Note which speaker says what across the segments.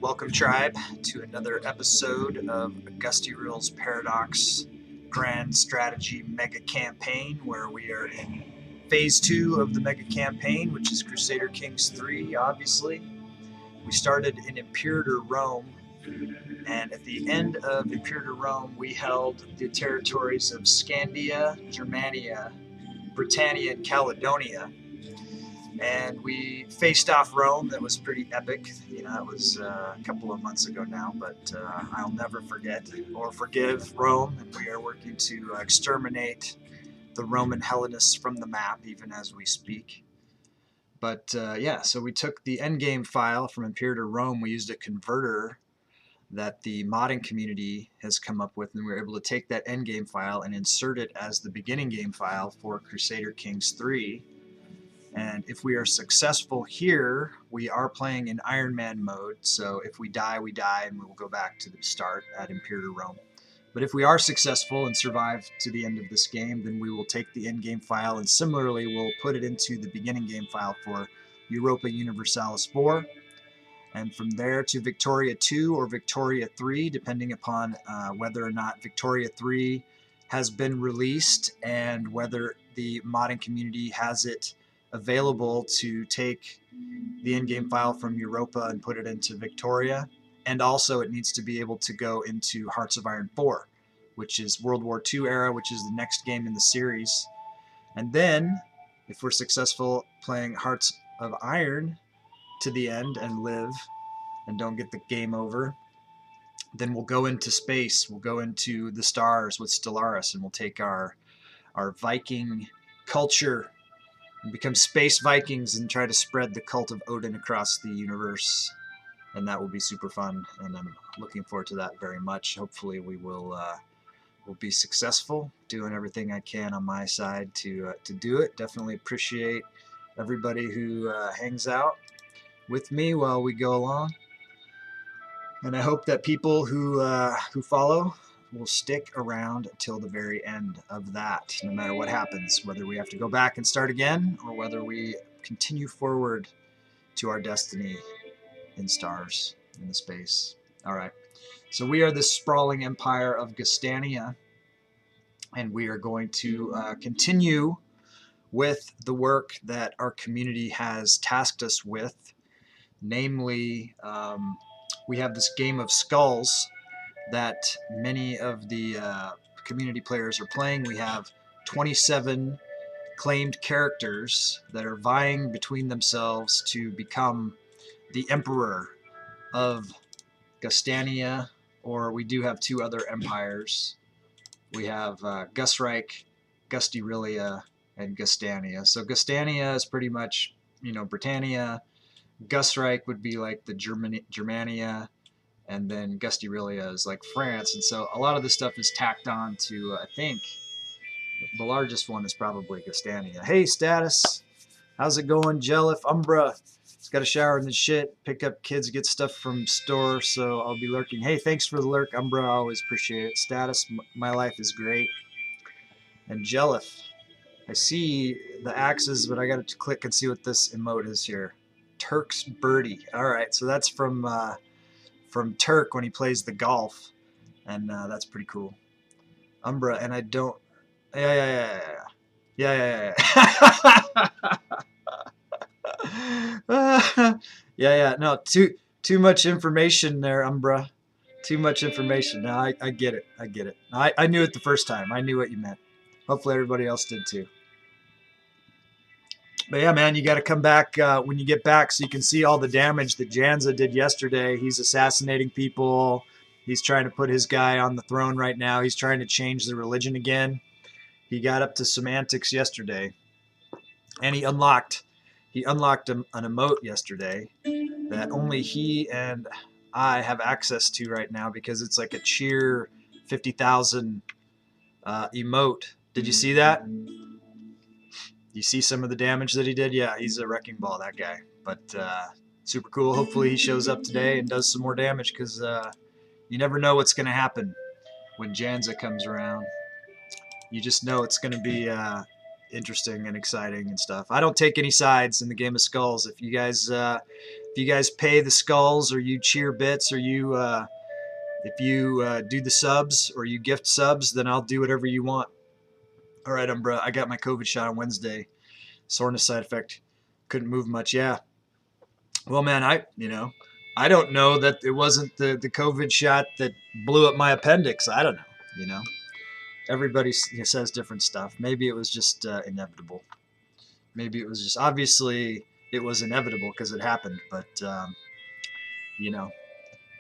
Speaker 1: Welcome, tribe, to another episode of Gustyrill's Paradox Grand Strategy Mega Campaign, where we are in Phase 2 of the Mega Campaign, which is Crusader Kings 3, obviously. We started in Imperator Rome, and at the end of Imperator Rome, we held the territories of Scandia, Germania, Britannia, and Caledonia. And we faced off Rome. That was pretty epic. You know, it was a couple of months ago now, but I'll never forget or forgive Rome. And we are working to exterminate the Roman Hellenists from the map, even as we speak. But yeah, so we took the endgame file from Imperator Rome. We used a converter that the modding community has come up with, and we were able to take that endgame file and insert it as the beginning game file for Crusader Kings 3. And if we are successful here, we are playing in Ironman mode, so if we die, and we will go back to the start at Imperator Rome. But if we are successful and survive to the end of this game, then we will take the endgame file and similarly we'll put it into the beginning game file for Europa Universalis 4. And from there to Victoria 2 or Victoria 3, depending upon whether or not Victoria 3 has been released and whether the modding community has it available to take the endgame file from Europa and put it into Victoria. And also it needs to be able to go into Hearts of Iron 4, which is World War II era, which is the next game in the series. And then, if we're successful playing Hearts of Iron to the end and live and don't get the game over, then we'll go into space. We'll go into the stars with Stellaris, and we'll take our Viking culture and become space Vikings and try to spread the cult of Odin across the universe. And that will be super fun, and I'm looking forward to that very much. Hopefully we will be successful, doing everything I can on my side to do it. Definitely appreciate everybody who hangs out with me while we go along. And I hope that people who follow will stick around until the very end of that, no matter what happens, whether we have to go back and start again or whether we continue forward to our destiny in stars, in the space. All right, so we are the sprawling empire of Gastania, and we are going to continue with the work that our community has tasked us with, namely we have this game of skulls that many of the community players are playing. We have 27 claimed characters that are vying between themselves to become the emperor of Gastania, or we do have two other empires. We have Gusreich, Gustyrill, and Gastania. So Gastania is pretty much, you know, Britannia. Gusreich would be like the Germania, and then Gustyrill is like France. And so a lot of this stuff is tacked on to, I think, the largest one is probably Gastania. Hey, Status. How's it going? Jelif, Umbra. Just got a shower and the shit. Pick up kids, get stuff from store, so I'll be lurking. Hey, thanks for the lurk, Umbra. I always appreciate it. Status, my life is great. And Jelif. I see the axes, but I got to click and see what this emote is here. Turk's Birdie. All right, so that's from Turk when he plays the golf, and that's pretty cool. Umbra, and I don't. Yeah. Yeah. No, too much information there, Umbra. Too much information. No, I get it. I get it. I knew it the first time. I knew what you meant. Hopefully everybody else did too. But yeah, man, you got to come back when you get back so you can see all the damage that Janza did yesterday. He's assassinating people. He's trying to put his guy on the throne right now. He's trying to change the religion again. He got up to semantics yesterday, and he unlocked an emote yesterday that only he and I have access to right now because it's like a cheer 50,000 emote. Did you see that? You see some of the damage that he did? Yeah, he's a wrecking ball, that guy. But super cool. Hopefully he shows up today and does some more damage because you never know what's going to happen when Janza comes around. You just know it's going to be interesting and exciting and stuff. I don't take any sides in the game of skulls. If you guys pay the skulls or you cheer bits or you if you do the subs or you gift subs, then I'll do whatever you want. All right, Umbra, I got my COVID shot on Wednesday. Soreness side effect. Couldn't move much. Yeah. Well, man, I don't know that it wasn't the COVID shot that blew up my appendix. I don't know. Everybody says different stuff. Maybe it was just inevitable. Maybe it was just, obviously it was inevitable because it happened, but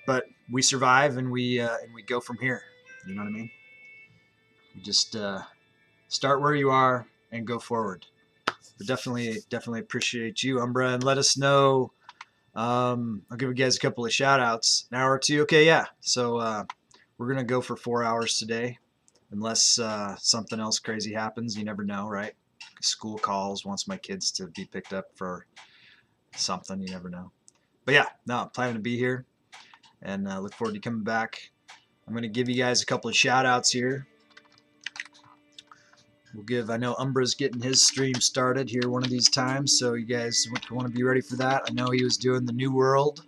Speaker 1: but we survive and we go from here. You know what I mean? We just start where you are and go forward. But definitely appreciate you, Umbra, and let us know. I'll give you guys a couple of shout outs. An hour or two. Okay, yeah. So we're gonna go for 4 hours today, unless something else crazy happens. You never know, right? School calls, wants my kids to be picked up for something. You never know. But yeah, no, I'm planning to be here, and look forward to coming back. I'm gonna give you guys a couple of shout outs here. I know Umbra's getting his stream started here one of these times, so you guys want to be ready for that. I know he was doing the New World,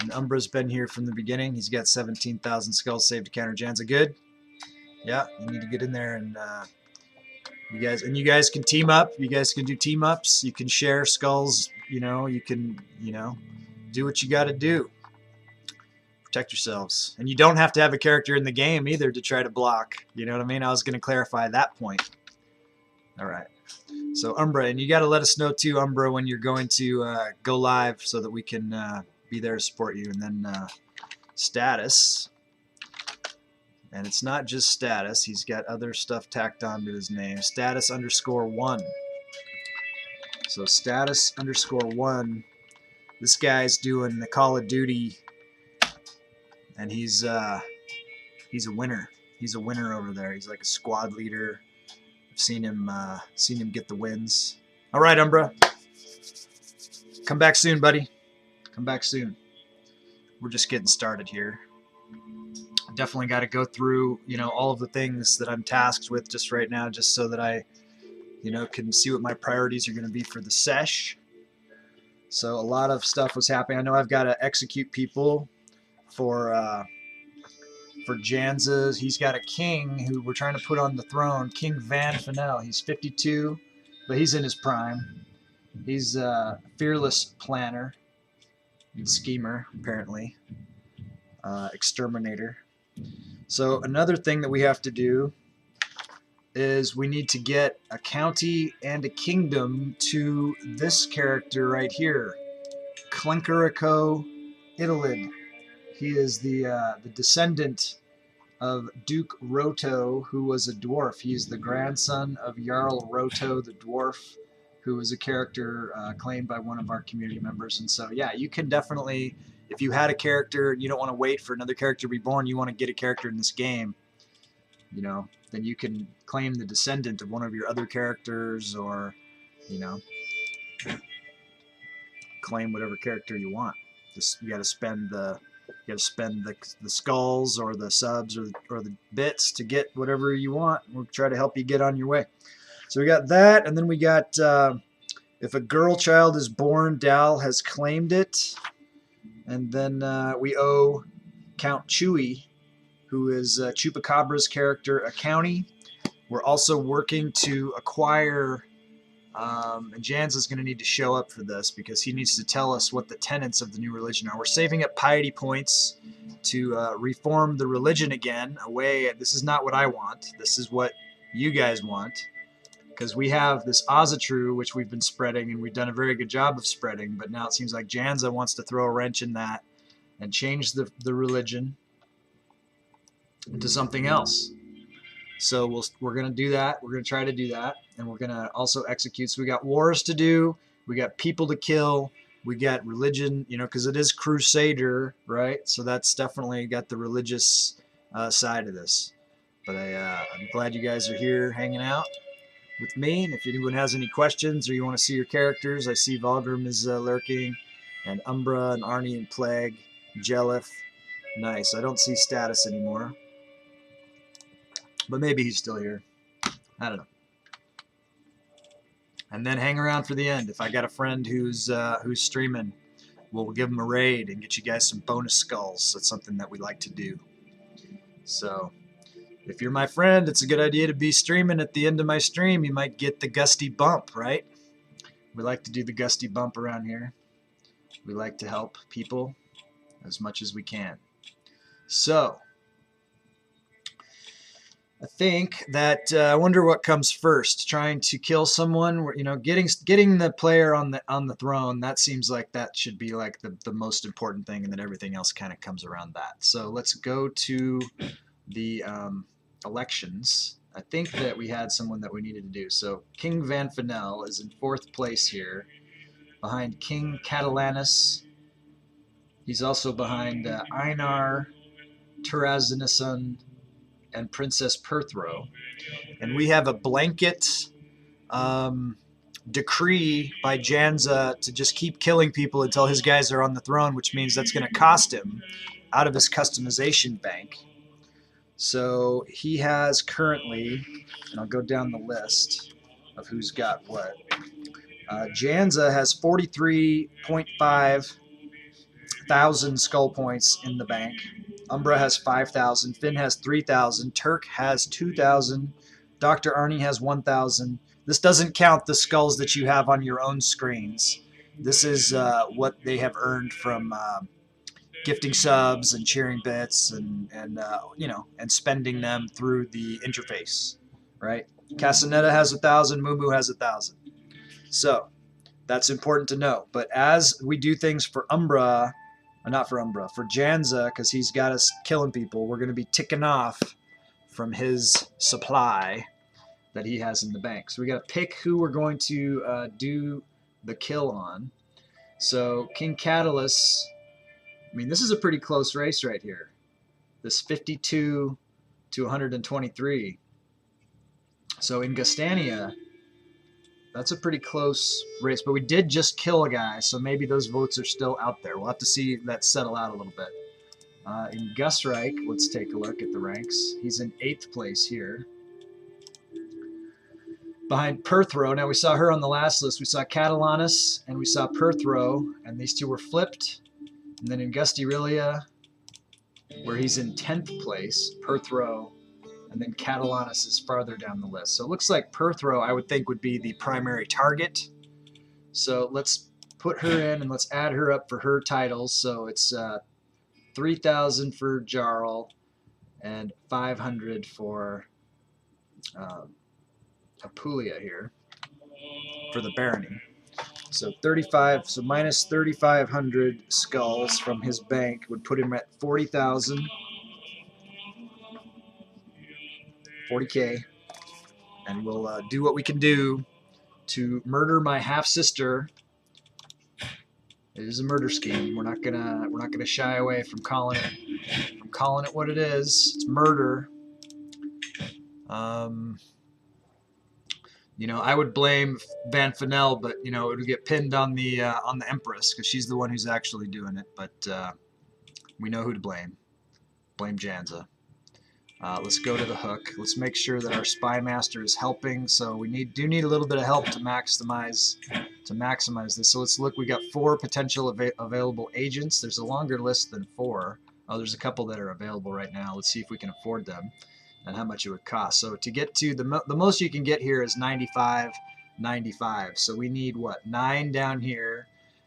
Speaker 1: and Umbra's been here from the beginning. He's got 17,000 skulls saved to counter Janza. Good? Yeah, you need to get in there, and you guys can team up. You guys can do team ups. You can share skulls. You can do what you got to do. Protect yourselves. And you don't have to have a character in the game either to try to block. You know what I mean? I was going to clarify that point. All right. So Umbra, and you got to let us know too, Umbra, when you're going to go live so that we can be there to support you. And then Status. And it's not just Status. He's got other stuff tacked onto his name. Status_1. So Status_1. This guy's doing the Call of Duty, and he's a winner. He's a winner over there. He's like a squad leader. I've seen him get the wins. All right, Umbra. Come back soon, buddy. Come back soon. We're just getting started here. Definitely got to go through, all of the things that I'm tasked with just right now, just so that I, can see what my priorities are going to be for the sesh. So a lot of stuff was happening. I know I've got to execute people for Janza's. He's got a king who we're trying to put on the throne, King Van Fennel. He's 52, but he's in his prime. He's a fearless planner and schemer, apparently. Exterminator. So another thing that we have to do is we need to get a county and a kingdom to this character right here, Clenkerico Italid. He is the descendant of Duke Roto, who was a dwarf. He is the grandson of Jarl Roto the dwarf, who was a character claimed by one of our community members. And so, yeah, you can definitely, if you had a character and you don't want to wait for another character to be born, you want to get a character in this game, then you can claim the descendant of one of your other characters, or, claim whatever character you want. Just you got to spend the skulls or the subs or the bits to get whatever you want. We'll try to help you get on your way. So we got that, and then we got if a girl child is born, Dal has claimed it. And then we owe Count Chewy, who is Chupacabra's character, a county. We're also working to acquire And Janza's going to need to show up for this because he needs to tell us what the tenets of the new religion are. We're saving up piety points to reform the religion again. This is not what I want. This is what you guys want. Because we have this Ozatru, which we've been spreading, and we've done a very good job of spreading, but now it seems like Janza wants to throw a wrench in that and change the religion into something else. So we're going to do that. We're going to try to do that, and we're going to also execute. So we got wars to do. We got people to kill. We got religion, because it is Crusader, right? So that's definitely got the religious side of this. But I'm glad you guys are here hanging out with me. And if anyone has any questions or you want to see your characters, I see Valgrim is lurking, and Umbra and Arnie and Plague, Jelif. Nice. I don't see Status anymore, but maybe he's still here. I don't know. And then hang around for the end. If I got a friend who's streaming, we'll give him a raid and get you guys some bonus skulls. That's something that we like to do. So if you're my friend, it's a good idea to be streaming at the end of my stream. You might get the Gusty Bump, right? We like to do the Gusty Bump around here. We like to help people as much as we can. So I think that I wonder what comes first. Trying to kill someone, getting the player on the throne. That seems like that should be like the most important thing, and then everything else kind of comes around that. So let's go to the elections. I think that we had someone that we needed to do. So King Van Fanel is in 4th place here, behind King Catalanus. He's also behind Einar, Terrazinisun, and Princess Perthro. And we have a blanket decree by Janza to just keep killing people until his guys are on the throne, which means that's going to cost him out of his customization bank. So he has currently, and I'll go down the list of who's got what. Janza has 43.5 thousand skull points in the bank. Umbra has 5,000. Finn has 3,000. Turk has 2,000. Dr. Arnie has 1,000. This doesn't count the skulls that you have on your own screens. This is what they have earned from gifting subs and cheering bits and spending them through the interface, right? Castaneda has 1,000. Mumu has 1,000. So that's important to know. But as we do things for Umbra, not for Umbra, for Janza, because he's got us killing people, we're going to be ticking off from his supply that he has in the bank. So we got to pick who we're going to do the kill on. So King Catalyst, this is a pretty close race right here. This 52 to 123. So in Gastania, that's a pretty close race, but we did just kill a guy, so maybe those votes are still out there. We'll have to see that settle out a little bit. In Gusreich, let's take a look at the ranks. He's in 8th place here. Behind Perthro, now we saw her on the last list. We saw Catalanus and we saw Perthro, and these two were flipped. And then in Gustyrill, where he's in 10th place, Perthro, and then Catalanus is farther down the list. So it looks like Perthro, I would think, would be the primary target. So let's put her in and let's add her up for her titles. So it's 3,000 for Jarl and 500 for Apulia here for the barony. So 35, so minus 3,500 skulls from his bank would put him at 40,000. 40K, and we'll do what we can do to murder my half sister. It is a murder scheme. We're not gonna shy away from calling it what it is. It's murder. I would blame Van Fanel, but it would get pinned on the Empress because she's the one who's actually doing it. But we know who to blame. Blame Janza. Let's go to the hook. Let's make sure that our spy master is helping. So we do need a little bit of help to maximize this. So let's look. We got 4 potential available agents. There's a longer list than 4. Oh, there's a couple that are available right now. Let's see if we can afford them and how much it would cost. So to get to the most you can get here is 95 95. So we need what? 9 down here,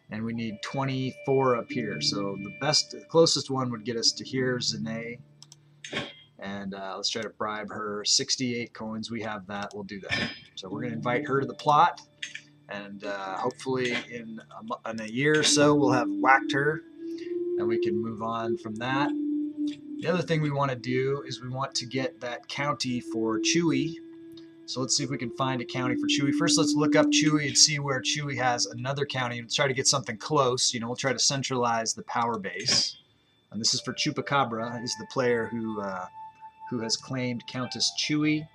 Speaker 1: and we need 24 up here. So the closest one would get us to here, Zane. And let's try to bribe her. 68 coins. We have that. We'll do that. So we're going to invite her to the plot, and hopefully in a year or so we'll have whacked her, and we can move on from that. The other thing we want to do is we want to get that county for Chewy. So let's see if we can find a county for Chewy. First, let's look up Chewy and see where Chewy has another county and try to get something close. You know, we'll try to centralize the power base. And this is for Chupacabra, is the player who has claimed Countess Chewy.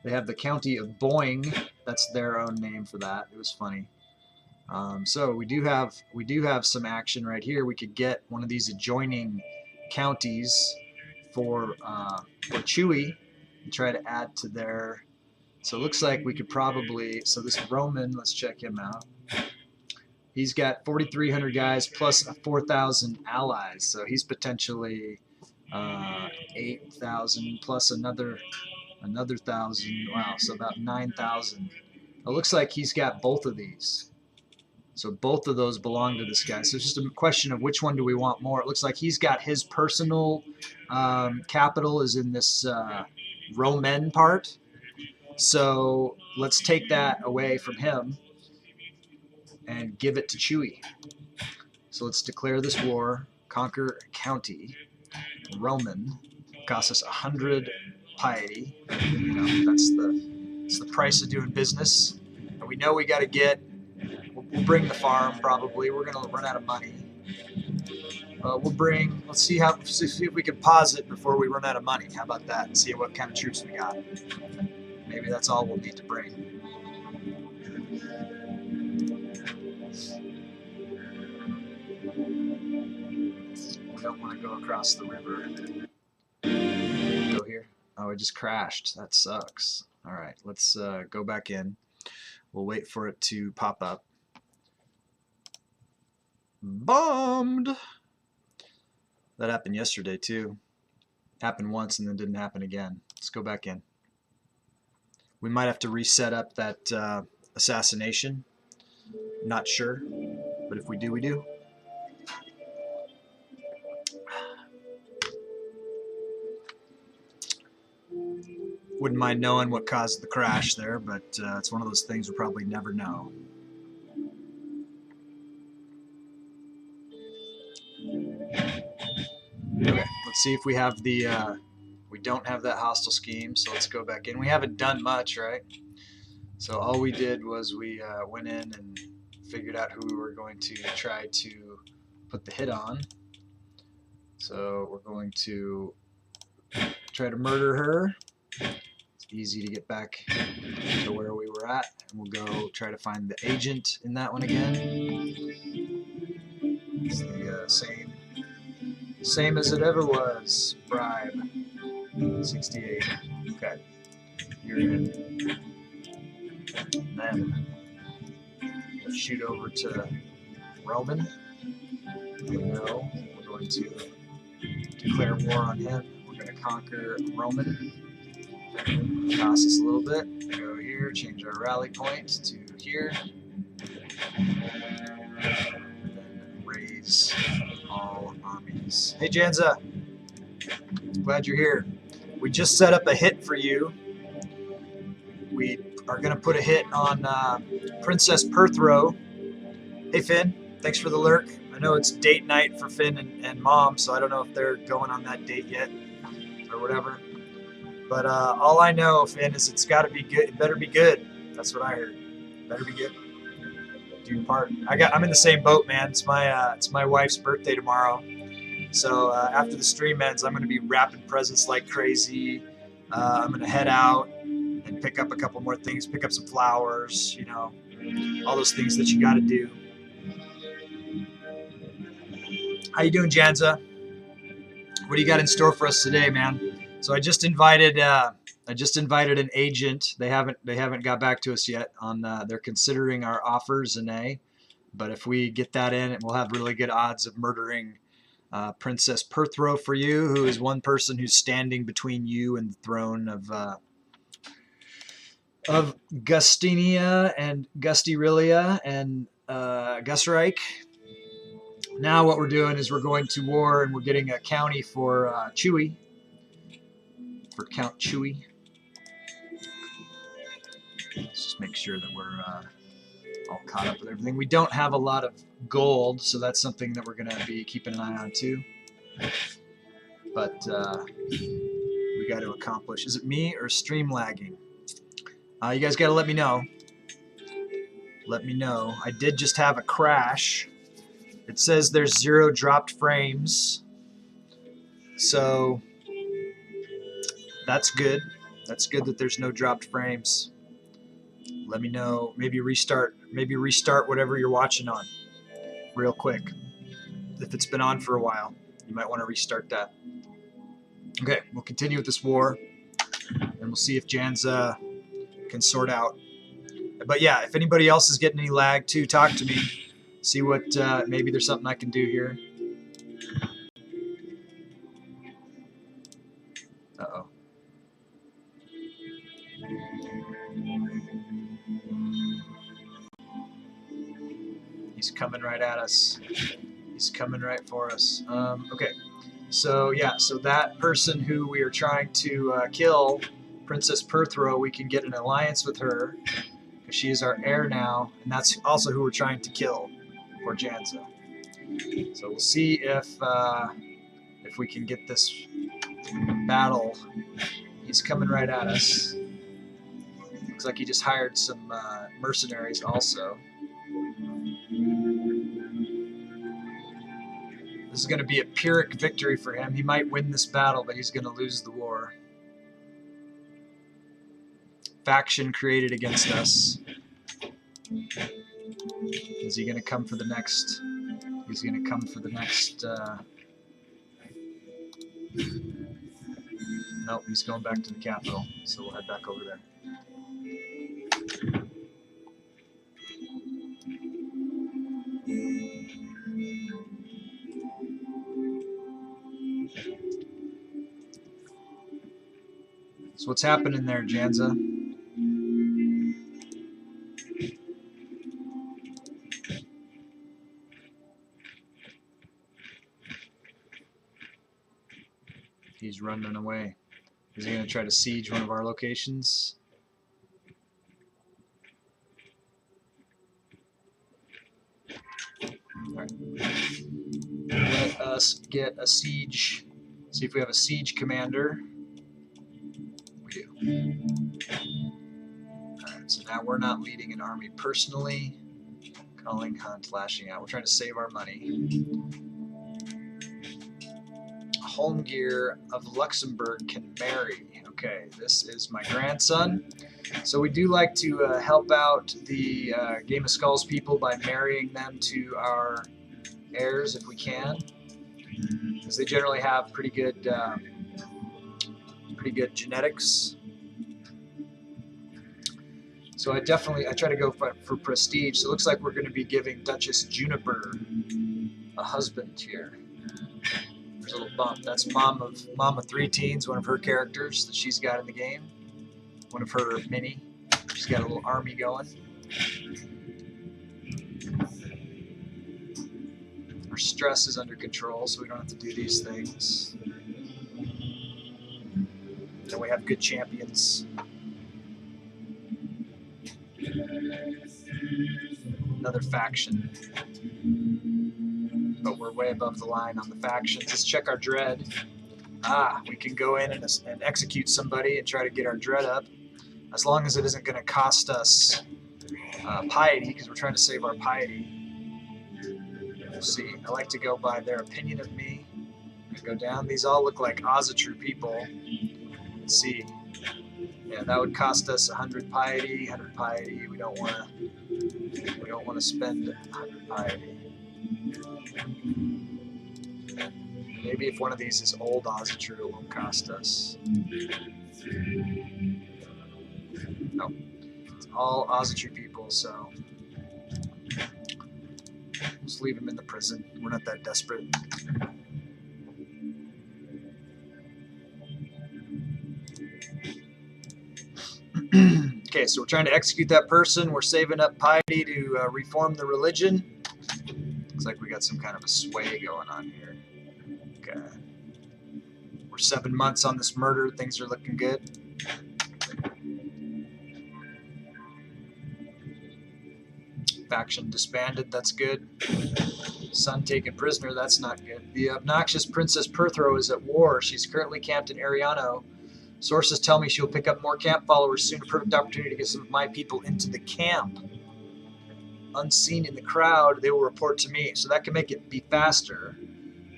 Speaker 1: They have the county of Boing. That's their own name for that. It was funny. So we do have some action right here. We could get one of these adjoining counties for Chewy and try to add to their. So it looks like we could probably. So this Roman, let's check him out. He's got 4,300 guys plus 4,000 allies. So he's potentially 8,000 plus another 1,000. Wow, so about 9,000. It looks like he's got both of these. So both of those belong to this guy. So it's just a question of which one do we want more. It looks like he's got his personal capital is in this Roman part. So let's take that away from him and give it to Chewy. So let's declare this war, conquer county, Roman, costs us 100 piety. You know, that's the price of doing business. And we know we got to get. We'll bring the farm probably. We're gonna run out of money. We'll bring. Let's see if we can pause it before we run out of money. How about that? And see what kind of troops we got. Maybe that's all we'll need to bring. We don't want to go across the river. Go here. Oh, it just crashed. That sucks. All right, let's go back in. We'll wait for it to pop up. Bombed. That happened yesterday too. Happened once and then didn't happen again. Let's go back in. We might have to reset up that assassination. Not sure, but if we do, we do. Wouldn't mind knowing what caused the crash there, but it's one of those things we'll probably never know. Okay, let's see if we have the, we don't have that hostile scheme, so let's go back in. We haven't done much, right? So all we did was we went in and figured out who we were going to try to put the hit on. So we're going to try to murder her. It's easy to get back to where we were at, and we'll go try to find the agent in that one again. It's the same as it ever was. Bribe. 68. Okay. You're in. And then we'll shoot over to Roman. We know we're going to declare war on him. We're going to conquer Roman. Cost us a little bit. Go here, change our rally point to here. And then raise all armies. Hey Janza, glad you're here. We just set up a hit for you. We are going to put a hit on Princess Perthrow. Hey Finn, thanks for the lurk. I know it's date night for Finn and Mom, so I don't know if they're going on that date yet or whatever. But all I know, Finn, is it's got to be good. It better be good. That's what I heard. Better be good. Do your part. I'm in the same boat, man. It's my wife's birthday tomorrow. So after the stream ends, I'm going to be wrapping presents like crazy. I'm going to head out and pick up a couple more things, pick up some flowers, you know, all those things that you got to do. How you doing, Janza? What do you got in store for us today, man? So I just invited an agent. They haven't got back to us yet on they're considering our offers, Zane. But if we get that in, we'll have really good odds of murdering Princess Perthrow for you, who is one person who's standing between you and the throne of of Gastania and Gustyrill and Gustyrill. Now what we're doing is we're going to war and we're getting a county for Chewy, for Count Chewy. Let's just make sure that we're all caught up with everything. We don't have a lot of gold, so that's something that we're going to be keeping an eye on too. But we got to accomplish. Is it me or stream lagging? You guys got to let me know. Let me know. I did just have a crash. It says there's 0 dropped frames. So that's good. That's good that there's no dropped frames. Let me know. Maybe restart whatever you're watching on real quick. If it's been on for a while, you might want to restart that. Okay, we'll continue with this war, and we'll see if Janza can sort out. But yeah, if anybody else is getting any lag too, talk to me. See what, maybe there's something I can do here. Uh-oh. He's coming right at us. He's coming right for us. Okay. So yeah, so that person who we are trying to kill, Princess Perthro, we can get an alliance with her because she is our heir now, and that's also who we're trying to kill for Janza. So we'll see if we can get this battle. He's coming right at us. Looks like he just hired some mercenaries also. This is going to be a Pyrrhic victory for him. He might win this battle, but he's going to lose the war. Faction created against us. Is he going to come for the next? He's going to come for the next. Nope, he's going back to the capital. So we'll head back over there. So what's happening there, Janza? He's running away. Is he going to try to siege one of our locations? All right. Let us get a siege. See if we have a siege commander. We do. Alright, so now we're not leading an army personally. Calling, hunt, lashing out. We're trying to save our money. Holmgear of Luxembourg can marry. Okay, this is my grandson. So we do like to help out the Game of Skulls people by marrying them to our heirs if we can, because they generally have pretty good genetics. So I try to go for prestige. So it looks like we're going to be giving Duchess Juniper a husband here. There's a little bump. That's Mom of Three Teens, one of her characters that she's got in the game. One of her mini. She's got a little army going. Our stress is under control, so we don't have to do these things. And we have good champions. Another faction. But we're way above the line on the factions. Let's check our dread. We can go in and execute somebody and try to get our dread up. As long as it isn't going to cost us piety, because we're trying to save our piety. We'll see. I like to go by their opinion of me. Go down. These all look like Ozatru people. Let's see. Yeah, that would cost us 100 piety. 100 piety. We don't want to spend 100 piety. Maybe if one of these is old Ozatru, it won't cost us. No, it's all Ozatru people, so just leave them in the prison. We're not that desperate. Okay, so we're trying to execute that person. We're saving up piety to reform the religion. Looks like we got some kind of a sway going on here. Okay. We're 7 months on this murder. Things are looking good. Faction disbanded. That's good. Son taken prisoner. That's not good. The obnoxious Princess Perthro is at war. She's currently camped in Ariano. Sources tell me she'll pick up more camp followers soon. A perfect opportunity to get some of my people into the camp. Unseen in the crowd, they will report to me. So that can make it be faster.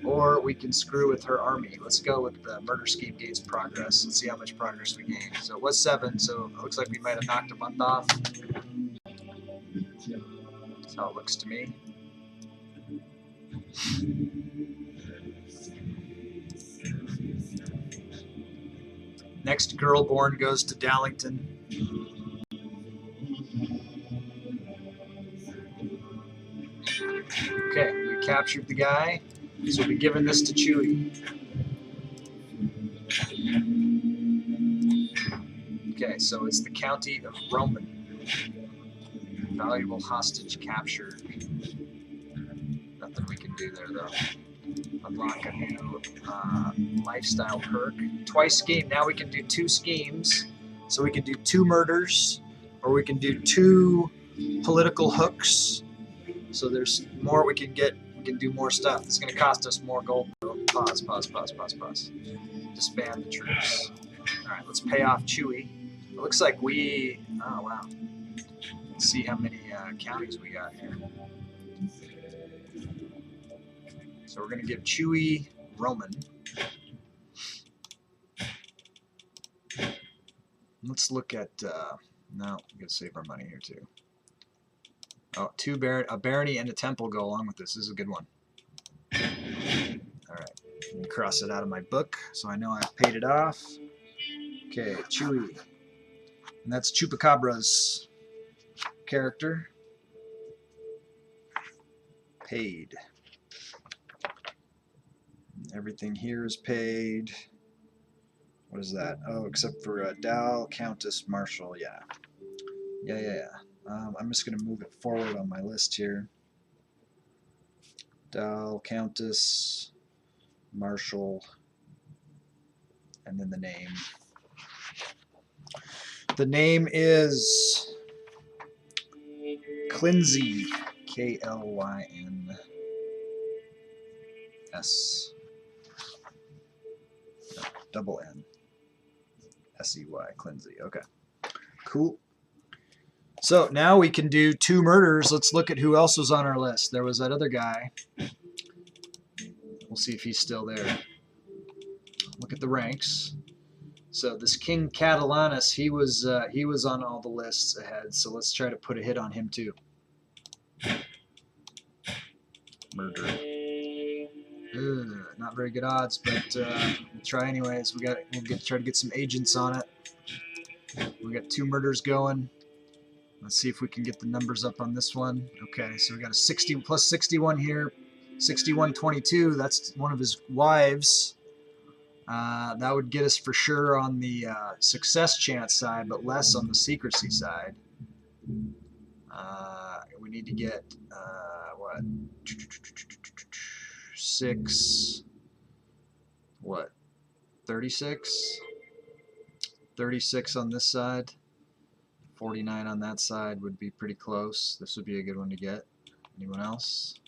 Speaker 1: Or we can screw with her army. Let's go with the murder scheme gains progress. Let's see how much progress we gain. So it was 7, so it looks like we might have knocked a month off. That's how it looks to me. Next girl born goes to Dallington. Okay, we captured the guy, so we'll be giving this to Chewie. Okay, so it's the county of Roman. Valuable hostage captured. Nothing we can do there though. Unlock a new lifestyle perk. Twice scheme. Now we can do 2 schemes. So we can do 2 murders, or we can do 2 political hooks. So there's more we can get. We can do more stuff. It's going to cost us more gold though. Pause. Disband the troops. Alright, let's pay off Chewie. It looks like we... Oh, wow. Let's see how many counties we got here. So we're going to give Chewie Roman. Let's look at... no, we got to save our money here too. Oh, a barony and a temple go along with this. This is a good one. Alright. Cross it out of my book so I know I've paid it off. Okay, Chewie. And that's Chupacabra's character. Paid. Everything here is paid. What is that? Oh, except for Dal, Countess, Marshal. Yeah. I'm just going to move it forward on my list here. Dal, Countess, Marshal, and then the name. The name is Klinsey, K-L-Y-N-S. No, double N. S-E-Y, Klinsey. Okay. Cool. So now we can do 2 murders. Let's look at who else was on our list. There was that other guy. We'll see if he's still there. Look at the ranks. So this King Catalanus, he was on all the lists ahead. So let's try to put a hit on him too. Murder. Not very good odds, but we'll try anyways. We'll try to get some agents on it. We got 2 murders going. Let's see if we can get the numbers up on this one. Okay, so we got a 60 plus 61 here. 6122. That's one of his wives. That would get us for sure on the success chance side, but less on the secrecy side. We need to get what? 6. What? 36. 36 on this side. 49 on that side would be pretty close. This would be a good one to get. Anyone else?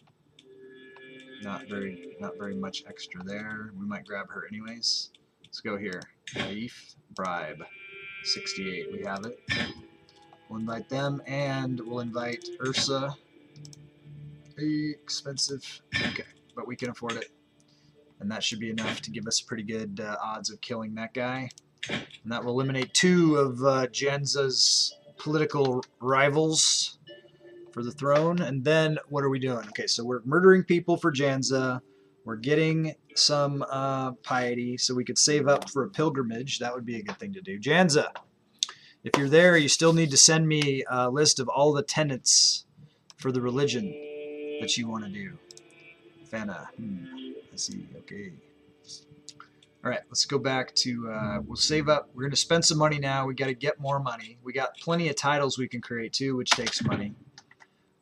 Speaker 1: Not very much extra there. We might grab her anyways. Let's go here. Leaf, bribe, 68. We have it. We'll invite them, and we'll invite Ursa. Expensive. Okay, but we can afford it. And that should be enough to give us pretty good odds of killing that guy. And that will eliminate 2 of Jenza's political rivals for the throne. And then what are we doing? Okay, so we're murdering people for Janza. We're getting some piety, so we could save up for a pilgrimage. That would be a good thing to do. Janza, if you're there, you still need to send me a list of all the tenets for the religion that you want to do. Fana. I see. Okay. All right, let's go back to, we'll save up. We're going to spend some money now. We got to get more money. We got plenty of titles we can create too, which takes money.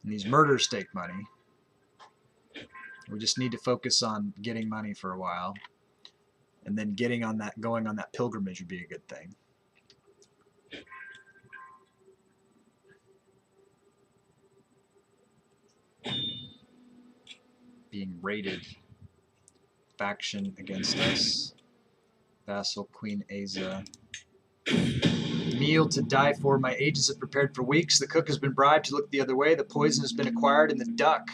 Speaker 1: And these murders take money. We just need to focus on getting money for a while. And then going on that pilgrimage would be a good thing. Being raided. Faction against us. Vassal, Queen Aza. Meal to die for. My agents have prepared for weeks. The cook has been bribed to look the other way. The poison has been acquired, and the duck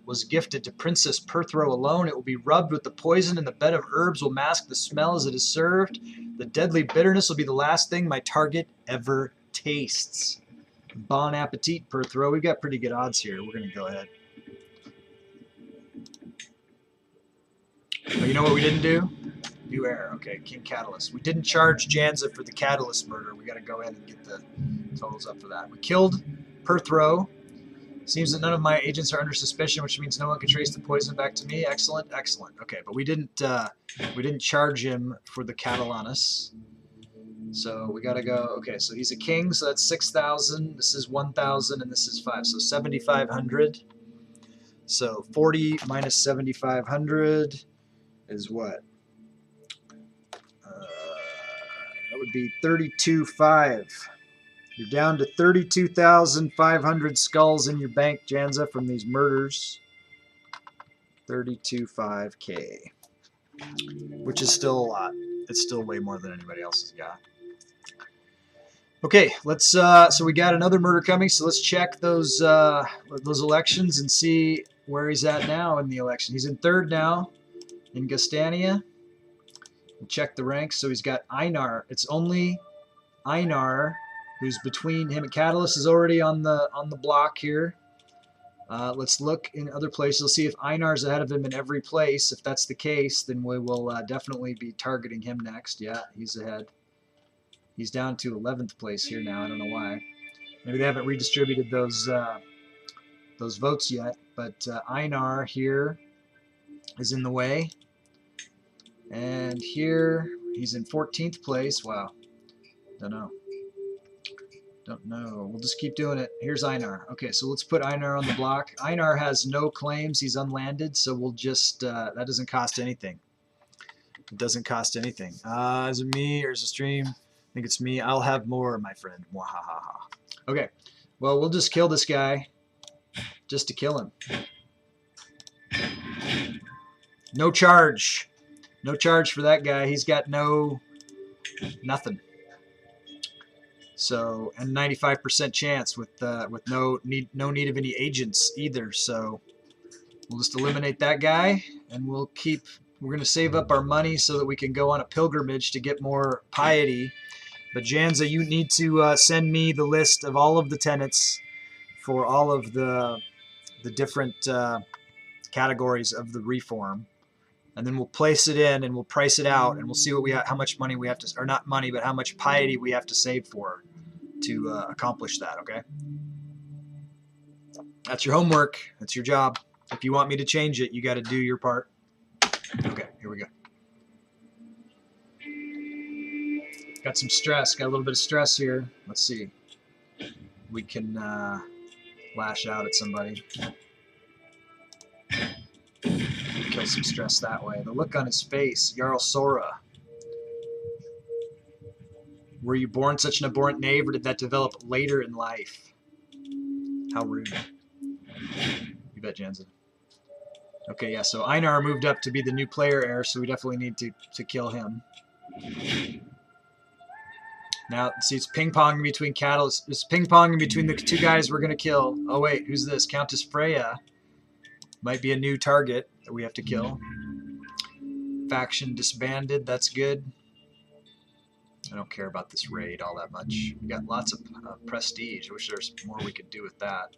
Speaker 1: was gifted to Princess Perthro alone. It will be rubbed with the poison, and the bed of herbs will mask the smell as it is served. The deadly bitterness will be the last thing my target ever tastes. Bon appetit, Perthro. We've got pretty good odds here. We're going to go ahead. But you know what we didn't do? New error. Okay, King Catalyst. We didn't charge Janza for the Catalyst murder. We got to go ahead and get the totals up for that. We killed Perthro. Seems that none of my agents are under suspicion, which means no one can trace the poison back to me. Excellent, excellent. Okay, but we didn't charge him for the Catalanus. So we got to go. Okay, so he's a king, so that's 6,000. This is 1,000, and this is 5, so 7,500. So 40 minus 7,500 is what? That would be 32,500. You're down to 32,500 skulls in your bank, Janza, from these murders. 32,500, which is still a lot. It's still way more than anybody else has got. Okay, let's. So we got another murder coming. So let's check those elections and see where he's at now in the election. He's in 3rd now in Gastania. We'll check the ranks. So he's got Einar. It's only Einar who's between him and Catalyst is already on the block here. Let's look in other places. Let's see if Einar's ahead of him in every place. If that's the case, then we will definitely be targeting him next. Yeah, he's ahead. He's down to 11th place here now. I don't know why. Maybe they haven't redistributed those votes yet. But Einar here is in the way. And here he's in 14th place. Wow. Don't know. Don't know. We'll just keep doing it. Here's Einar. Okay, so let's put Einar on the block. Einar has no claims. He's unlanded, so we'll just... that doesn't cost anything. It doesn't cost anything. Is it me or is it stream? I think it's me. I'll have more, my friend. Mwahaha. Okay, well, we'll just kill this guy just to kill him. No charge. No charge for that guy. He's got nothing. So, and 95% chance with no need of any agents either. So we'll just eliminate that guy, and we're going to save up our money so that we can go on a pilgrimage to get more piety. But Janza, you need to send me the list of all of the tenets for all of the different categories of the reform. And then we'll place it in and we'll price it out and we'll see how much money we have to, or not money, but how much piety we have to save for to accomplish that, okay? That's your homework. That's your job. If you want me to change it, you got to do your part. Okay, here we go. Got some stress. Got a little bit of stress here. Let's see. We can lash out at somebody. Kill some stress that way. The look on his face, Jarl Sora. Were you born such an abhorrent knave, or did that develop later in life? How rude. You bet, Jansen. Okay, yeah, so Einar moved up to be the new player heir, so we definitely need to kill him. Now, see, it's ping-ponging between Catalyst. It's ping-ponging between the two guys we're going to kill. Oh, wait, who's this? Countess Freya. Might be a new target that we have to kill. Faction disbanded. That's good. I don't care about this raid all that much. We got lots of prestige. I wish there's more we could do with that.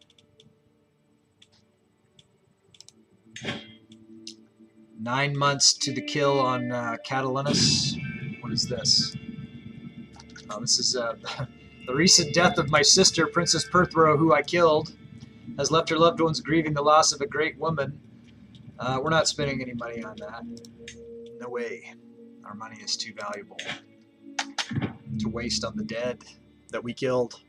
Speaker 1: Nine months to the kill on Catalanus. What is this? Oh, this is the recent death of my sister, Princess Perthro, who I killed, has left her loved ones grieving the loss of a great woman. We're not spending any money on that. No way. Our money is too valuable to waste on the dead that we killed.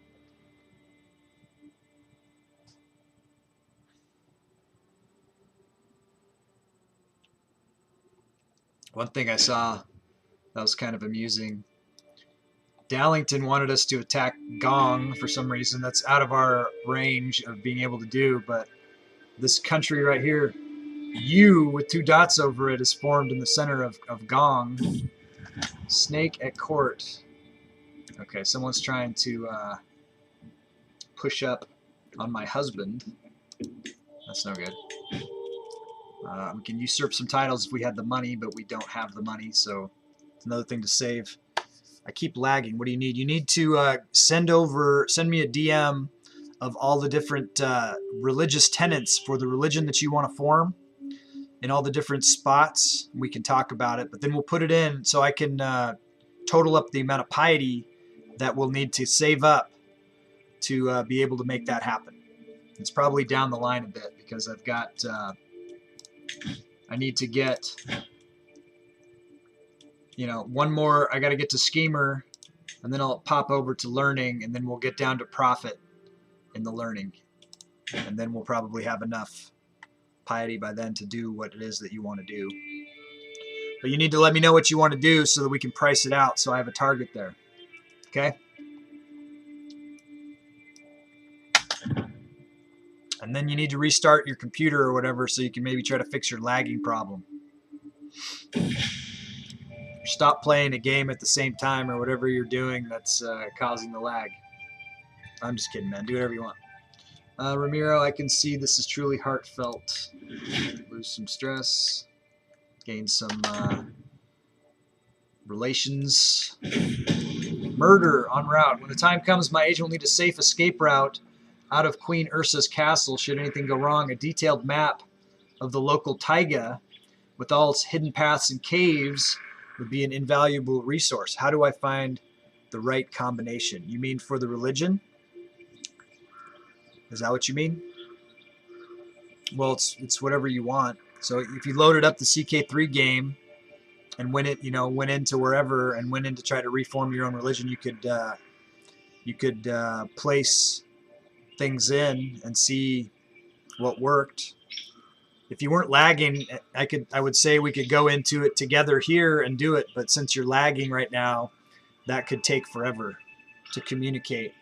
Speaker 1: One thing I saw that was kind of amusing. Dallington wanted us to attack Gong for some reason. That's out of our range of being able to do, but this country right here, U with 2 dots over it, is formed in the center of Gong. Snake at court. Okay, someone's trying to push up on my husband. That's no good. We can usurp some titles if we had the money, but we don't have the money, so it's another thing to save. I keep lagging. What do you need? You need to send me a DM of all the different religious tenets for the religion that you want to form in all the different spots. We can talk about it, but then we'll put it in so I can total up the amount of piety that we'll need to save up to be able to make that happen. It's probably down the line a bit because I've got, I need to get, you know, one more. I got to get to schemer, and then I'll pop over to learning, and then we'll get down to profit in the learning, and then we'll probably have enough piety by then to do what it is that you want to do. But you need to let me know what you want to do so that we can price it out, so I have a target there. Okay? And then you need to restart your computer or whatever so you can maybe try to fix your lagging problem. Stop playing a game at the same time or whatever you're doing that's causing the lag. I'm just kidding, man. Do whatever you want. Ramiro, I can see this is truly heartfelt. Lose some stress. Gain some relations. Murder en route. When the time comes, my agent will need a safe escape route out of Queen Ursa's castle should anything go wrong. A detailed map of the local taiga with all its hidden paths and caves would be an invaluable resource. How do I find the right combination? You mean for the religion? Is that what you mean? Well, it's whatever you want. So if you loaded up the CK3 game and went into wherever and went in to try to reform your own religion, you could place things in and see what worked. If you weren't lagging, I would say we could go into it together here and do it, but since you're lagging right now, that could take forever to communicate.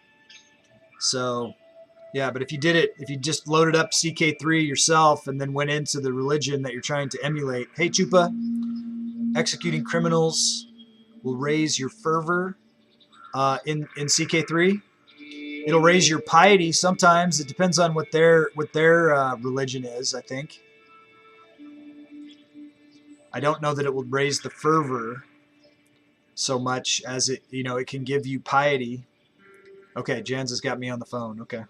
Speaker 1: So yeah, but if you did it, if you just loaded up CK3 yourself and then went into the religion that you're trying to emulate, hey Chupa, executing criminals will raise your fervor in CK3. It'll raise your piety sometimes. It depends on what their religion is, I think. I don't know that it will raise the fervor so much as it can give you piety. Okay, Jans has got me on the phone. Okay.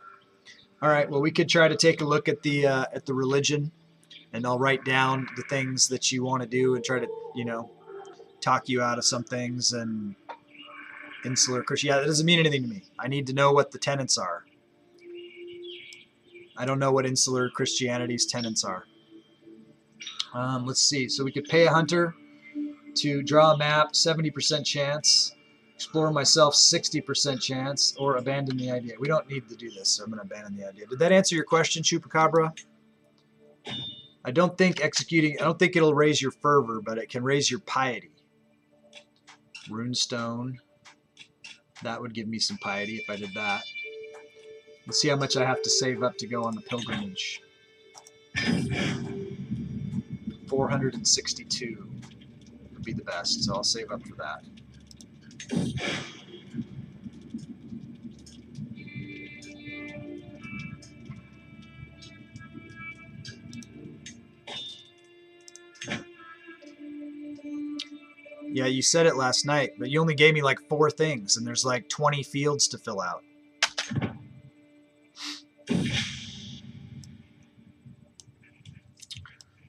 Speaker 1: All right, well, we could try to take a look at the religion, and I'll write down the things that you want to do and try to, talk you out of some things. And insular Christianity, yeah, that doesn't mean anything to me. I need to know what the tenets are. I don't know what insular Christianity's tenets are. Let's see. So we could pay a hunter to draw a map, 70% chance. Explore myself, 60% chance, or abandon the idea. We don't need to do this, so I'm going to abandon the idea. Did that answer your question, Chupacabra? I don't think it'll raise your fervor, but it can raise your piety. Runestone. That would give me some piety if I did that. Let's see how much I have to save up to go on the pilgrimage. 462 would be the best, so I'll save up for that. Yeah, you said it last night, but you only gave me like 4 things, and there's like 20 fields to fill out.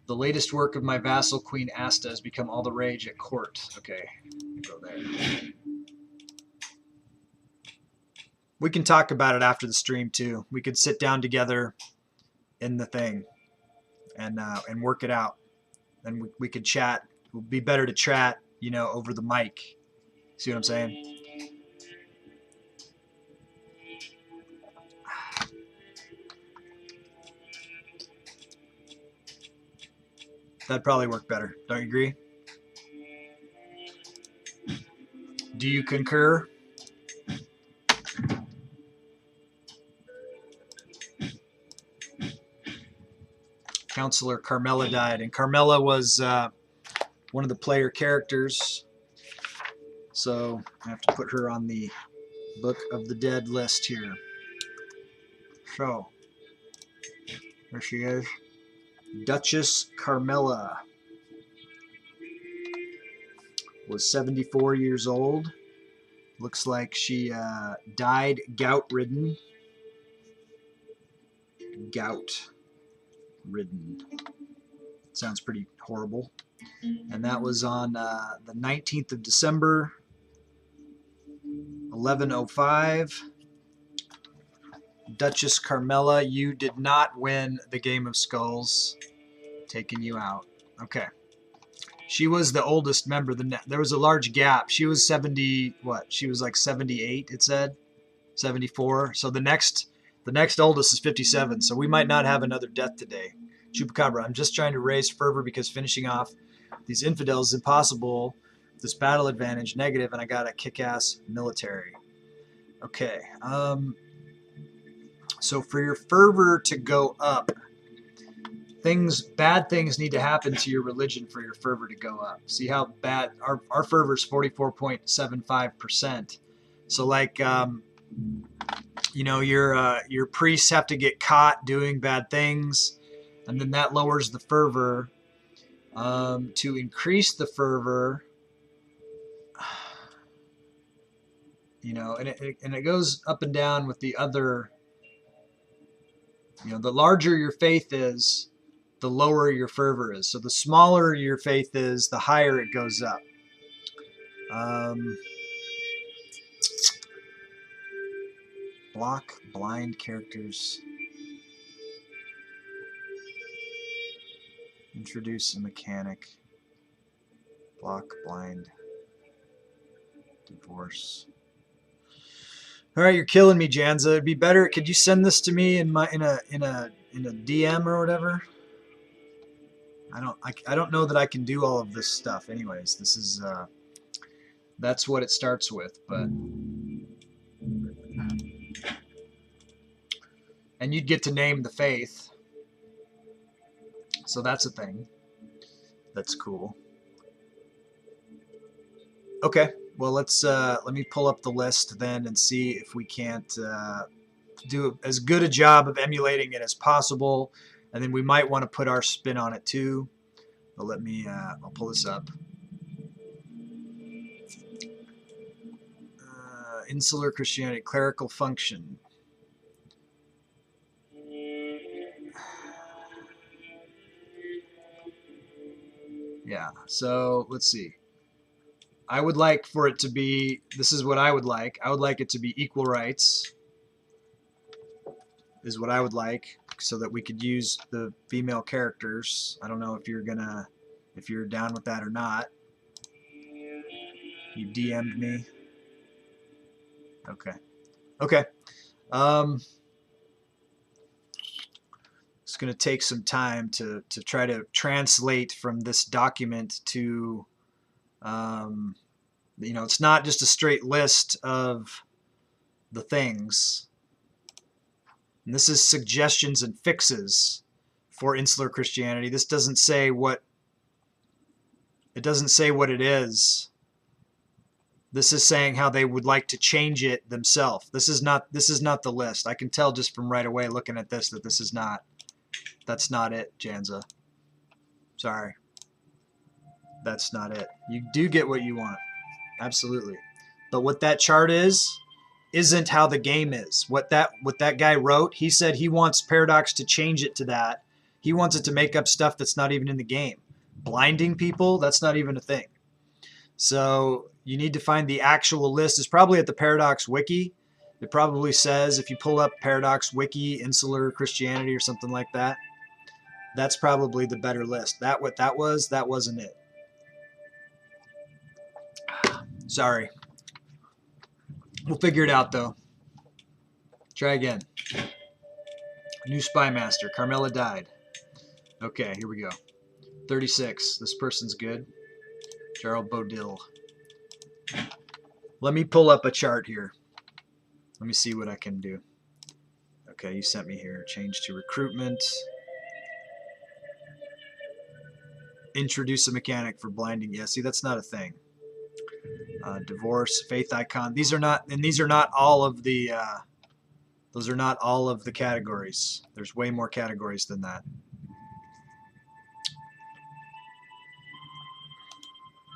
Speaker 1: The latest work of my vassal, Queen Asta, has become all the rage at court. Okay, go there. We can talk about it after the stream, too. We could sit down together in the thing and work it out. And we could chat. It would be better to chat you know, over the mic. See what I'm saying? That'd probably work better. Don't you agree? Do you concur? Counselor Carmela died, and Carmela was one of the player characters, so I have to put her on the Book of the Dead list here. So, there she is. Duchess Carmela was 74 years old. Looks like she died gout-ridden. Gout-ridden. Sounds pretty horrible. And that was on the 19th of December, 11:05. Duchess Carmela, you did not win the Game of Skulls. Taking you out. Okay. She was the oldest member. There was a large gap. She was 70, what? She was like 78, it said. 74. So the next oldest is 57. So we might not have another death today. Chupacabra, I'm just trying to raise fervor because finishing off these infidels is impossible. This battle advantage negative, and I got a kick-ass military. Okay. So for your fervor to go up, bad things need to happen to your religion for your fervor to go up. See how bad our fervor is 44.75%. So like you know, your priests have to get caught doing bad things, and then that lowers the fervor. To increase the fervor, you know, and it goes up and down with the other. You know, the larger your faith is, the lower your fervor is. So the smaller your faith is, the higher it goes up. Block blind characters. Introduce a mechanic. Block blind. Divorce. All right, you're killing me, Janza. It'd be better. Could you send this to me in a DM or whatever? I don't know that I can do all of this stuff. Anyways, this is that's what it starts with, but and you'd get to name the faith. So that's a thing. That's cool. Okay. Well, let me pull up the list then and see if we can't do as good a job of emulating it as possible, and then we might want to put our spin on it too. But let me I'll pull this up. Insular Christianity, clerical function. Yeah. So let's see. I would like for it to be, this is what I would like. I would like it to be equal rights, is what I would like, so that we could use the female characters. I don't know if you're down with that or not. You DM'd me. Okay. Okay. It's going to take some time to try to translate from this document to you know, it's not just a straight list of the things. And this is suggestions and fixes for insular Christianity. This doesn't say what it is. This is saying how they would like to change it themselves. This is not the list. I can tell just from right away looking at this that that's not it, Janza. Sorry. That's not it. You do get what you want. Absolutely. But what that chart isn't how the game is. What that guy wrote, he said he wants Paradox to change it to that. He wants it to make up stuff that's not even in the game. Blinding people, that's not even a thing. So you need to find the actual list. It's probably at the Paradox Wiki. It probably says, if you pull up Paradox Wiki, Insular Christianity or something like that, that's probably the better list. That wasn't it. Sorry. We'll figure it out, though. Try again. New spy master. Carmela died. Okay, here we go. 36. This person's good. Gerald Bodil. Let me pull up a chart here. Let me see what I can do. Okay, you sent me here. Change to recruitment. Introduce a mechanic for blinding. Yeah, see, that's not a thing. Divorce, faith icon. These are not, and these are not all of the. Those are not all of the categories. There's way more categories than that.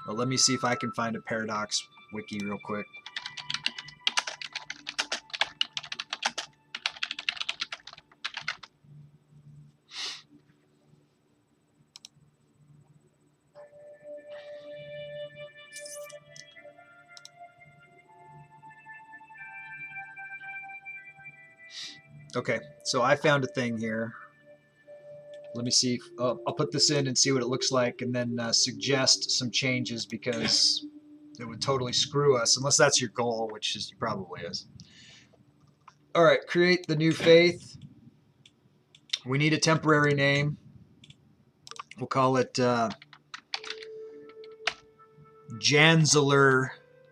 Speaker 1: Well, let me see if I can find a Paradox wiki real quick. Okay, so I found a thing here. Let me see. I'll put this in and see what it looks like, and then suggest some changes because it would totally screw us, unless that's your goal, which is probably is. All right, create the new faith. We need a temporary name. We'll call it Janzeler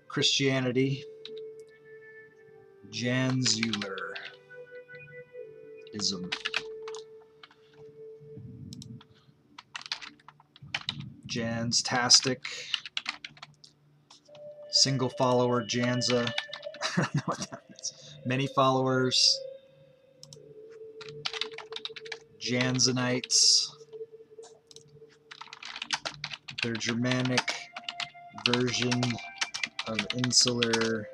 Speaker 1: Christianity. Janzeler. Ism. Janstastic. Single follower Janza. I don't know what that means. Many followers. Janzenites. Their Germanic version of insular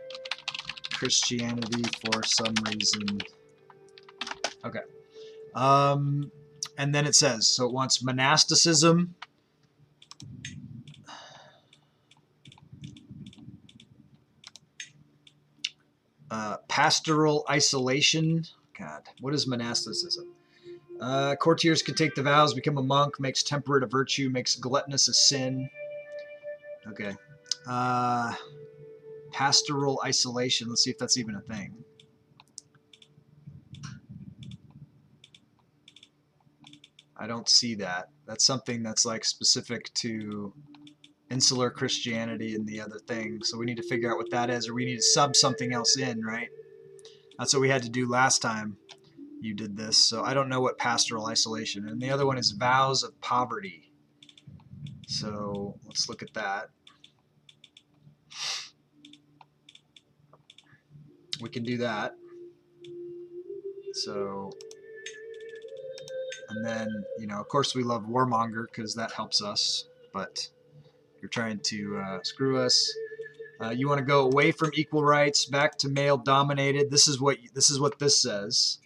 Speaker 1: Christianity for some reason. Okay. And then it says, so it wants monasticism, pastoral isolation. God, what is monasticism? Courtiers can take the vows, become a monk, makes temperate a virtue, makes gluttonous a sin. Okay. Pastoral isolation. Let's see if that's even a thing. I don't see that. That's something that's like specific to insular Christianity and the other thing. So we need to figure out what that is, or we need to sub something else in, right? That's what we had to do last time you did this. So I don't know what pastoral isolation. And the other one is vows of poverty. So let's look at that. We can do that. So, and then, you know, of course we love Warmonger because that helps us, but you're trying to screw us. You want to go away from equal rights, back to male dominated. This is what this says.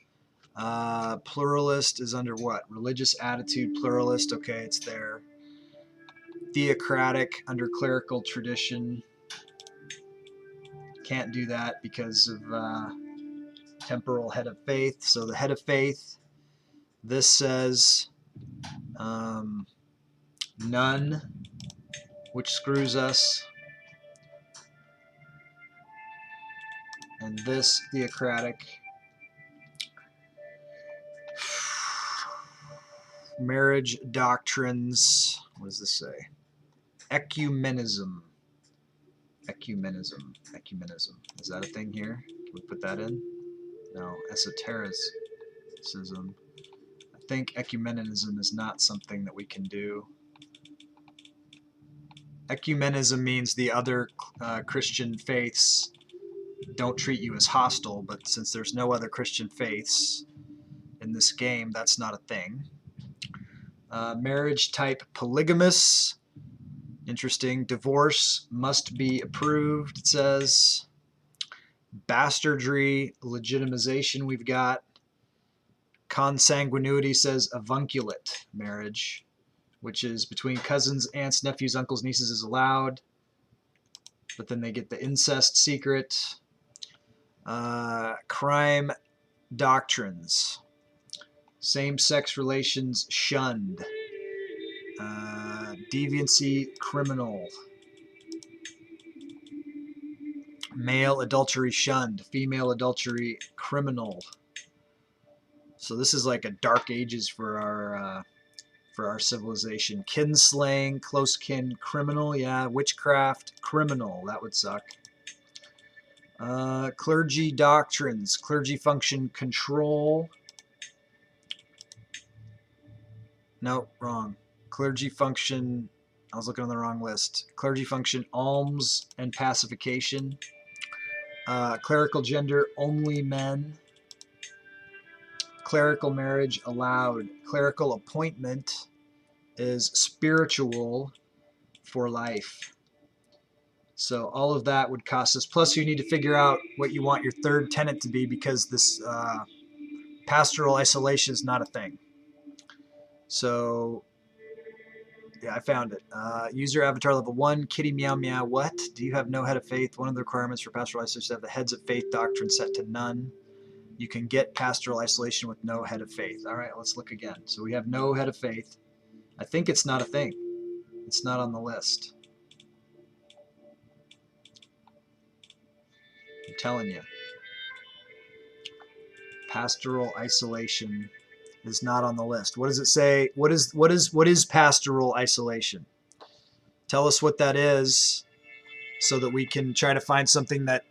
Speaker 1: Pluralist is under what? Religious attitude, pluralist. Okay, it's there. Theocratic under clerical tradition. Can't do that because of temporal head of faith. So the head of faith, this says none, which screws us. And this theocratic. Marriage doctrines. What does this say? Ecumenism. Ecumenism. Ecumenism. Is that a thing here? Can we put that in? No. Esotericism. I think ecumenism is not something that we can do. Ecumenism means the other Christian faiths don't treat you as hostile, but since there's no other Christian faiths in this game, that's not a thing. Marriage type polygamous. Interesting. Divorce must be approved, it says. Bastardry, legitimization we've got. Consanguinity says avunculate marriage, which is between cousins, aunts, nephews, uncles, nieces is allowed. But then they get the incest secret. Crime doctrines. Same-sex relations shunned. Deviancy criminal. Male adultery shunned. Female adultery criminal. So this is like a dark ages for our civilization. Kinslaying, close kin, criminal. Yeah, witchcraft, criminal. That would suck. Clergy doctrines, clergy function control. No, wrong. Clergy function, I was looking on the wrong list. Clergy function alms and pacification. Clerical gender, only men. Clerical marriage allowed. Clerical appointment is spiritual for life. So all of that would cost us. Plus you need to figure out what you want your third tenant to be, because this pastoral isolation is not a thing. So yeah, I found it. User avatar level 1, kitty meow meow. What? Do you have no head of faith? One of the requirements for pastoral isolation is to have the heads of faith doctrine set to none. You can get pastoral isolation with no head of faith. All right, let's look again. So we have no head of faith. I think it's not a thing. It's not on the list. I'm telling you. Pastoral isolation is not on the list. What does it say? What is pastoral isolation? Tell us what that is, so that we can try to find something that,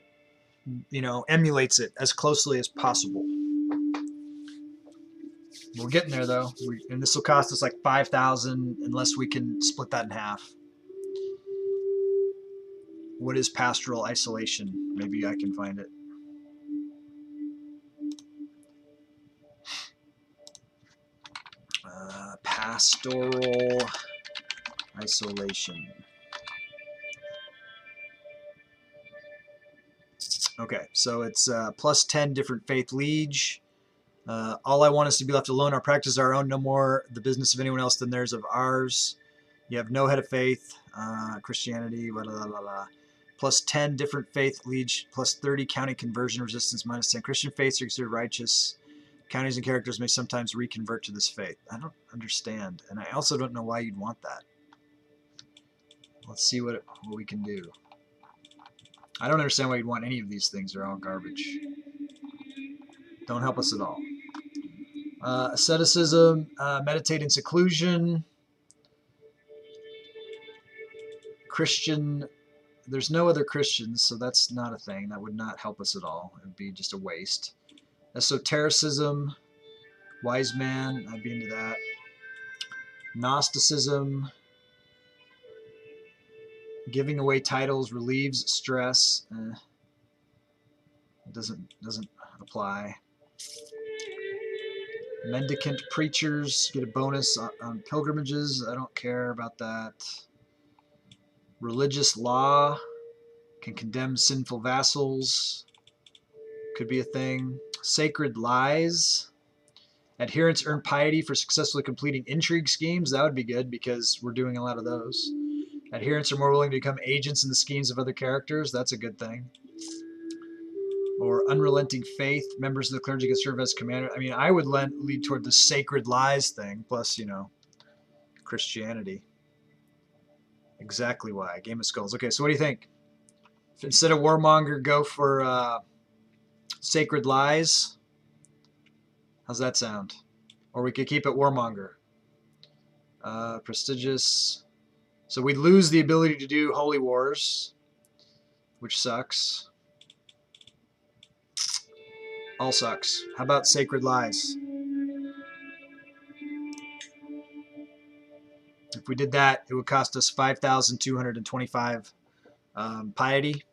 Speaker 1: you know, emulates it as closely as possible. We're getting there though, and this will cost us like 5,000 unless we can split that in half. What is pastoral isolation? Maybe I can find it. Pastoral isolation. Okay, so it's plus 10 different faith liege. All I want is to be left alone. Our practice is our own, no more the business of anyone else than theirs of ours. You have no head of faith, Christianity, blah, blah, blah, blah. Plus 10 different faith liege, plus 30 county conversion resistance, minus 10. Christian faiths are considered righteous. Counties and characters may sometimes reconvert to this faith. I don't understand, and I also don't know why you'd want that. Let's see what we can do. I don't understand why you'd want any of these things. They're all garbage. Don't help us at all. Asceticism, meditate in seclusion. Christian, there's no other Christians, so that's not a thing. That would not help us at all. It would be just a waste. Esotericism, wise man, I'd be into that. Gnosticism, giving away titles relieves stress. It doesn't apply. Mendicant preachers get a bonus on pilgrimages. I don't care about that. Religious law can condemn sinful vassals. Could be a thing. Sacred lies. Adherents earn piety for successfully completing intrigue schemes. That would be good because we're doing a lot of those. Adherents are more willing to become agents in the schemes of other characters. That's a good thing. Or unrelenting faith. Members of the clergy can serve as commander. I mean, I would lead toward the sacred lies thing. Plus, you know, Christianity. Exactly why. Game of Skulls. Okay, so what do you think? If instead of Warmonger, go for Sacred Lies. How's that sound? Or we could keep it Warmonger. Prestigious. So we lose the ability to do Holy Wars, which sucks. All sucks. How about Sacred Lies? If we did that, it would cost us 5,225 piety.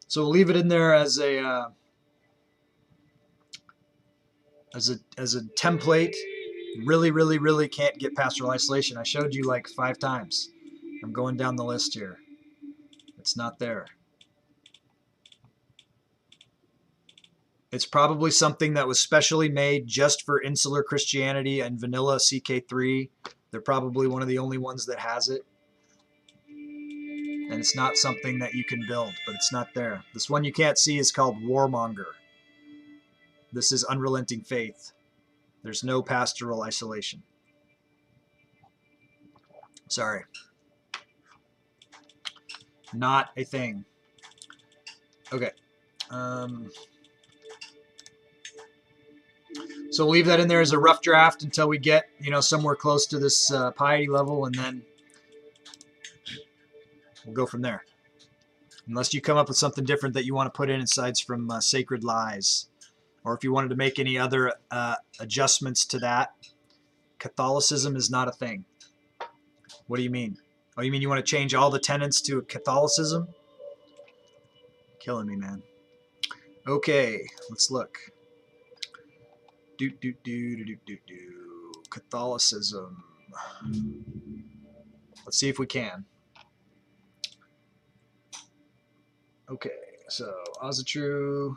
Speaker 1: So we'll leave it in there as a template. Really can't get Pastoral Isolation. I showed you like 5 times. I'm going down the list here. It's not there. It's probably something that was specially made just for Insular Christianity and Vanilla CK3. They're probably one of the only ones that has it. And it's not something that you can build, but it's not there. This one you can't see is called Warmonger. This is Unrelenting Faith. There's no Pastoral Isolation. Sorry. Not a thing. Okay. So we'll leave that in there as a rough draft until we get, somewhere close to this piety level, and then we'll go from there. Unless you come up with something different that you want to put in aside from Sacred Lies. Or if you wanted to make any other adjustments to that. Catholicism is not a thing. What do you mean? Oh, you mean you want to change all the tenets to Catholicism? Killing me, man. Okay, let's look. Catholicism. Let's see if we can. Okay, so Ozatru.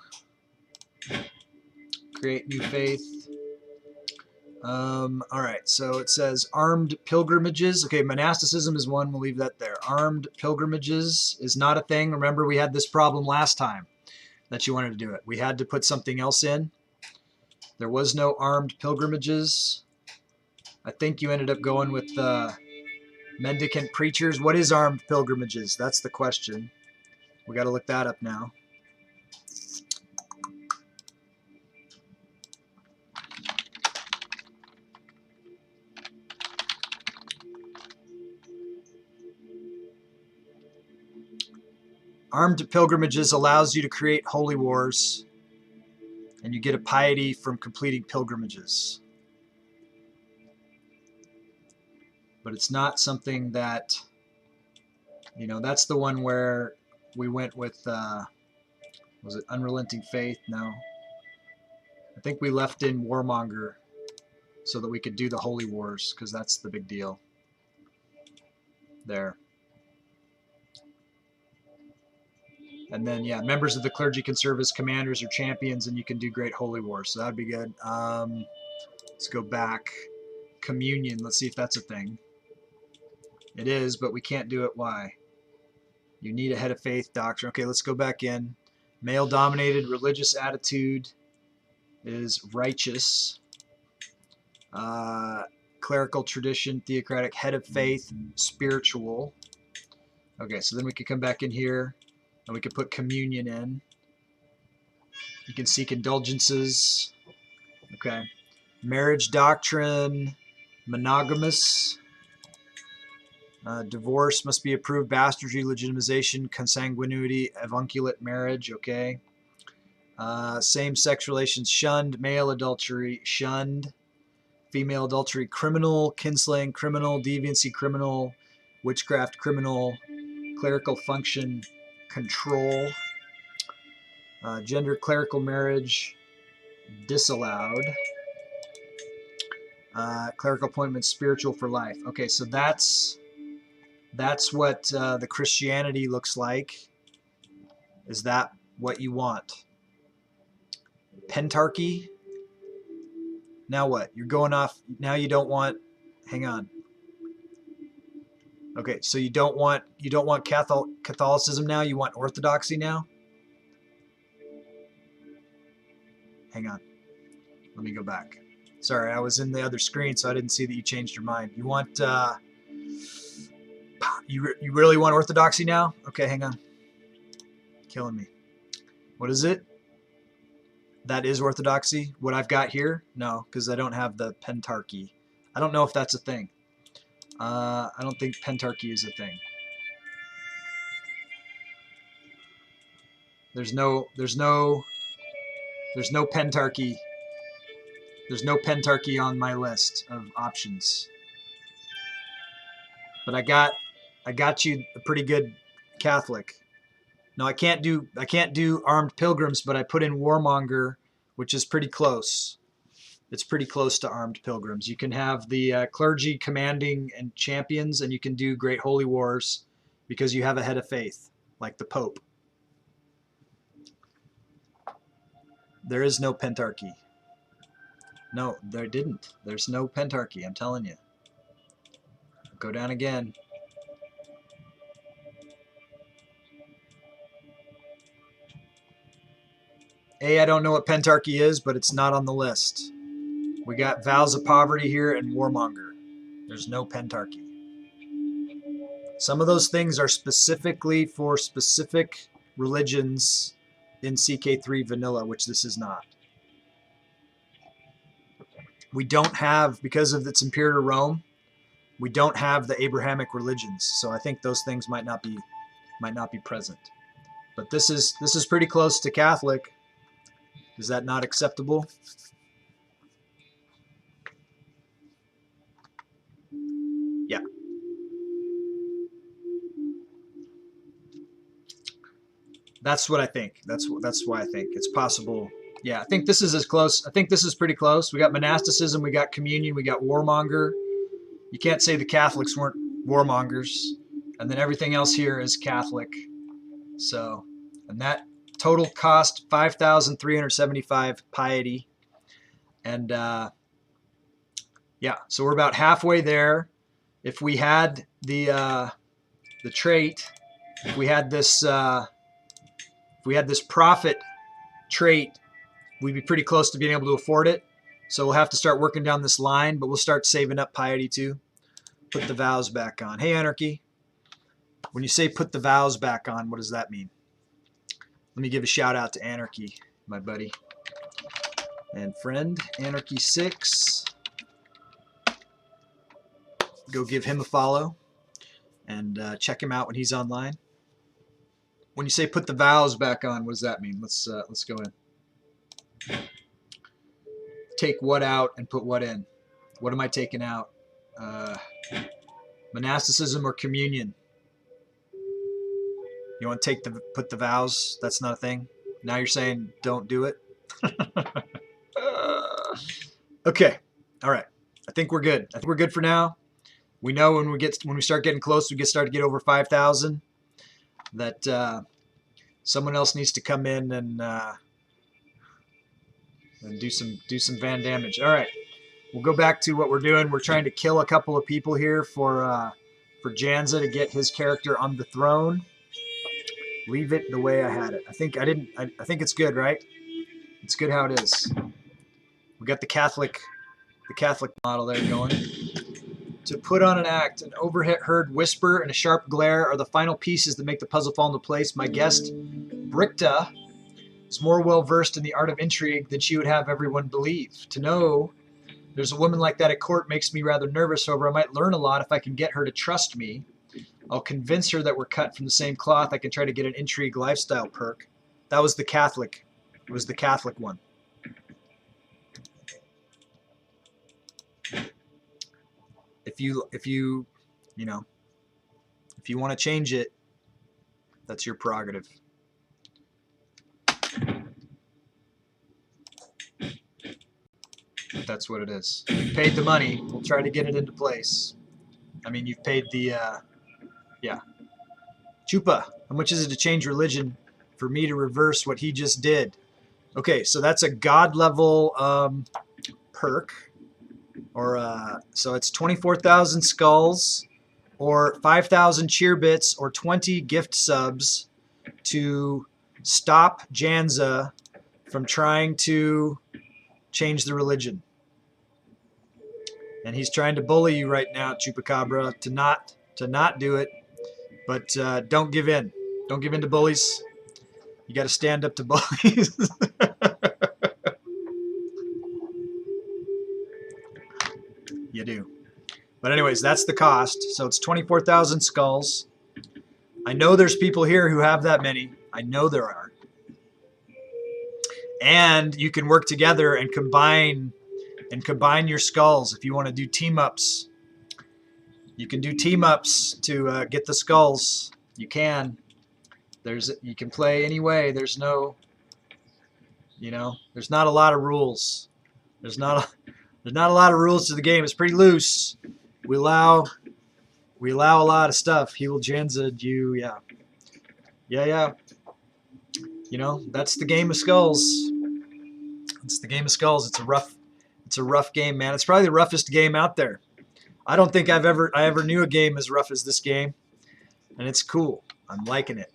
Speaker 1: Create new faith. All right, so it says armed pilgrimages. Okay, monasticism is one. We'll leave that there. Armed pilgrimages is not a thing. Remember, we had this problem last time that you wanted to do it. We had to put something else in. There was no armed pilgrimages. I think you ended up going with mendicant preachers. What is armed pilgrimages? That's the question. We got to look that up now. Armed pilgrimages allows you to create holy wars, and you get a piety from completing pilgrimages. But it's not something that, that's the one where we went with, was it Unrelenting Faith? No. I think we left in Warmonger so that we could do the holy wars, because that's the big deal. There. And then, yeah, members of the clergy can serve as commanders or champions, and you can do great holy wars. So that would be good. Let's go back. Communion. Let's see if that's a thing. It is, but we can't do it. Why? You need a head of faith doctrine. Okay, let's go back in. Male-dominated religious attitude is righteous. Clerical tradition, theocratic, head of faith, spiritual. Okay, so then we could come back in here. And we could put communion in. You can seek indulgences. Okay. Marriage doctrine, monogamous. Divorce must be approved. Bastardry, legitimization, consanguinity, avunculate marriage. Okay. Same-sex relations shunned. Male adultery shunned. Female adultery criminal. Kinslaying criminal. Deviancy criminal. Witchcraft criminal. Clerical function control. Gender clerical marriage disallowed. Clerical appointment spiritual for life. Okay, so that's what the Christianity looks like. Is that what you want? Pentarchy. Now what? You're going off. Now you don't want. Hang on. Okay, so you don't want Catholicism now. You want Orthodoxy now. Hang on. Let me go back. Sorry, I was in the other screen, so I didn't see that you changed your mind. You want you really want Orthodoxy now? Okay, hang on. Killing me. What is it? That is Orthodoxy. What I've got here? No, because I don't have the Pentarchy. I don't know if that's a thing. I don't think Pentarchy is a thing. There's no Pentarchy. There's no Pentarchy on my list of options. But I got you a pretty good Catholic. No, I can't do armed pilgrims, but I put in Warmonger, which is pretty close. It's pretty close to armed pilgrims. You can have the clergy commanding and champions, and you can do great holy wars because you have a head of faith, like the Pope. There is no Pentarchy. No, there didn't. There's no Pentarchy, I'm telling you. Go down again. I don't know what Pentarchy is, but it's not on the list. We got Vows of Poverty here and Warmonger. There's no Pentarchy. Some of those things are specifically for specific religions in CK3 vanilla, which this is not. We don't have, because of its Imperator Rome, we don't have the Abrahamic religions, so I think those things might not be present. But this is pretty close to Catholic. Is that not acceptable? Yeah. That's what I think. That's why I think it's possible. Yeah, I think this is as close. I think this is pretty close. We got monasticism, we got communion, we got warmonger. You can't say the Catholics weren't warmongers. And then everything else here is Catholic. So, and that total cost 5,375 piety. And yeah, so we're about halfway there. If we had the trait, if we had this profit trait, we'd be pretty close to being able to afford it. So we'll have to start working down this line, but we'll start saving up piety too. Put the vows back on. Hey, Anarchy. When you say put the vows back on, what does that mean? Let me give a shout out to Anarchy, my buddy and friend, Anarchy6. Go give him a follow and check him out when he's online. When you say put the vows back on, what does that mean? Let's go in. Take what out and put what in? What am I taking out? Monasticism or communion? You want to put the vows? That's not a thing. Now you're saying don't do it. Okay, all right. I think we're good. I think we're good for now. We know when we start getting close, we start to get over 5,000. That someone else needs to come in and do some van damage. All right, we'll go back to what we're doing. We're trying to kill a couple of people here for Janza to get his character on the throne. Leave it the way I had it. I think it's good, right? It's good how it is. We got the Catholic model there going. To put on an act, an overheard whisper and a sharp glare are the final pieces that make the puzzle fall into place. My guest, Brickta, is more well-versed in the art of intrigue than she would have everyone believe. To know there's a woman like that at court makes me rather nervous. However, I might learn a lot if I can get her to trust me. I'll convince her that we're cut from the same cloth. I can try to get an intrigue lifestyle perk. That was the Catholic. It was the Catholic one. If you want to change it, that's your prerogative. But that's what it is. You paid the money. We'll try to get it into place. I mean, you've paid the yeah. Chupa, how much is it to change religion for me to reverse what he just did? Okay, so that's a god level perk. Or so it's 24,000 skulls, or 5,000 cheer bits, or 20 gift subs to stop Janza from trying to change the religion. And he's trying to bully you right now, Chupacabra, to not do it. But don't give in. Don't give in to bullies. You got to stand up to bullies. You do. But anyways, that's the cost. So it's 24,000 skulls. I know there's people here who have that many. I know there are. And you can work together and combine your skulls if you want to do team-ups. You can do team-ups to get the skulls. You can. You can play any way. There's no, there's not a lot of rules. There's not a lot of rules to the game. It's pretty loose. We allow a lot of stuff. He will Janza you, yeah. Yeah. That's the game of skulls. It's the game of skulls. It's a rough game, man. It's probably the roughest game out there. I don't think I ever knew a game as rough as this game. And it's cool. I'm liking it.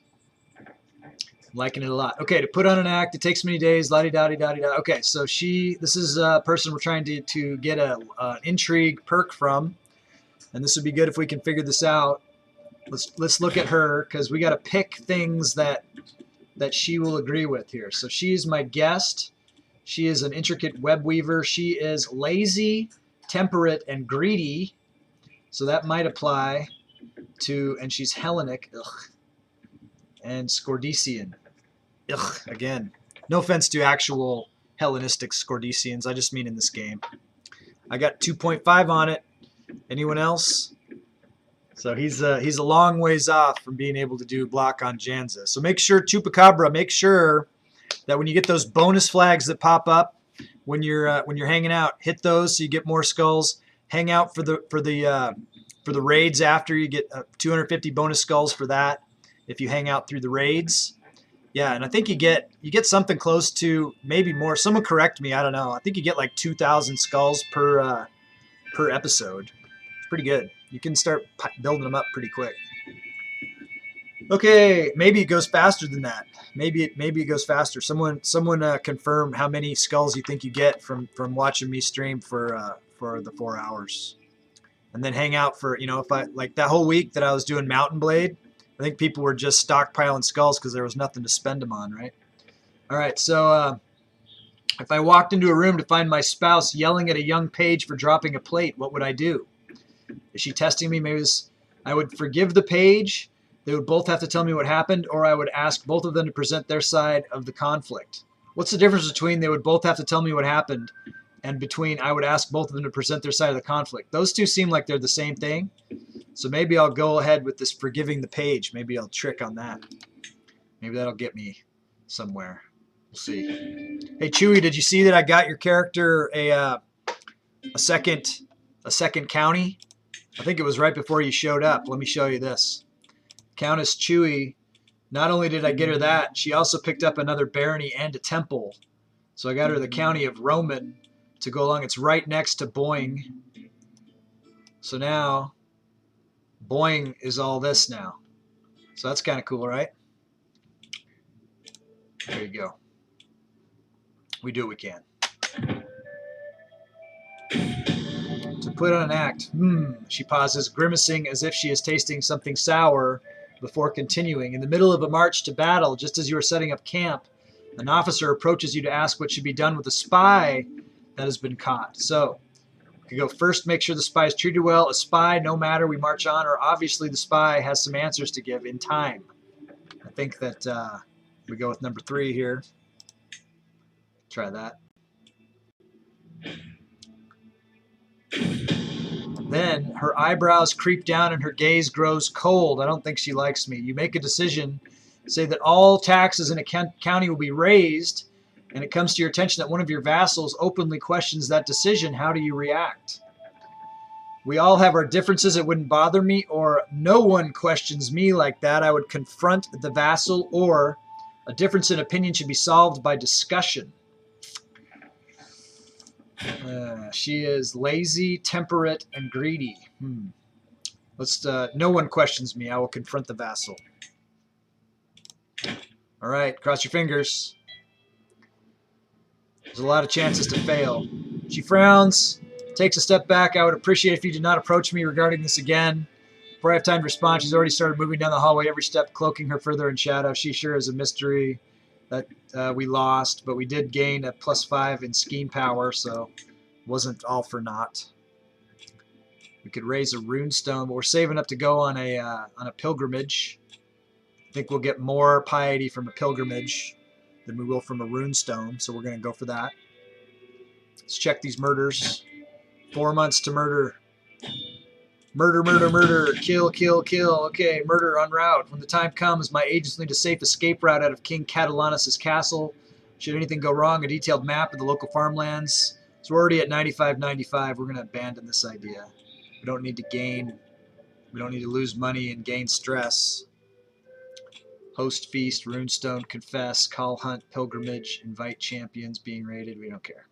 Speaker 1: I'm liking it a lot. Okay, to put on an act, it takes many days, la-di-da-di-da-di-da. Okay, so this is a person we're trying to get an intrigue perk from. And this would be good if we can figure this out. Let's look at her, because we got to pick things that that she will agree with here. So she is my guest. She is an intricate web weaver. She is lazy, temperate, and greedy. So that might apply to, and she's Hellenic, ugh, and Scordician. Ugh, again. No offense to actual Hellenistic Scordicians. I just mean in this game. I got 2.5 on it. Anyone else? So he's a long ways off from being able to do block on Janza. So make sure, Chupacabra, make sure that when you get those bonus flags that pop up when you're hanging out, hit those so you get more skulls. Hang out for the raids after. You get 250 bonus skulls for that if you hang out through the raids. Yeah, and I think you get something close to, maybe more. Someone correct me. I don't know. I think you get like 2,000 skulls per episode. It's pretty good. You can start building them up pretty quick. Okay, maybe it goes faster than that. Maybe it goes faster. Someone confirm how many skulls you think you get from watching me stream for the 4 hours, and then hang out for, if I like that whole week that I was doing Mountain Blade. I think people were just stockpiling skulls because there was nothing to spend them on, right? All right, so if I walked into a room to find my spouse yelling at a young page for dropping a plate, what would I do? Is she testing me? Maybe I would forgive the page. They would both have to tell me what happened, or I would ask both of them to present their side of the conflict. What's the difference between they would both have to tell me what happened and between I would ask both of them to present their side of the conflict? Those two seem like they're the same thing. So maybe I'll go ahead with this forgiving the page. Maybe I'll trick on that. Maybe that'll get me somewhere. We'll see. Hey, Chewy, did you see that I got your character a second county? I think it was right before you showed up. Let me show you this. Countess Chewy, not only did I get her that, she also picked up another barony and a temple. So I got her the county of Roman to go along. It's right next to Boing. So now Boing is all this now. So that's kind of cool, right? There you go. We do what we can. To put on an act, she pauses, grimacing as if she is tasting something sour before continuing. In the middle of a march to battle, just as you are setting up camp, an officer approaches you to ask what should be done with a spy that has been caught. So, you go first, make sure the spy is treated well. A spy, no matter, we march on, or obviously the spy has some answers to give in time. I think that we go with number 3 here. Try that. Then her eyebrows creep down and her gaze grows cold. I don't think she likes me. You make a decision, say that all taxes in a county will be raised, and it comes to your attention that one of your vassals openly questions that decision. How do you react? We all have our differences. It wouldn't bother me, or no one questions me like that. I would confront the vassal, or a difference in opinion should be solved by discussion. She is lazy, temperate, and greedy. Let's. No one questions me. I will confront the vassal. All right, cross your fingers. There's a lot of chances to fail. She frowns, takes a step back. I would appreciate if you did not approach me regarding this again. Before I have time to respond, she's already started moving down the hallway, every step cloaking her further in shadow. She sure is a mystery that we lost, but we did gain a +5 in scheme power, so wasn't all for naught. We could raise a runestone, but we're saving up to go on a pilgrimage. I think we'll get more piety from a pilgrimage than we will from a runestone, so we're going to go for that. Let's check these murders. 4 months to murder. Murder, murder, murder. Kill, kill, kill. Okay, murder en route. When the time comes, my agents need a safe escape route out of King Catalanus' castle. Should anything go wrong, a detailed map of the local farmlands. So we're already at 95.95. We're going to abandon this idea. We don't need to lose money and gain stress. Host feast, runestone, confess, call hunt, pilgrimage, invite champions, being raided. We don't care.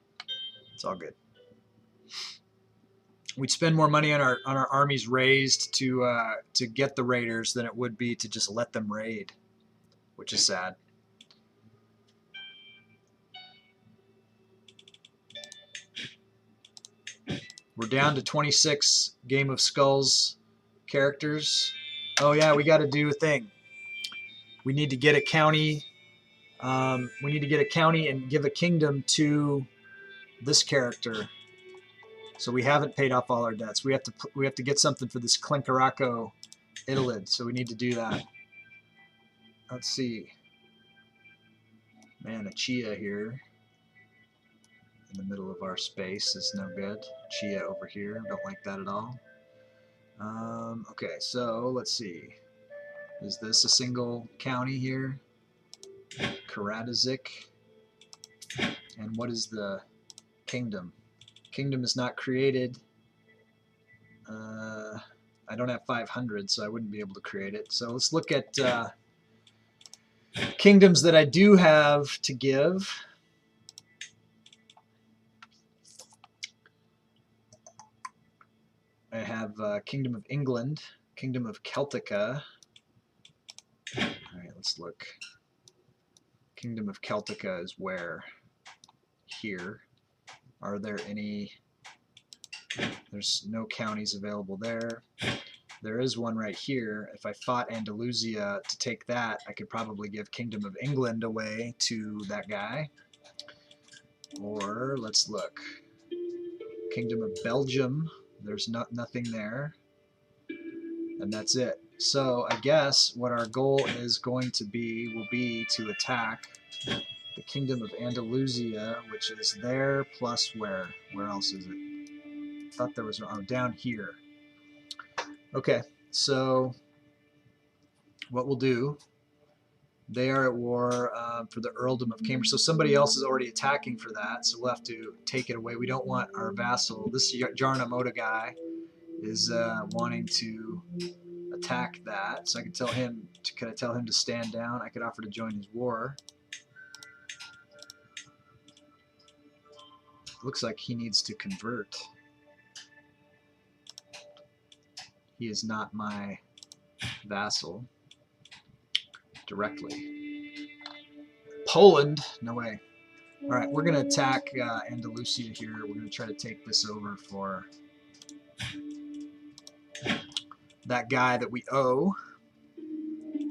Speaker 1: It's all good. We'd spend more money on our armies raised to get the raiders than it would be to just let them raid, which is sad. We're down to 26 Game of Skulls characters. Oh yeah, we got to do a thing. We need to get a county We need to get a county and give a kingdom to this character. So we haven't paid off all our debts. We have to get something for this Klinkaraco Idolid. So we need to do that. Let's see. Man, a Chia here in the middle of our space is no good. Chia over here, don't like that at all. Okay, so let's see. Is this a single county here? Karadazik. And what is the kingdom? Kingdom is not created. I don't have 500, so I wouldn't be able to create it. So let's look at kingdoms that I do have to give. I have Kingdom of England, Kingdom of Celtica. All right, let's look. Kingdom of Celtica is where? Here. Are there any? There's no counties available there. There is one right here. If I fought Andalusia to take that, I could probably give Kingdom of England away to that guy. Or let's look. Kingdom of Belgium. There's nothing there. And that's it. So I guess what our goal is going to be will be to attack the Kingdom of Andalusia, which is there plus where? Where else is it? I thought there was down here. Okay, so what we'll do, they are at war for the earldom of Cambridge. So somebody else is already attacking for that, so we'll have to take it away. We don't want our vassal. This Jarnamoda guy is wanting to attack that. So I could tell him, could I tell him to stand down? I could offer to join his war. Looks like he needs to convert. He is not my vassal directly. Poland? No way. All right, we're going to attack Andalusia here. We're going to try to take this over for that guy that we owe.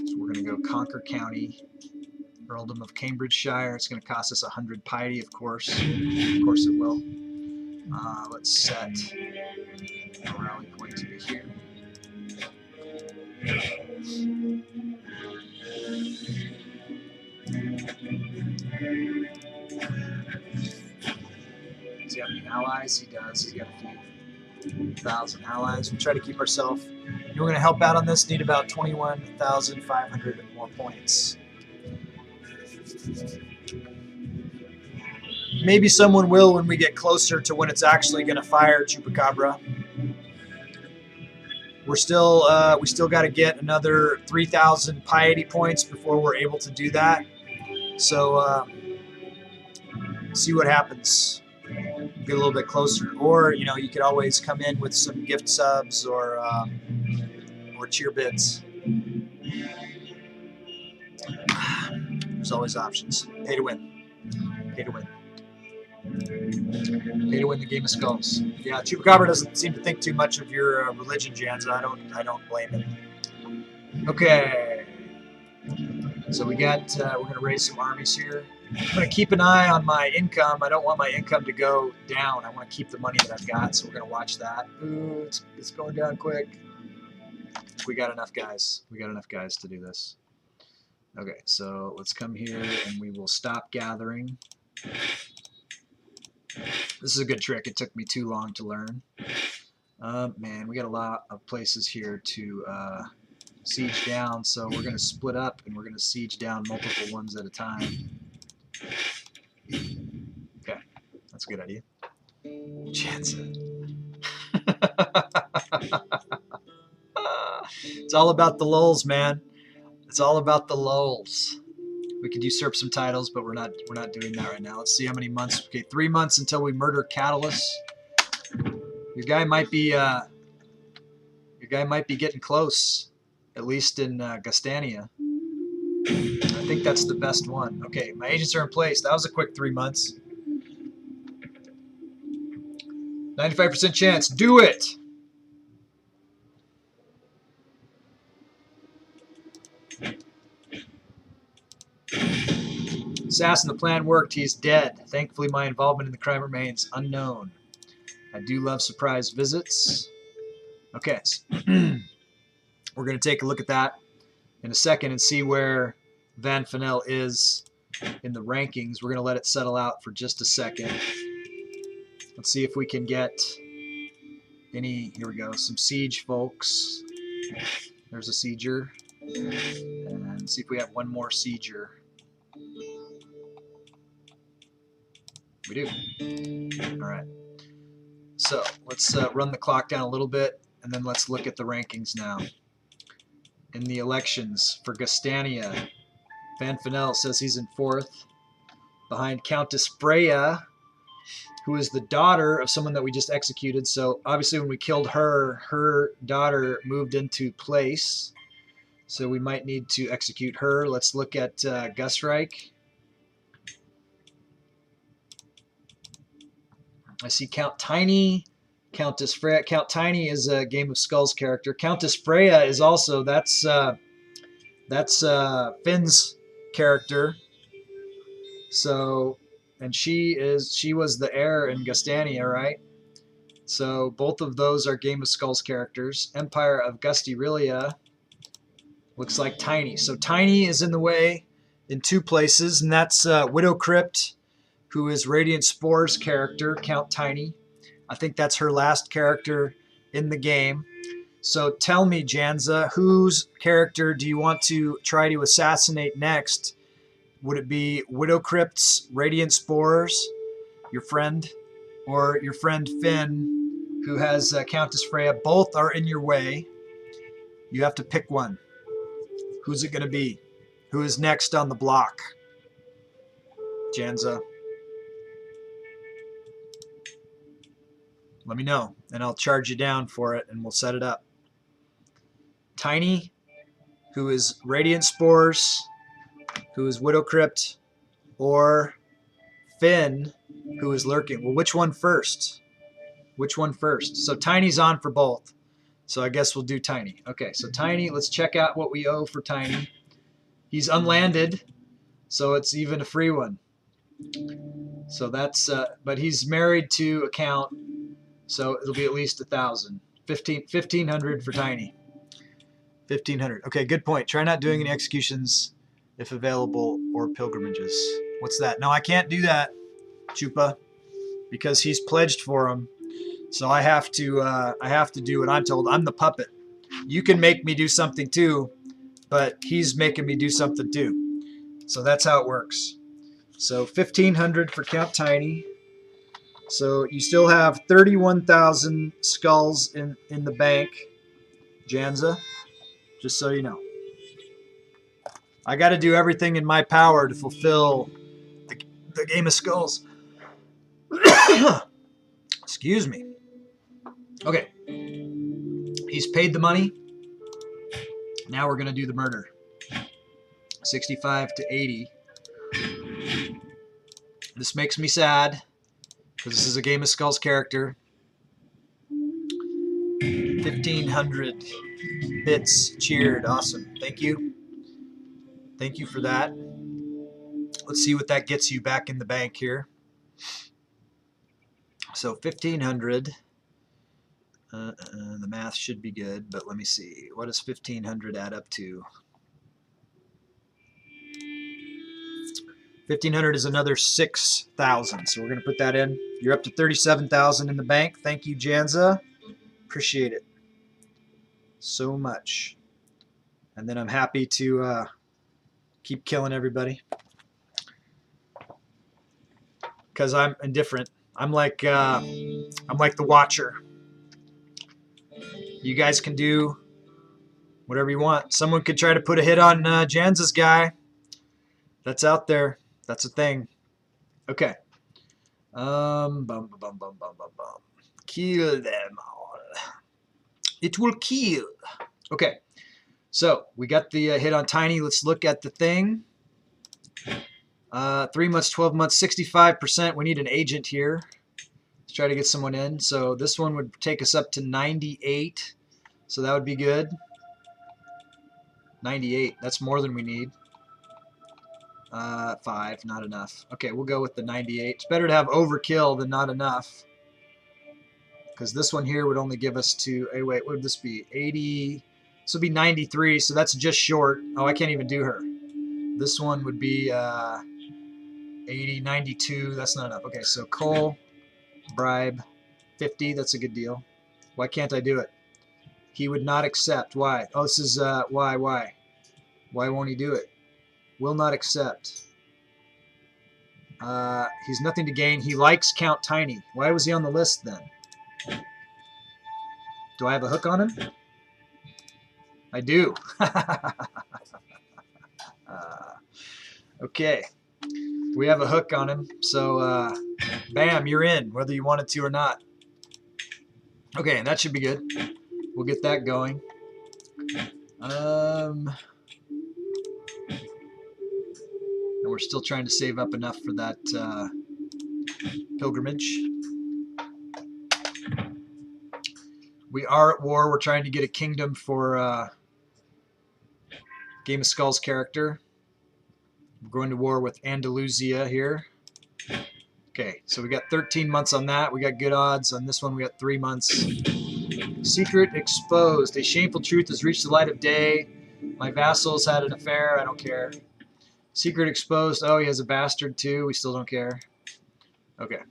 Speaker 1: So we're going to go conquer county, earldom of Cambridgeshire. It's going to cost us 100 piety, of course. Of course it will. Let's set a rally point to be here. Does he have any allies? He does. He's got a few thousand allies. We'll try to keep ourselves. You're going to help out on this. Need about 21,500 more points. Maybe someone will when we get closer to when it's actually going to fire Chupacabra. We still got to get another 3,000 piety points before we're able to do that. So see what happens. Get a little bit closer, or you could always come in with some gift subs or cheer bits. There's always options. Pay to win. Pay to win. Pay to win the game of skulls. Yeah, Chupacabra doesn't seem to think too much of your religion, Janza. I don't blame him. Okay. So we got we're gonna raise some armies here. I'm gonna keep an eye on my income. I don't want my income to go down. I want to keep the money that I've got, so we're gonna watch that. Ooh, it's going down quick. We got enough guys. We got enough guys to do this. Okay, so let's come here and we will stop gathering. This is a good trick. It took me too long to learn. Man, we got a lot of places here to siege down, so we're going to split up and we're going to siege down multiple ones at a time. Okay, that's a good idea. Jansen. It's all about the lulz, man. It's all about the lulz. We could usurp some titles, but we're not doing that right now. Let's see how many months. Okay, 3 months until we murder Catalyst. Your guy might be getting close, at least in Gastania. I think that's the best one. Okay, my agents are in place. That was a quick 3 months. 95% chance. Do it. Assassin, the plan worked. He's dead. Thankfully, my involvement in the crime remains unknown. I do love surprise visits. Okay, so we're going to take a look at that in a second and see where Van Fennel is in the rankings. We're going to let it settle out for just a second. Let's see if we can get any, here we go, some siege folks. There's a sieger. And see if we have one more sieger. We do. All right. So let's run the clock down a little bit, and then let's look at the rankings now. In the elections for Gastania, Van Fennel says he's in 4th, behind Countess Freya, who is the daughter of someone that we just executed. So obviously when we killed her, her daughter moved into place. So we might need to execute her. Let's look at Gustyrill. I see Count Tiny, Countess Freya. Count Tiny is a Game of Skulls character. Countess Freya is also, that's Finn's character. So, and she was the heir in Gastania, right? So both of those are Game of Skulls characters. Empire of Gustyrill looks like Tiny. So Tiny is in the way in 2 places, and that's Widow Crypt, who is Radiant Spore's character, Count Tiny. I think that's her last character in the game. So tell me, Janza, whose character do you want to try to assassinate next? Would it be Widow Crypt's Radiant Spores, your friend, or your friend Finn, who has Countess Freya? Both are in your way. You have to pick one. Who's it going to be? Who is next on the block? Janza. Let me know, and I'll charge you down for it, and we'll set it up. Tiny, who is Radiant Spores, who is Widow Crypt, or Finn, who is Lurking. Well, which one first? Which one first? So Tiny's on for both. So I guess we'll do Tiny. Okay, so Tiny, let's check out what we owe for Tiny. He's unlanded, so it's even a free one. So that's, but he's married to a count, so it'll be at least 1,000. 1,500 for Tiny. 1,500. Okay, good point. Try not doing any executions if available or pilgrimages. What's that? No, I can't do that, Chupa, because he's pledged for them. So I have to do what I'm told. I'm the puppet. You can make me do something too, but he's making me do something too. So that's how it works. So 1,500 for Count Tiny. So you still have 31,000 skulls in the bank, Janza, just so you know. I got to do everything in my power to fulfill the Game of Skulls. Excuse me. Okay. He's paid the money. Now we're going to do the murder. 65 to 80. This makes me sad, because this is a Game of Skulls character. 1,500 bits cheered. Awesome. Thank you. Thank you for that. Let's see what that gets you back in the bank here. So 1,500. The math should be good, but let me see. What does 1,500 add up to? 1,500 is another 6,000. So we're going to put that in. You're up to 37,000 in the bank. Thank you, Janza. Appreciate it so much. And then I'm happy to keep killing everybody, because I'm indifferent. I'm like the Watcher. You guys can do whatever you want. Someone could try to put a hit on Janza's guy. That's out there. That's a thing. Okay. Kill them all. It will kill. Okay. So we got the hit on Tiny. Let's look at the thing. 3 months, 12 months, 65%. We need an agent here. Let's try to get someone in. So this one would take us up to 98. So that would be good. 98. That's more than we need. 5, not enough. Okay, we'll go with the 98. It's better to have overkill than not enough. Because this one here would only give us to, hey, wait, what would this be? 80, this would be 93, so that's just short. Oh, I can't even do her. This one would be 80, 92, that's not enough. Okay, so coal, bribe, 50, that's a good deal. Why can't I do it? He would not accept. Why? Oh, this is, why? Why won't he do it? Will not accept. He's nothing to gain. He likes Count Tiny. Why was he on the list then? Do I have a hook on him? I do. Okay. We have a hook on him. So, bam, you're in, whether you wanted to or not. Okay, that should be good. We'll get that going. And we're still trying to save up enough for that pilgrimage. We are at war. We're trying to get a kingdom for Game of Skulls character. We're going to war with Andalusia here. Okay, so we got 13 months on that. We got good odds. On this one, we got 3 months. Secret exposed. A shameful truth has reached the light of day. My vassals had an affair. I don't care. Secret exposed. Oh, he has a bastard too. We still don't care. Okay.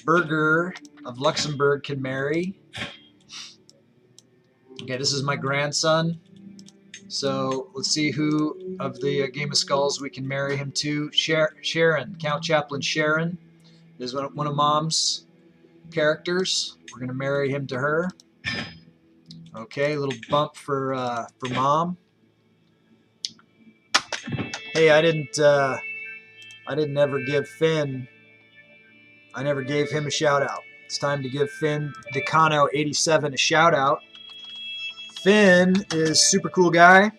Speaker 1: Burger of Luxembourg can marry. Okay, this is my grandson. So let's see who of the Game of Skulls we can marry him to. Sharon, Count Chaplain Sharon is one of Mom's characters. We're going to marry him to her. Okay, a little bump for Mom. Hey, I didn't ever give Finn. I never gave him a shout out. It's time to give Finn Decano 87 a shout out. Finn is super cool guy.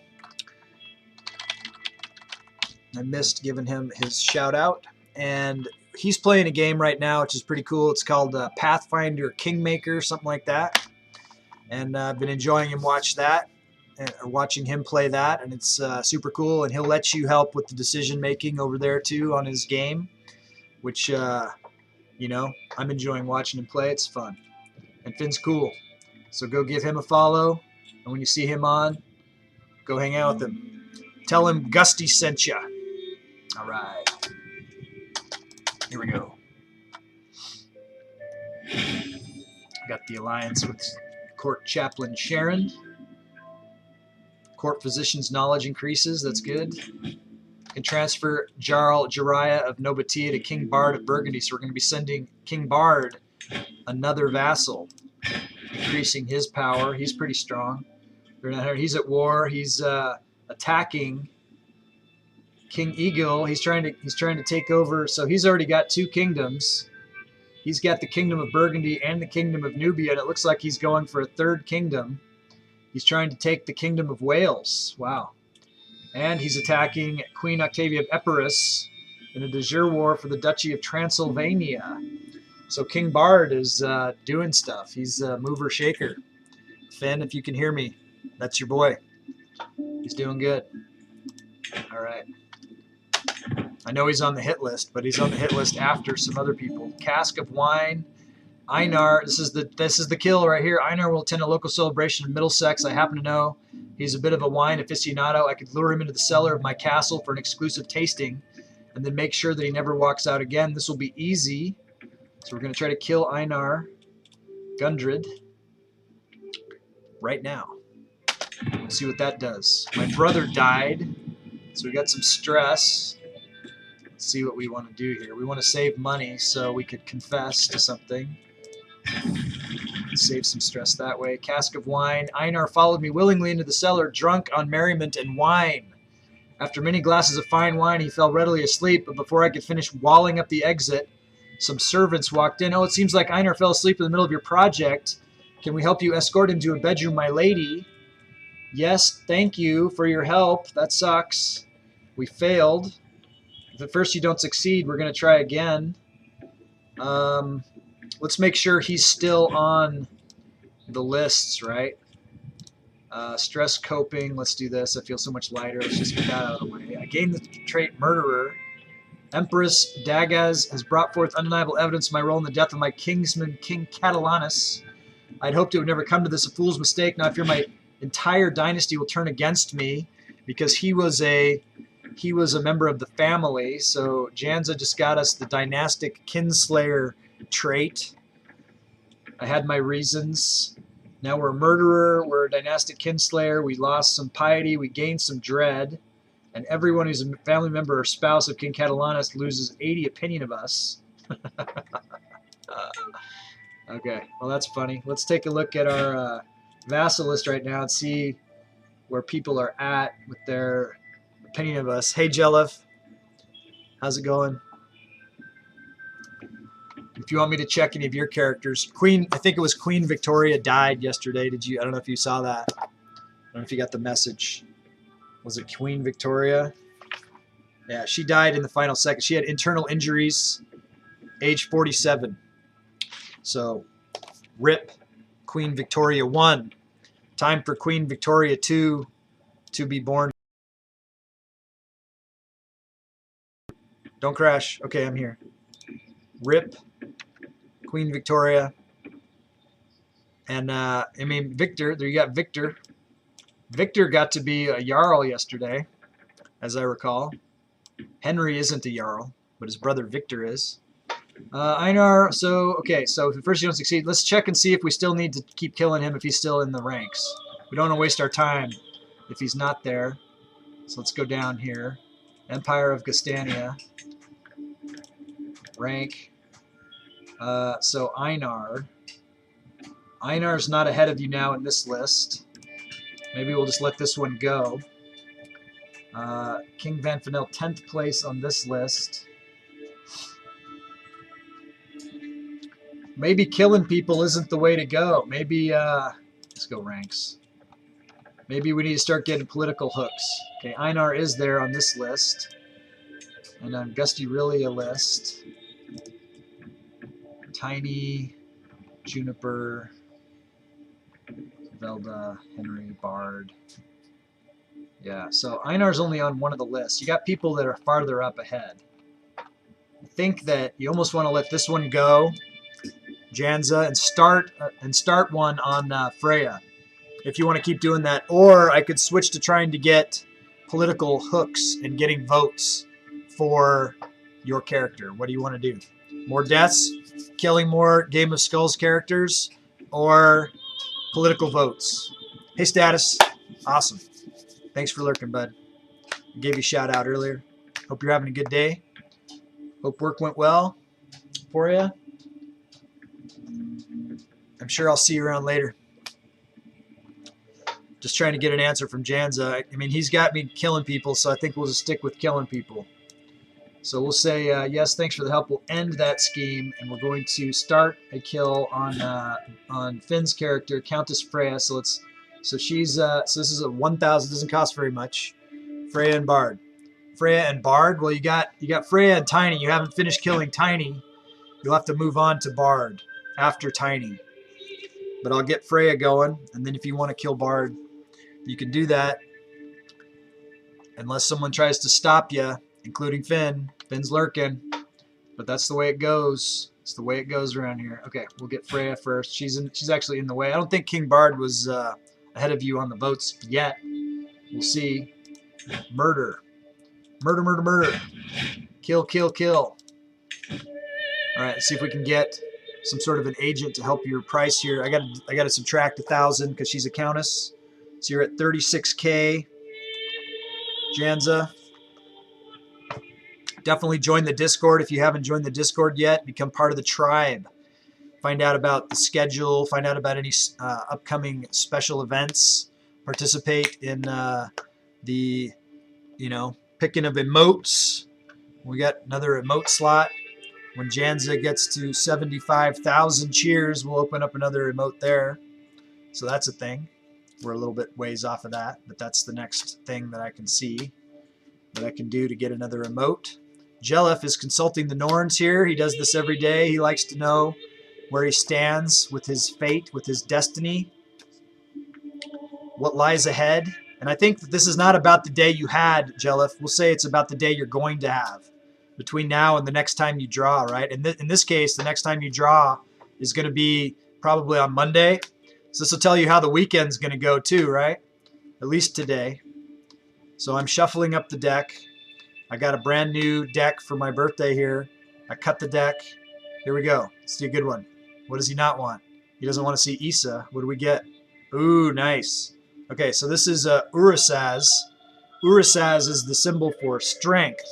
Speaker 1: I missed giving him his shout out, and he's playing a game right now which is pretty cool. It's called Pathfinder Kingmaker, something like that, and I've been enjoying him watching him play that, and it's super cool. And he'll let you help with the decision making over there too on his game, which you know, I'm enjoying watching him play. It's fun, and Finn's cool, so go give him a follow. And when you see him on, go hang out with him. Tell him Gusty sent ya. All right. Here we go. Got the alliance with Court Chaplain Sharon. Court Physician's knowledge increases. That's good. Can transfer Jarl Jariah of Nobatia to King Bard of Burgundy. So we're going to be sending King Bard another vassal, increasing his power. He's pretty strong. He's at war. He's attacking King Eagle. He's trying to take over. So he's already got 2 kingdoms. He's got the Kingdom of Burgundy and the Kingdom of Nubia, and it looks like he's going for a 3rd kingdom. He's trying to take the Kingdom of Wales. Wow. And he's attacking Queen Octavia of Epirus in a de jure war for the Duchy of Transylvania. So King Bard is doing stuff. He's a mover shaker. Finn, if you can hear me, that's your boy. He's doing good. All right. I know he's on the hit list, but he's on the hit list after some other people. Cask of Wine. Einar, this is the kill right here. Einar will attend a local celebration in Middlesex. I happen to know he's a bit of a wine aficionado. I could lure him into the cellar of my castle for an exclusive tasting and then make sure that he never walks out again. This will be easy. So we're going to try to kill Einar Gundred right now. We'll see what that does. My brother died, so we got some stress. Let's see what we want to do here. We want to save money so we could confess to something. Save some stress that way. Cask of Wine. Einar followed me willingly into the cellar, drunk on merriment and wine. After many glasses of fine wine, he fell readily asleep, but before I could finish walling up the exit, some servants walked in. Oh, it seems like Einar fell asleep in the middle of your project. Can we help you escort him to a bedroom, my lady? Yes, thank you for your help. That sucks. We failed. If at first you don't succeed, we're going to try again. Let's make sure he's still on the lists, right? Stress coping. Let's do this. I feel so much lighter. Let's just get that out of the way. I gained the trait Murderer. Empress Dagaz has brought forth undeniable evidence of my role in the death of my kingsman, King Catalanus. I'd hoped it would never come to this, a fool's mistake. Now I fear my entire dynasty will turn against me because he was a member of the family. So Janza just got us the Dynastic Kinslayer trait. I had my reasons. Now we're a murderer, we're a Dynastic Kinslayer, we lost some piety, we gained some dread, and everyone who's a family member or spouse of King Catalanus loses 80 opinion of us. Okay, well that's funny. Let's take a look at our vassal list right now and see where people are at with their opinion of us. Hey Jellif, how's it going? If you want me to check any of your characters, I think it was Queen Victoria died yesterday. Did you? I don't know if you saw that. I don't know if you got the message. Was it Queen Victoria? Yeah, she died in the final second. She had internal injuries, age 47. So, rip Queen Victoria 1. Time for Queen Victoria 2 to be born. Don't crash. Okay, I'm here. Rip Queen Victoria. And, Victor, there you got Victor. Victor got to be a Jarl yesterday, as I recall. Henry isn't a Jarl, but his brother Victor is. Einar, so first you don't succeed. Let's check and see if we still need to keep killing him if he's still in the ranks. We don't want to waste our time if he's not there. So let's go down here. Empire of Gastania. Rank. So Einar. Einar's not ahead of you now in this list. Maybe we'll just let this one go. King Van Fennel, 10th place on this list. Maybe killing people isn't the way to go. Maybe, let's go ranks. Maybe we need to start getting political hooks. Okay, Einar is there on this list. And on Gustyrill list. Tiny, Juniper, Velda, Henry, Bard. Yeah, so Einar's only on one of the lists. You got people that are farther up ahead. I think that you almost want to let this one go, Janza, and start one on Freya, if you want to keep doing that. Or I could switch to trying to get political hooks and getting votes for your character. What do you want to do? More deaths, killing more Game of Skulls characters, or political votes? Hey, Status. Awesome. Thanks for lurking, bud. I gave you a shout out earlier. Hope you're having a good day. Hope work went well for you. I'm sure I'll see you around later. Just trying to get an answer from Janza. I mean, he's got me killing people, so I think we'll just stick with killing people. So we'll say, yes, thanks for the help. We'll end that scheme, and we're going to start a kill on Finn's character, Countess Freya. So she's so this is a 1,000. Doesn't cost very much. Freya and Bard. Freya and Bard. Well, you got Freya and Tiny. You haven't finished killing Tiny. You'll have to move on to Bard after Tiny. But I'll get Freya going, and then if you want to kill Bard, you can do that. Unless someone tries to stop you, including Finn. Finn's lurking, but that's the way it goes. It's the way it goes around here. Okay, we'll get Freya first. She's actually in the way. I don't think King Bard was ahead of you on the votes yet. We'll see. Murder. Murder, murder, murder. Kill, kill, kill. All right, let's see if we can get some sort of an agent to help your price here. I got to subtract 1,000 because she's a countess. So you're at 36K. Janza. Definitely join the Discord if you haven't joined the Discord yet. Become part of the tribe. Find out about the schedule. Find out about any upcoming special events. Participate in the, picking of emotes. We got another emote slot. When Janza gets to 75,000 cheers, we'll open up another emote there. So that's a thing. We're a little bit ways off of that, but that's the next thing that I can see that I can do to get another emote. Jellif is consulting the Norns here. He does this every day. He likes to know where he stands with his fate, with his destiny. what lies ahead. And I think that this is not about the day you had, Jelif. We'll say it's about the day you're going to have between now and the next time you draw, right? And in this case, the next time you draw is going to be probably on Monday. So this will tell you how the weekend's going to go too, right? At least today. So I'm shuffling up the deck. I got a brand new deck for my birthday here. I cut the deck. Here we go. Let's do a good one. What does he not want? He doesn't want to see Issa. What do we get? Ooh, nice. Okay, so this is Urasaz. Urasaz is the symbol for strength.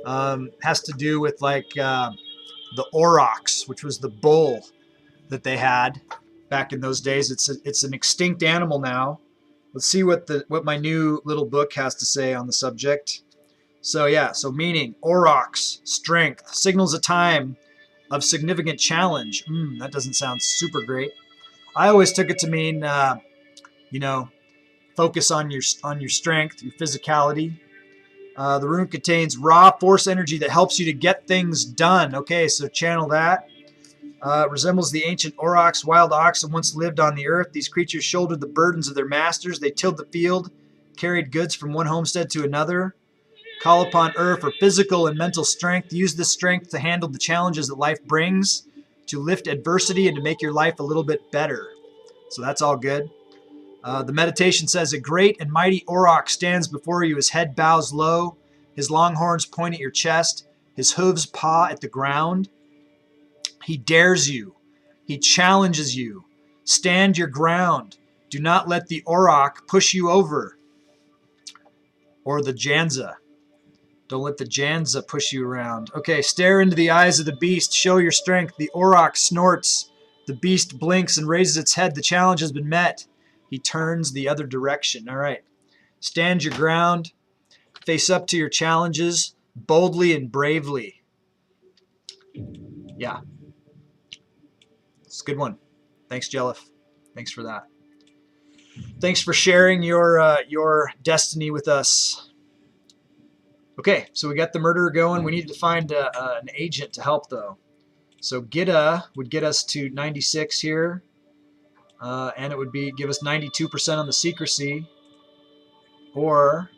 Speaker 1: Has to do with like the aurochs, which was the bull that they had back in those days. It's an extinct animal now. Let's see what my new little book has to say on the subject. So yeah, so meaning aurochs, strength, signals a time of significant challenge. That doesn't sound super great. I always took it to mean, focus on your strength, your physicality. The rune contains raw force energy that helps you to get things done. Okay, so channel that. Resembles the ancient aurochs, wild oxen once lived on the earth. These creatures shouldered the burdens of their masters. They tilled the field, carried goods from one homestead to another. Call upon Earth for physical and mental strength. Use this strength to handle the challenges that life brings, to lift adversity, and to make your life a little bit better. So that's all good. The meditation says, a great and mighty auroch stands before you. His head bows low. His long horns point at your chest. His hooves paw at the ground. He dares you. He challenges you. Stand your ground. Do not let the auroch push you over. Or the Janza. Don't let the Janza push you around. Okay, stare into the eyes of the beast. Show your strength. The auroch snorts. The beast blinks and raises its head. The challenge has been met. He turns the other direction. All right. Stand your ground. Face up to your challenges boldly and bravely. Yeah. It's a good one. Thanks, Jelif. Thanks for that. Thanks for sharing your destiny with us. Okay, so we got the murderer going. We need to find an agent to help, though. So Gita would get us to 96 here, and it would give us 92% on the secrecy. Or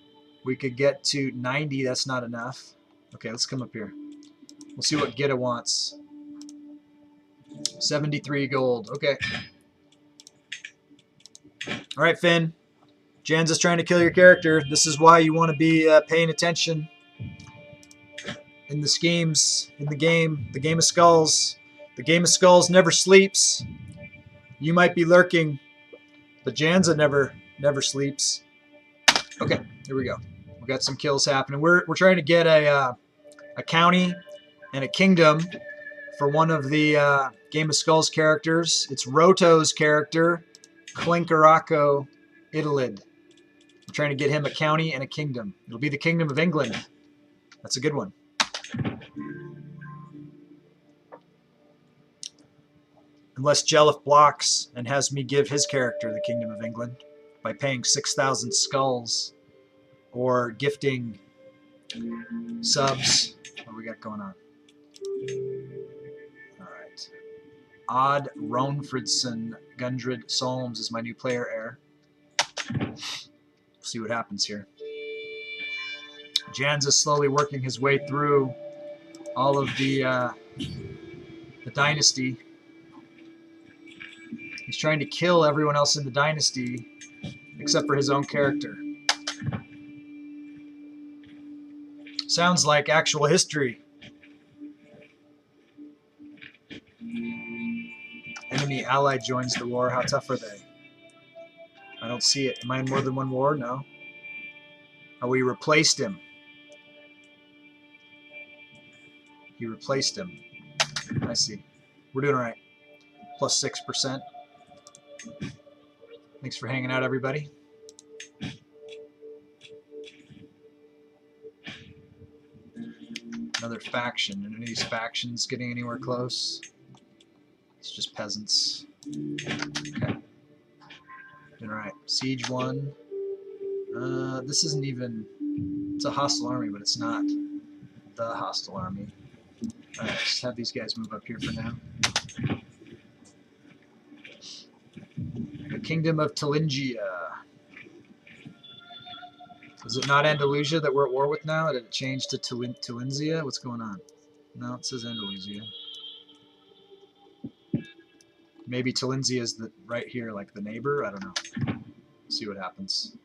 Speaker 1: we could get to 90. That's not enough. Okay, let's come up here. We'll see what Gita wants. 73 gold. Okay. All right, Finn. Jan's trying to kill your character. This is why you want to be paying attention in the schemes, in the game of skulls. The game of skulls never sleeps. You might be lurking, but Janza never sleeps. Okay, here we go. We got some kills happening. We're trying to get a county and a kingdom for one of the Game of Skulls characters. It's Roto's character, Clinkaraco Idolid. We're trying to get him a county and a kingdom. It'll be the Kingdom of England. That's a good one. Unless Jelif blocks and has me give his character the Kingdom of England by paying 6,000 skulls or gifting subs. What do we got going on? All right. Odd Ronfridson Gundred Solms is my new player heir. We'll see what happens here. Jan's is slowly working his way through all of the dynasty. He's trying to kill everyone else in the dynasty except for his own character. Sounds like actual history. Enemy ally joins the war. How tough are they? I don't see it. Am I in more than one war? No. Oh, we replaced him. He replaced him. I see. We're doing all right. Plus 6%. Thanks for hanging out, everybody. Another faction. Are any of these factions getting anywhere close? It's just peasants. Okay. Doing all right. Siege 1. This isn't even... It's a hostile army, but it's not the hostile army. Alright, just have these guys move up here for now. Kingdom of Turingia. Is it not Andalusia that we're at war with now? Did it change to Turingia? What's going on? No, it says Andalusia. Maybe Turingia is right here, like the neighbor. I don't know. See what happens.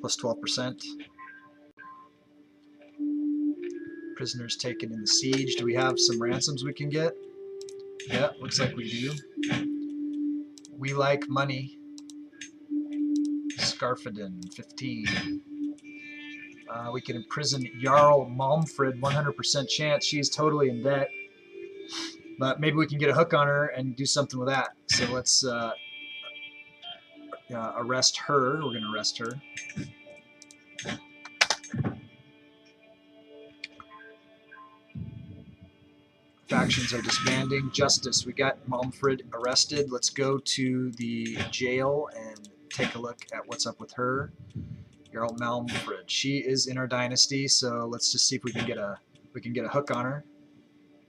Speaker 1: Plus 12%. Prisoners taken in the siege. Do we have some ransoms we can get? Yeah, looks like we do. We like money. Scarfadin, 15. We can imprison Jarl Malmfrid, 100% chance. She's totally in debt. But maybe we can get a hook on her and do something with that. So let's arrest her. We're going to arrest her. Factions are disbanding. Justice. We got Malmfrid arrested. Let's go to the jail and take a look at what's up with her. Jarl Malmfrid. She is in our dynasty, so let's just see if we can get a hook on her.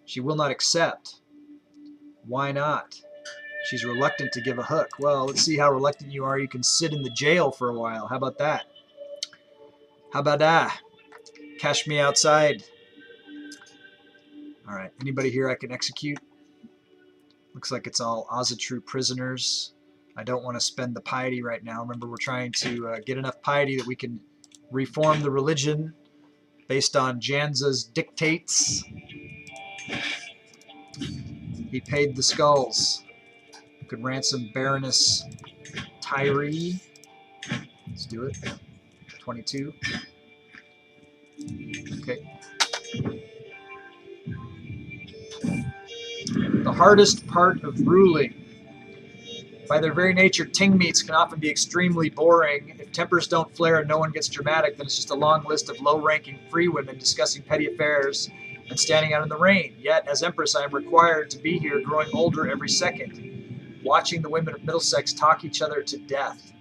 Speaker 1: She will not accept. Why not? She's reluctant to give a hook. Well, let's see how reluctant you are. You can sit in the jail for a while. How about that? How about that? Cash me outside. All right. Anybody here I can execute? Looks like it's all Azatru prisoners. I don't want to spend the piety right now. Remember, we're trying to get enough piety that we can reform the religion based on Janza's dictates. He paid the skulls. We could ransom Baroness Tyree. Let's do it. 22. Okay. The hardest part of ruling. By their very nature, ting meets can often be extremely boring. If tempers don't flare and no one gets dramatic, then it's just a long list of low-ranking free women discussing petty affairs and standing out in the rain. Yet, as Empress, I am required to be here, growing older every second, watching the women of Middlesex talk each other to death.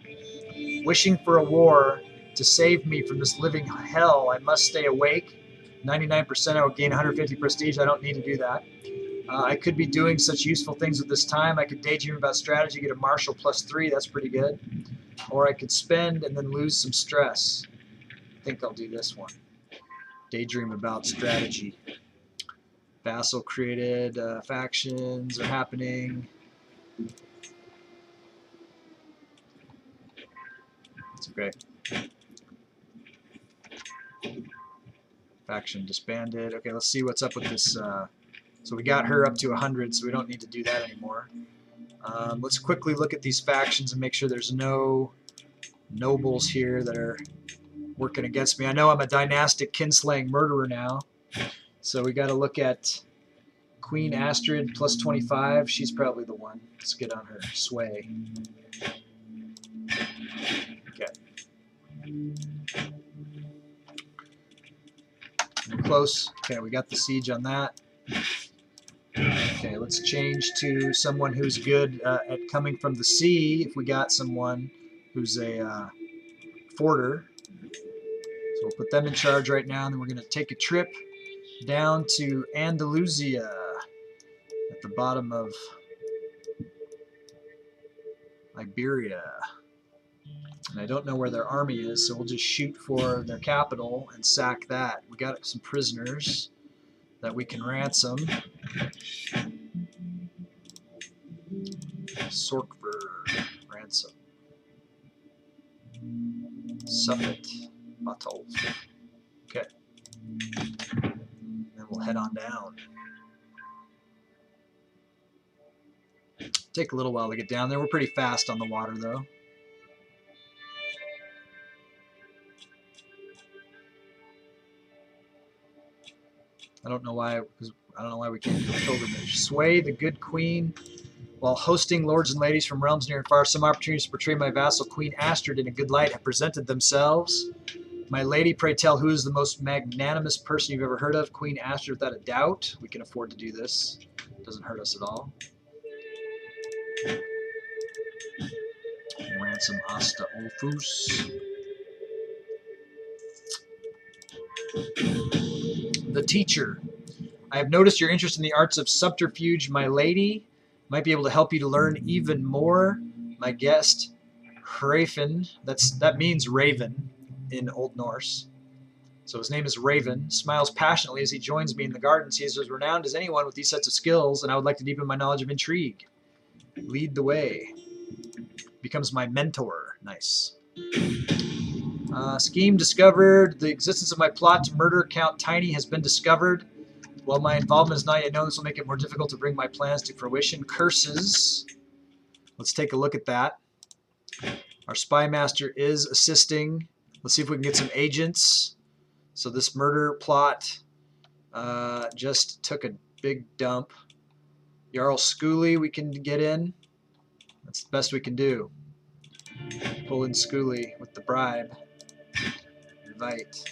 Speaker 1: Wishing for a war to save me from this living hell, I must stay awake. 99% I will gain 150 prestige. I don't need to do that. I could be doing such useful things with this time. I could daydream about strategy, get a martial +3. That's pretty good. Or I could spend and then lose some stress. I think I'll do this one. Daydream about strategy. Vassal created. Factions are happening. That's great. Faction disbanded. Okay, let's see what's up with this. So we got her up to 100, so we don't need to do that anymore. Let's quickly look at these factions and make sure there's no nobles here that are working against me. I know I'm a dynastic kinslaying murderer now, so we got to look at Queen Astrid +25. She's probably the one. Let's get on her sway. Okay. We're close. Okay, we got the siege on that. Okay, let's change to someone who's good at coming from the sea. If we got someone who's a forter. So we'll put them in charge right now, and then we're going to take a trip down to Andalusia at the bottom of Iberia. And I don't know where their army is, so we'll just shoot for their capital and sack that. We got some prisoners that we can ransom. Sorkver, ransom. Suffet, Batol. Okay. Then we'll head on down. Take a little while to get down there. We're pretty fast on the water, though. I don't know why we can't do a pilgrimage. Sway the good queen. While hosting lords and ladies from realms near and far, some opportunities to portray my vassal Queen Astrid in a good light have presented themselves. My lady, pray tell, who is the most magnanimous person you've ever heard of? Queen Astrid, without a doubt. We can afford to do this. Doesn't hurt us at all. Ransom Asta Ulfus. The teacher. I have noticed your interest in the arts of subterfuge, my lady. Might be able to help you to learn even more. my guest, Hrafen, that means raven in Old Norse. So his name is Raven, smiles passionately as he joins me in the gardens. He is as renowned as anyone with these sets of skills, and I would like to deepen my knowledge of intrigue. Lead the way. Becomes my mentor. Nice. Scheme discovered. The existence of my plot to murder Count Tiny has been discovered. While my involvement is not yet known, this will make it more difficult to bring my plans to fruition. Curses. Let's take a look at that. Our spy master is assisting. Let's see if we can get some agents. So this murder plot just took a big dump. Jarl Scully we can get in. That's the best we can do. Pull in Scully with the bribe. Invite.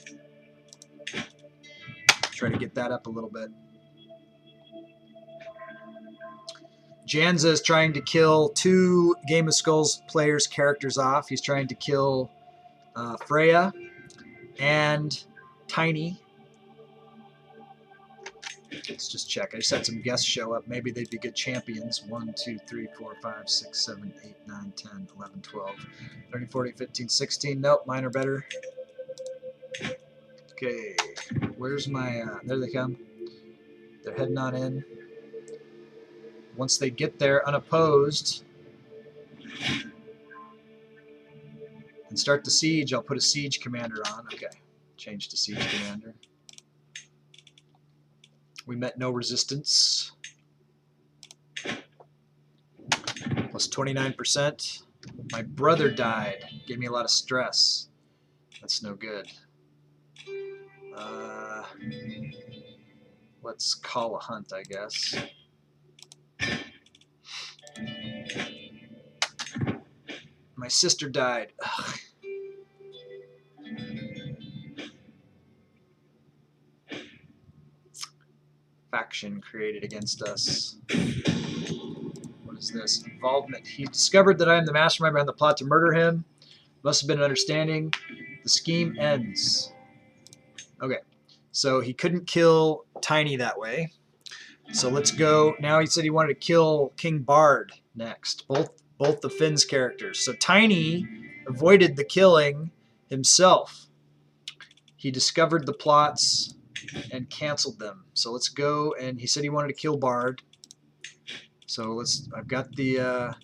Speaker 1: Try to get that up a little bit. Janza is trying to kill 2 Game of Skulls players' characters off. He's trying to kill Freya and Tiny. Let's just check. I just had some guests show up. Maybe they'd be good champions. 1, 2, 3, 4, 5, 6, 7, 8, 9, 10, 11, 12, 13, 14, 15, 16. Nope, mine are better. Okay, where's my... there they come. They're heading on in. Once they get there unopposed and start the siege, I'll put a siege commander on. Okay, change to siege commander. We met no resistance. Plus 29%. My brother died. Gave me a lot of stress. That's no good. Let's call a hunt, I guess. My sister died. Ugh. Faction created against us. What is this? Involvement. He discovered that I am the mastermind behind the plot to murder him. Must have been an understanding. The scheme ends. Okay. So he couldn't kill Tiny that way. So let's go. Now he said he wanted to kill King Bard next. Both the Finn's characters. So Tiny avoided the killing himself. He discovered the plots and canceled them. So let's go, and he said he wanted to kill Bard. So I've got the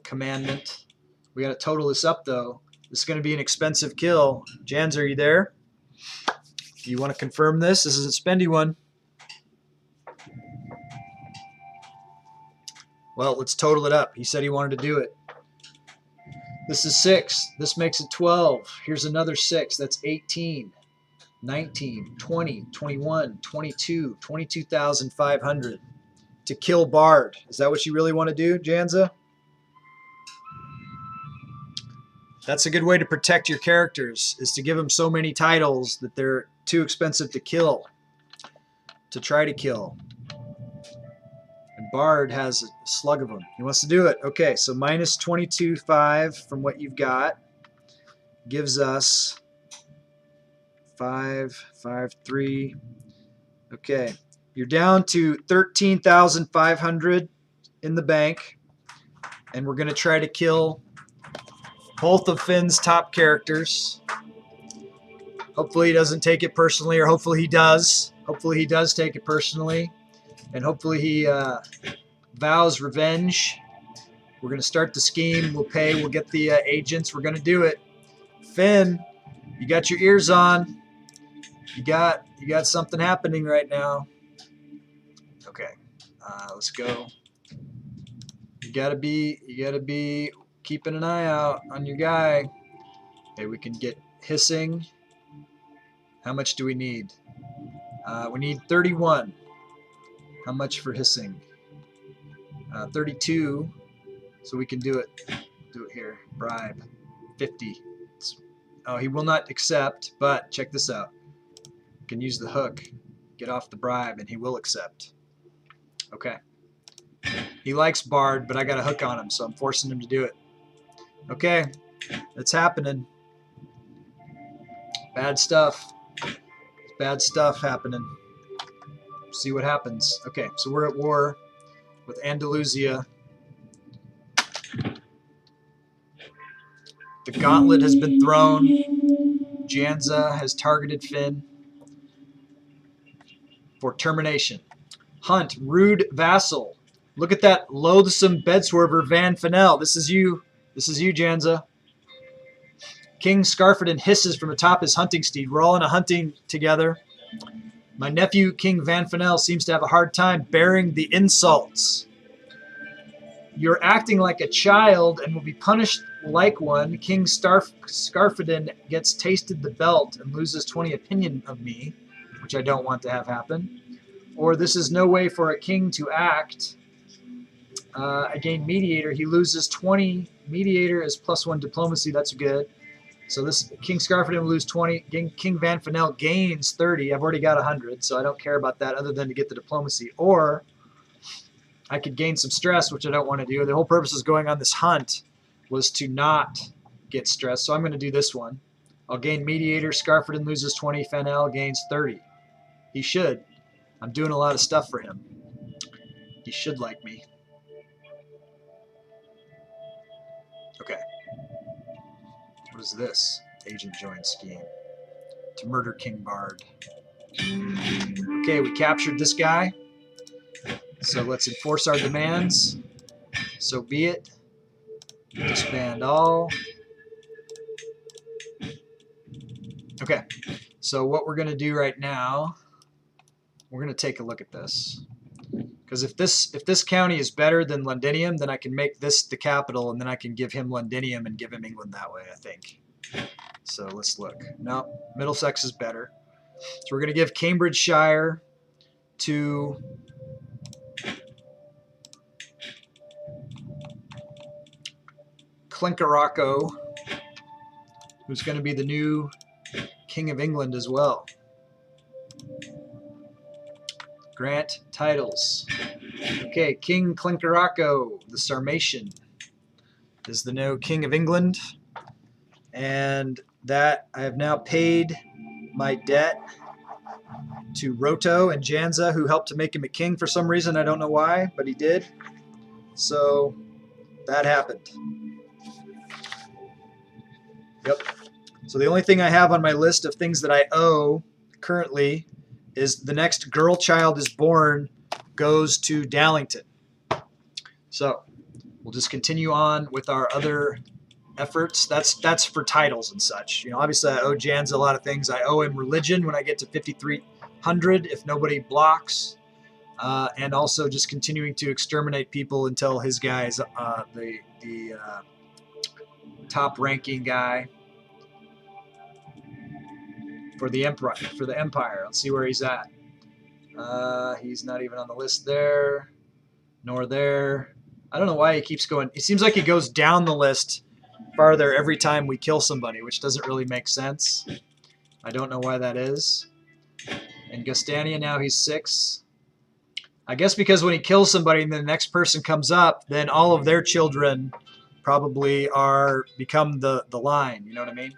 Speaker 1: commandment. We got to total this up though. This is going to be an expensive kill. Jans, are you there? You want to confirm this? This is a spendy one. Well, let's total it up. He said he wanted to do it. This is 6. This makes it 12. Here's another 6. That's 18. 19, 20, 21, 22, 22,500 to kill Bard. Is that what you really want to do, Janza? That's a good way to protect your characters, is to give them so many titles that they're too expensive to kill, to try to kill. And Bard has a slug of them. He wants to do it. Okay, so minus 22.5 from what you've got gives us 5, 5, 3. Okay, you're down to 13,500 in the bank, and we're going to try to kill both of Finn's top characters. Hopefully he doesn't take it personally, or hopefully he does. Hopefully he does take it personally, and hopefully he vows revenge. We're going to start the scheme. We'll pay. We'll get the agents. We're going to do it. Finn, you got your ears on. You got something happening right now. Okay, let's go. You gotta be keeping an eye out on your guy. Okay, we can get hissing. How much do we need? We need 31. How much for hissing? 32. So we can do it. Do it here. Bribe. 50. Oh, he will not accept. But check this out. Can use the hook, get off the bribe, and he will accept. Okay. He likes Bard, but I got a hook on him, so I'm forcing him to do it. Okay. It's happening. Bad stuff. Bad stuff happening. See what happens. Okay, so we're at war with Andalusia. The gauntlet has been thrown. Janza has targeted Finn for termination. Hunt, rude vassal. Look at that loathsome bedswerver Van Fennel. This is you. This is you, Janza. King Scarfordin hisses from atop his hunting steed. We're all in a hunting together. My nephew, King Van Fennel, seems to have a hard time bearing the insults. You're acting like a child and will be punished like one. King Scarfordin gets tasted the belt and loses 20 opinion of me, which I don't want to have happen. Or this is no way for a king to act. I gain mediator. He loses 20. Mediator is +1 diplomacy. That's good. So this King Scarfordin will lose 20. King Van Fennel gains 30. I've already got 100, so I don't care about that other than to get the diplomacy. Or I could gain some stress, which I don't want to do. The whole purpose of going on this hunt was to not get stressed. So I'm going to do this one. I'll gain mediator. Scarfordin loses 20. Fennel gains 30. He should. I'm doing a lot of stuff for him. He should like me. Okay. What is this? Agent join scheme. To murder King Bard. Okay, we captured this guy. So let's enforce our demands. So be it. Disband all. Okay. So what we're going to do right now, we're going to take a look at this. Because if this county is better than Londinium, then I can make this the capital, and then I can give him Londinium and give him England that way, I think. So let's look. No, Middlesex is better. So we're going to give Cambridgeshire to Clinkarocco, who's going to be the new King of England as well. Grant titles. Okay, King Clinkarocco, the Sarmatian, is the new King of England. And that I have now paid my debt to Roto and Janza, who helped to make him a king for some reason. I don't know why, but he did. So that happened. Yep. So the only thing I have on my list of things that I owe currently is the next girl child is born goes to Dallington. So we'll just continue on with our other efforts. That's for titles and such. You know, obviously I owe Janza a lot of things. I owe him religion when I get to 5,300 if nobody blocks, and also just continuing to exterminate people until his guy is the top ranking guy for the empire. Let's see where he's at. He's not even on the list there, nor there. I don't know why he keeps going. It seems like he goes down the list farther every time we kill somebody, which doesn't really make sense. I don't know why that is. And Gastania, now he's 6. I guess because when he kills somebody and the next person comes up, then all of their children probably become the line. You know what I mean?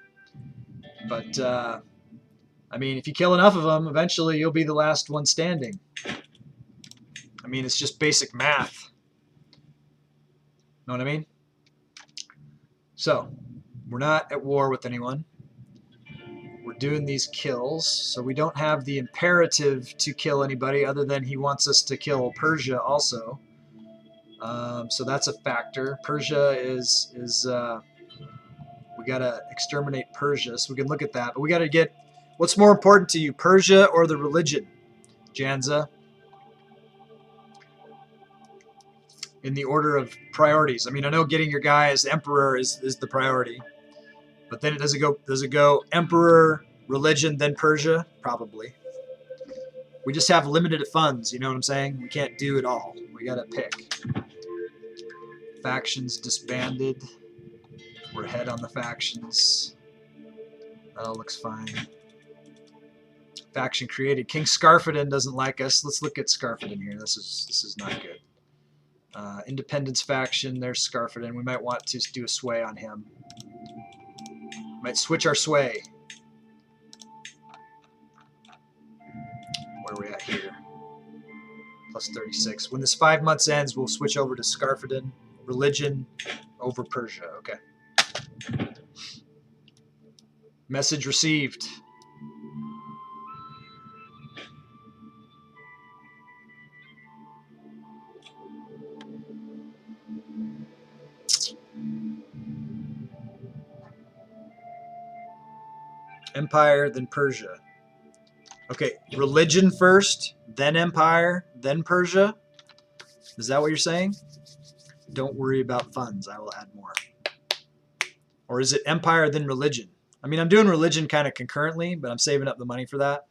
Speaker 1: But I mean, if you kill enough of them, eventually you'll be the last one standing. I mean, it's just basic math. Know what I mean? So, we're not at war with anyone. We're doing these kills, so we don't have the imperative to kill anybody other than he wants us to kill Persia also. So that's a factor. Persia is we got to exterminate Persia, so we can look at that. But we got to get, what's more important to you, Persia or the religion, Janza? In the order of priorities. I mean, I know getting your guy as emperor is the priority, but then does it go emperor, religion, then Persia? Probably. We just have limited funds, you know what I'm saying? We can't do it all. We gotta pick. Factions disbanded. We're ahead on the factions. That all looks fine. Faction created. King Scarfordin doesn't like us. Let's look at Scarfordin here. This is not good. Independence faction, there's Scarfordin. We might want to do a sway on him. Might switch our sway. Where are we at here? Plus 36. When this 5 months ends, we'll switch over to Scarfordin. Religion over Persia. Okay. Message received. Empire, then Persia. Okay, religion first, then Empire, then Persia. Is that what you're saying? Don't worry about funds. I will add more. Or is it Empire, then religion? I mean, I'm doing religion kind of concurrently, but I'm saving up the money for that.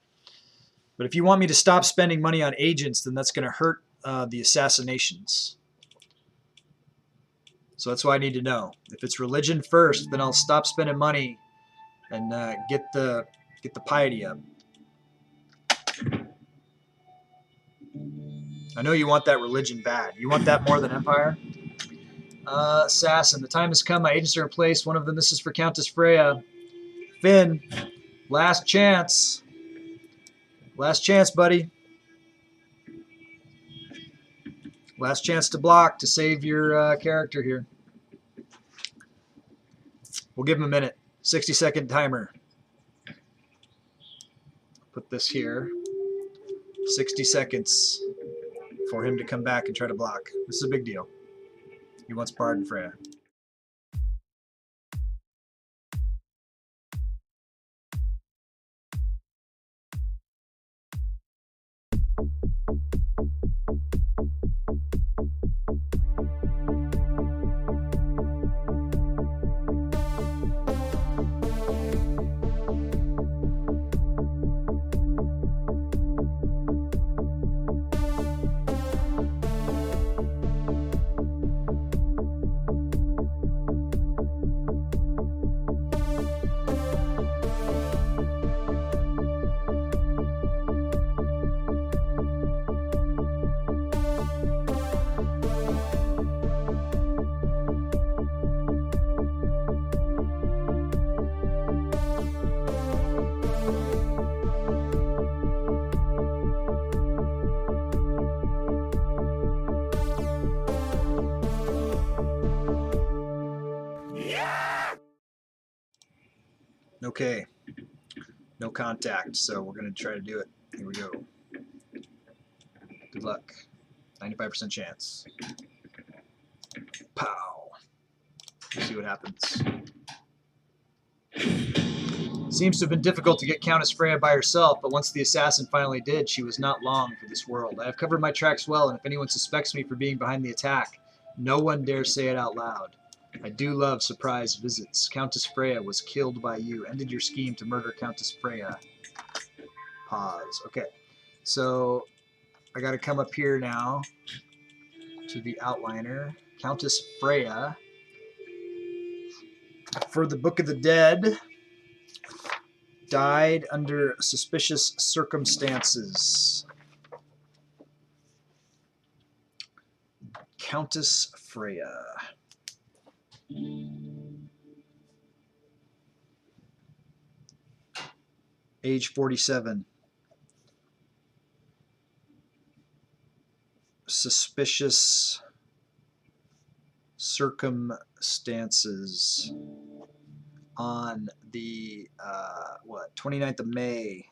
Speaker 1: But if you want me to stop spending money on agents, then that's going to hurt the assassinations. So that's why I need to know. If it's religion first, then I'll stop spending money and get the piety up. I know you want that religion bad. You want that more than Empire? Assassin, the time has come. My agents are in place. One of them, this is for Countess Freya. Finn, last chance. Last chance, buddy. Last chance to block to save your character here. We'll give him a minute. 60-second timer. Put this here. 60 seconds for him to come back and try to block. This is a big deal. He wants Bard and Freya. Okay, no contact, so we're going to try to do it. Here we go. Good luck. 95% chance. Pow. Let's see what happens. Seems to have been difficult to get Countess Freya by herself, but once the assassin finally did, she was not long for this world. I have covered my tracks well, and if anyone suspects me for being behind the attack, no one dare say it out loud. I do love surprise visits. Countess Freya was killed by you. Ended your scheme to murder Countess Freya. Pause. Okay. So I got to come up here now to the outliner. Countess Freya. For the Book of the Dead, died under suspicious circumstances. Countess Freya. Age 47. Suspicious circumstances on the 29th of May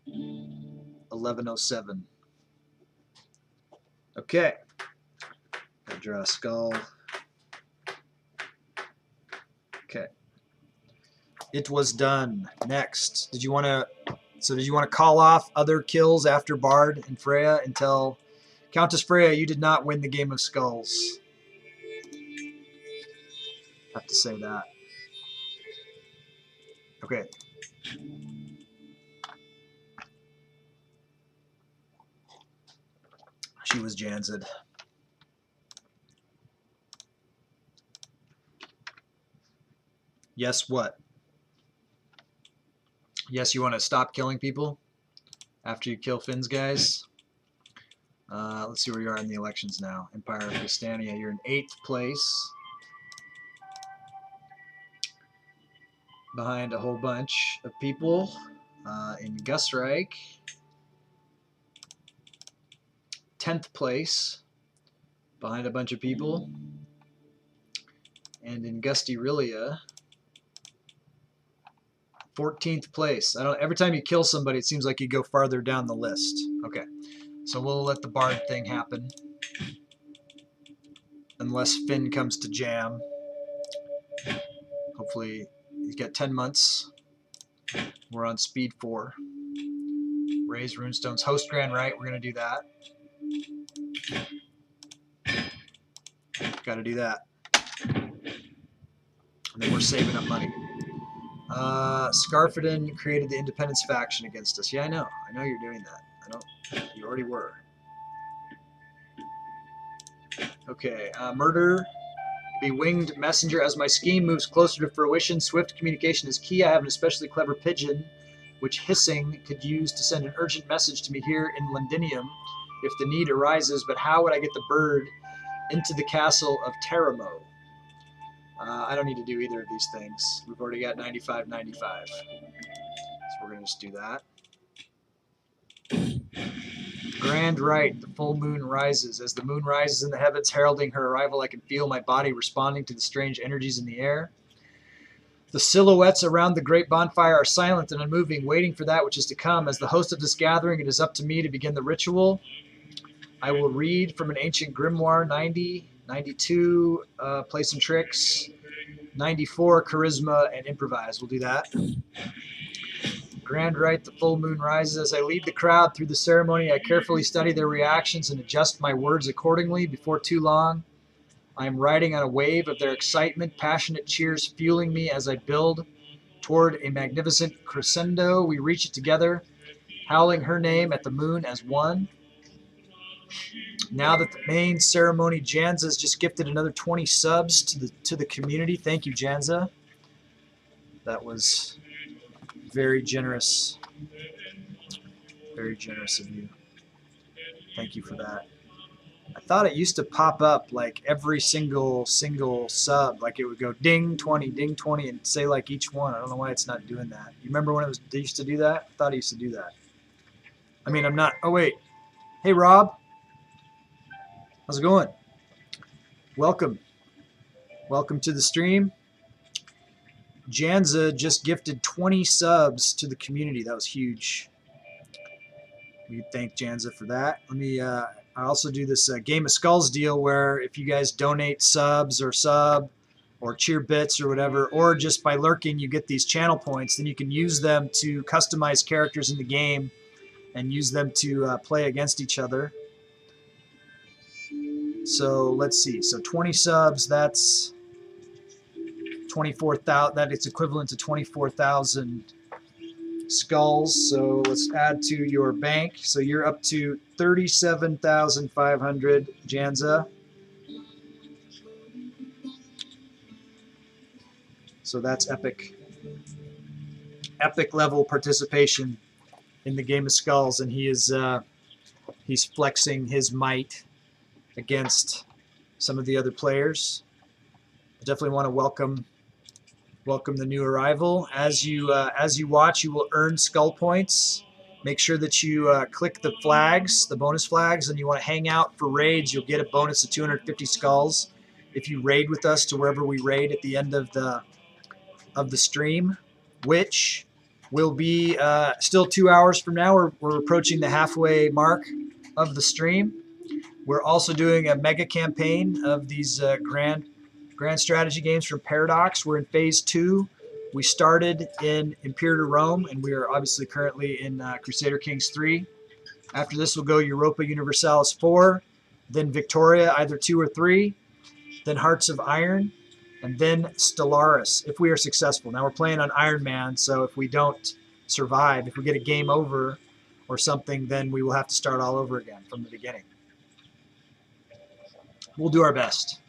Speaker 1: 1107. Okay, gotta draw a skull. Okay, it was done. Next, did you want to call off other kills after Bard and Freya until Countess Freya? You did not win the game of skulls. Have to say that. Okay. She was Janzed. Yes, what? Yes, you want to stop killing people after you kill Finn's guys? Let's see where you are in the elections now. Empire of Gastania, you're in 8th place. Behind a whole bunch of people. In Gustyrill, 10th place. Behind a bunch of people. And in Gustyrill, 14th place. Every time you kill somebody, it seems like you go farther down the list. Okay, so we'll let the bard thing happen. Unless Finn comes to jam. Hopefully, he's got 10 months. We're on speed 4. Raise runestones. Host Grand Rite, we're going to do that. Got to do that. And then we're saving up money. Scarfadin created the Independence faction against us. Yeah, I know. I know you're doing that. You already were. Okay, murder. Be winged messenger. As my scheme moves closer to fruition, swift communication is key. I have an especially clever pigeon, which hissing could use to send an urgent message to me here in Londinium if the need arises. But how would I get the bird into the castle of Teramo? I don't need to do either of these things. We've already got 95, 95. So we're going to just do that. Grand Rite, the full moon rises. As the moon rises in the heavens, heralding her arrival, I can feel my body responding to the strange energies in the air. The silhouettes around the great bonfire are silent and unmoving, waiting for that which is to come. As the host of this gathering, it is up to me to begin the ritual. I will read from an ancient grimoire, 90, 92, play some tricks, 94, charisma, and improvise. We'll do that. Grand Rite, the full moon rises. As I lead the crowd through the ceremony, I carefully study their reactions and adjust my words accordingly. Before too long, I am riding on a wave of their excitement, passionate cheers fueling me as I build toward a magnificent crescendo. We reach it together, howling her name at the moon as one. Now that the main ceremony, Janza's just gifted another 20 subs to the community. Thank you, Janza. That was very generous. Very generous of you. Thank you for that. I thought it used to pop up like every single sub, like it would go ding 20, and say like each one. I don't know why it's not doing that. You remember when they used to do that? I thought it used to do that. I mean, I'm not. Oh wait. Hey Rob. How's it going? Welcome. Welcome to the stream. Janza just gifted 20 subs to the community. That was huge. We thank Janza for that. Let me. I also do this Game of Skulls deal where if you guys donate subs or cheer bits or whatever, or just by lurking, you get these channel points. Then you can use them to customize characters in the game and use them to play against each other. So let's see. So 20 subs. That's 24,000. That it's equivalent to 24,000 skulls. So let's add to your bank. So you're up to 37,500, Janza. So that's epic. Epic level participation in the Game of Skulls, and he is he's flexing his might against some of the other players. I definitely want to welcome the new arrival. As you watch, you will earn skull points. Make sure that you click the flags, the bonus flags, and you want to hang out for raids. You'll get a bonus of 250 skulls if you raid with us to wherever we raid at the end of the stream, which will be still 2 hours from now. We're approaching the halfway mark of the stream. We're also doing a mega campaign of these grand strategy games from Paradox. We're in phase 2. We started in Imperator Rome, and we are obviously currently in Crusader Kings 3. After this, we'll go Europa Universalis 4, then Victoria, either 2 or 3, then Hearts of Iron, and then Stellaris, if we are successful. Now we're playing on Ironman, so if we don't survive, if we get a game over or something, then we will have to start all over again from the beginning. We'll do our best.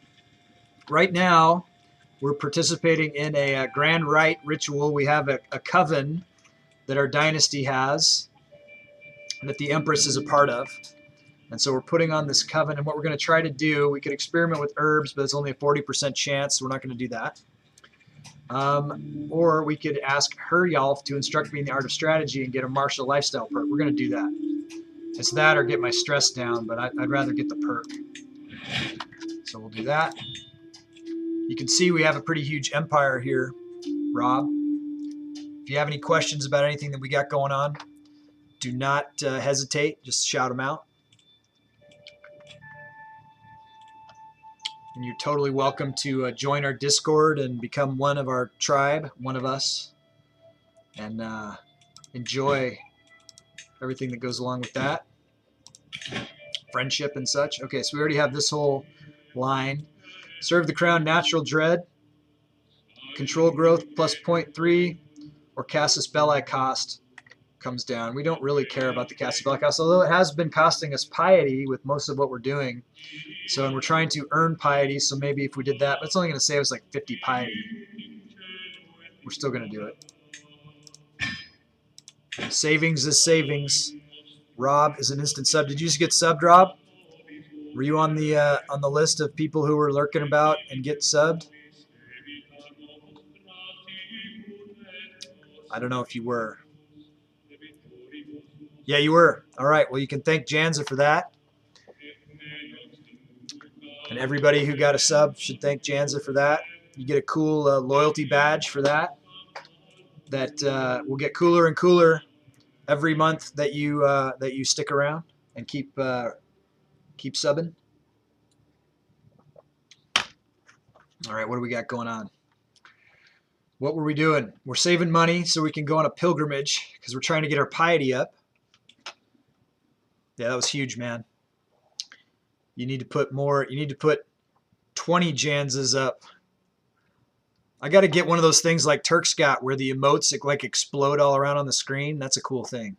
Speaker 1: Right now, we're participating in a Grand Rite ritual. We have a coven that our dynasty has, that the Empress is a part of. And so we're putting on this coven, and what we're going to try to do, we could experiment with herbs, but it's only a 40% chance, so we're not going to do that. Or we could ask Herjolf to instruct me in the art of strategy and get a martial lifestyle perk. We're going to do that. It's that or get my stress down, but I'd rather get the perk. So we'll do that. You can see we have a pretty huge empire here, Rob. If you have any questions about anything that we got going on, do not hesitate. Just shout them out. And you're totally welcome to join our Discord and become one of our tribe, one of us, and enjoy everything that goes along with that. Friendship and such. Okay, so we already have this whole line. Serve the crown, natural dread. Control growth plus 0.3, or Casus Belli cost comes down. We don't really care about the Casus Belli cost, although it has been costing us piety with most of what we're doing. So, and we're trying to earn piety, so maybe if we did that, but it's only going to save us like 50 piety. We're still going to do it. Savings is savings. Rob is an instant sub. Did you just get subbed, Rob? Were you on the list of people who were lurking about and get subbed? I don't know if you were. Yeah, you were. All right. Well, you can thank Janza for that. And everybody who got a sub should thank Janza for that. You get a cool loyalty badge for that. That will get cooler and cooler every month that you stick around and keep subbing. All right, what do we got going on? What were we doing? We're saving money so we can go on a pilgrimage because we're trying to get our piety up. Yeah, that was huge, man. You need to put more. You need to put 20 Janzas up. I got to get one of those things like Turk's got where the emotes like explode all around on the screen. That's a cool thing.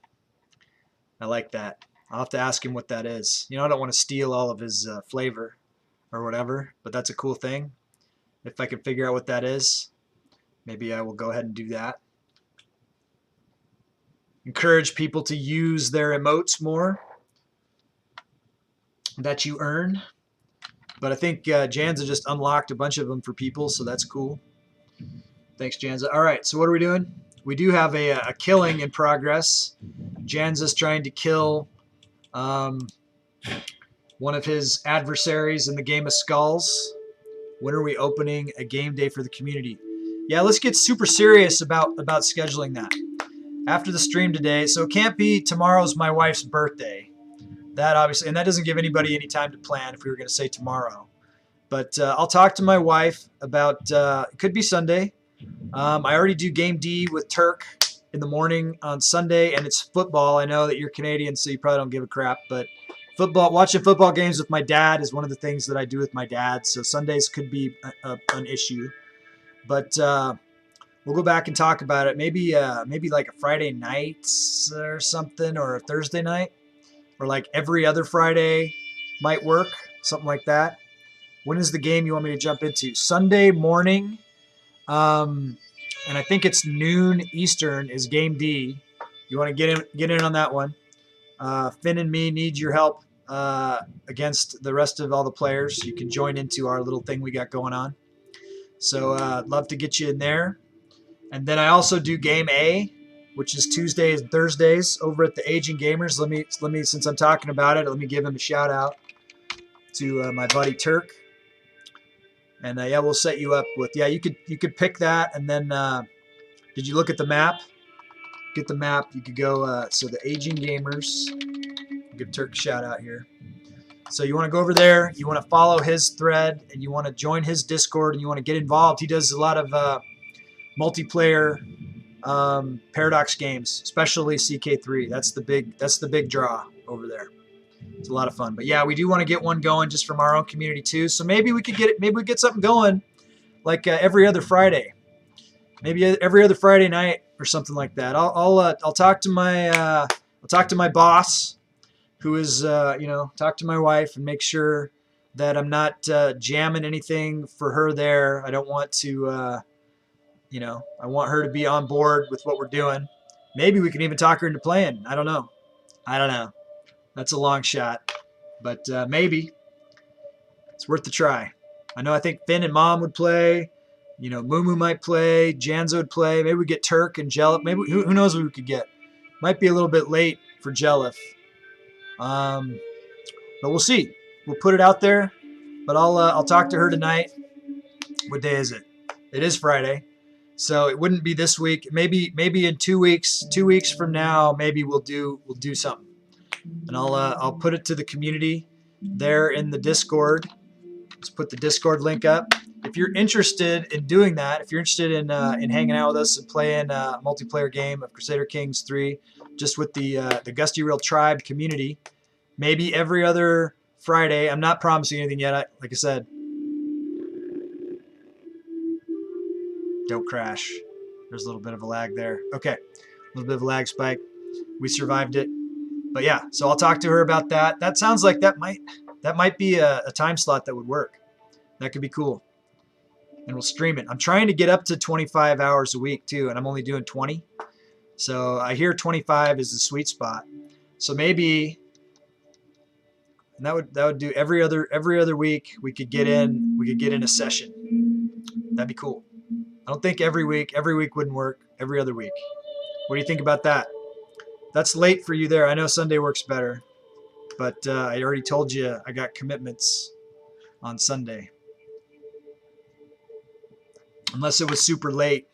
Speaker 1: I like that. I'll have to ask him what that is. You know, I don't want to steal all of his flavor or whatever, but that's a cool thing. If I can figure out what that is, maybe I will go ahead and do that. Encourage people to use their emotes more that you earn. But I think Janza just unlocked a bunch of them for people, so that's cool. Thanks, Janza. All right, so what are we doing? We do have a killing in progress. Janza's trying to kill one of his adversaries in the Game of Skulls. When are we opening a game day for the community? Yeah, let's get super serious about scheduling that after the stream today. So it can't be tomorrow's my wife's birthday. That obviously, and that doesn't give anybody any time to plan if we were going to say tomorrow. But I'll talk to my wife about, it could be Sunday. I already do game D with Turk in the morning on Sunday, and it's football. I know that you're Canadian, so you probably don't give a crap, but watching football games with my dad is one of the things that I do with my dad, so Sundays could be an issue. But we'll go back and talk about it. Maybe like a Friday night or something, or a Thursday night, or like every other Friday might work, something like that. When is the game you want me to jump into? Sunday morning, and I think it's noon Eastern is game D. You want to get in on that one. Finn and me need your help against the rest of all the players. You can join into our little thing we got going on. So I'd love to get you in there. And then I also do game A, which is Tuesdays and Thursdays over at the Aging Gamers. Let me since I'm talking about it, let me give him a shout out to my buddy Turk. And yeah, we'll set you up with, yeah, you could pick that. And then did you look at the map? Get the map. You could go, so the Aging Gamers, give Turk a shout out here. So you want to go over there, you want to follow his thread, and you want to join his Discord, and you want to get involved. He does a lot of multiplayer Paradox games, especially CK3. That's the big draw over there. It's a lot of fun. But yeah, we do want to get one going just from our own community too. So maybe we could get it. Maybe we get something going, like every other Friday. Maybe every other Friday night or something like that. I'll talk to my boss, who is talk to my wife and make sure that I'm not jamming anything for her there. I don't want to I want her to be on board with what we're doing. Maybe we can even talk her into playing. I don't know. That's a long shot, but maybe it's worth the try. I think Finn and Mom would play. Mumu might play. Janzo would play. Maybe we get Turk and Jelif. Maybe who knows what we could get. Might be a little bit late for Jelif, but we'll see. We'll put it out there. But I'll talk to her tonight. What day is it? It is Friday. So it wouldn't be this week. Maybe in 2 weeks. 2 weeks from now, maybe we'll do something. And I'll put it to the community there in the Discord. Let's put the Discord link up. If you're interested in doing that, if you're interested in hanging out with us and playing a multiplayer game of Crusader Kings 3, just with the Gustyrill tribe community, maybe every other Friday. I'm not promising anything yet. Like I said, don't crash. There's a little bit of a lag there. Okay, a little bit of a lag spike. We survived it. But yeah, so I'll talk to her about that. That sounds like that might be a time slot that would work. That could be cool. And we'll stream it. I'm trying to get up to 25 hours a week too, and I'm only doing 20. So I hear 25 is the sweet spot. So maybe, and that would do every other week we could get in a session. That'd be cool. I don't think every week wouldn't work. Every other week. What do you think about that? That's late for you there. I know Sunday works better, but I already told you I got commitments on Sunday. Unless it was super late.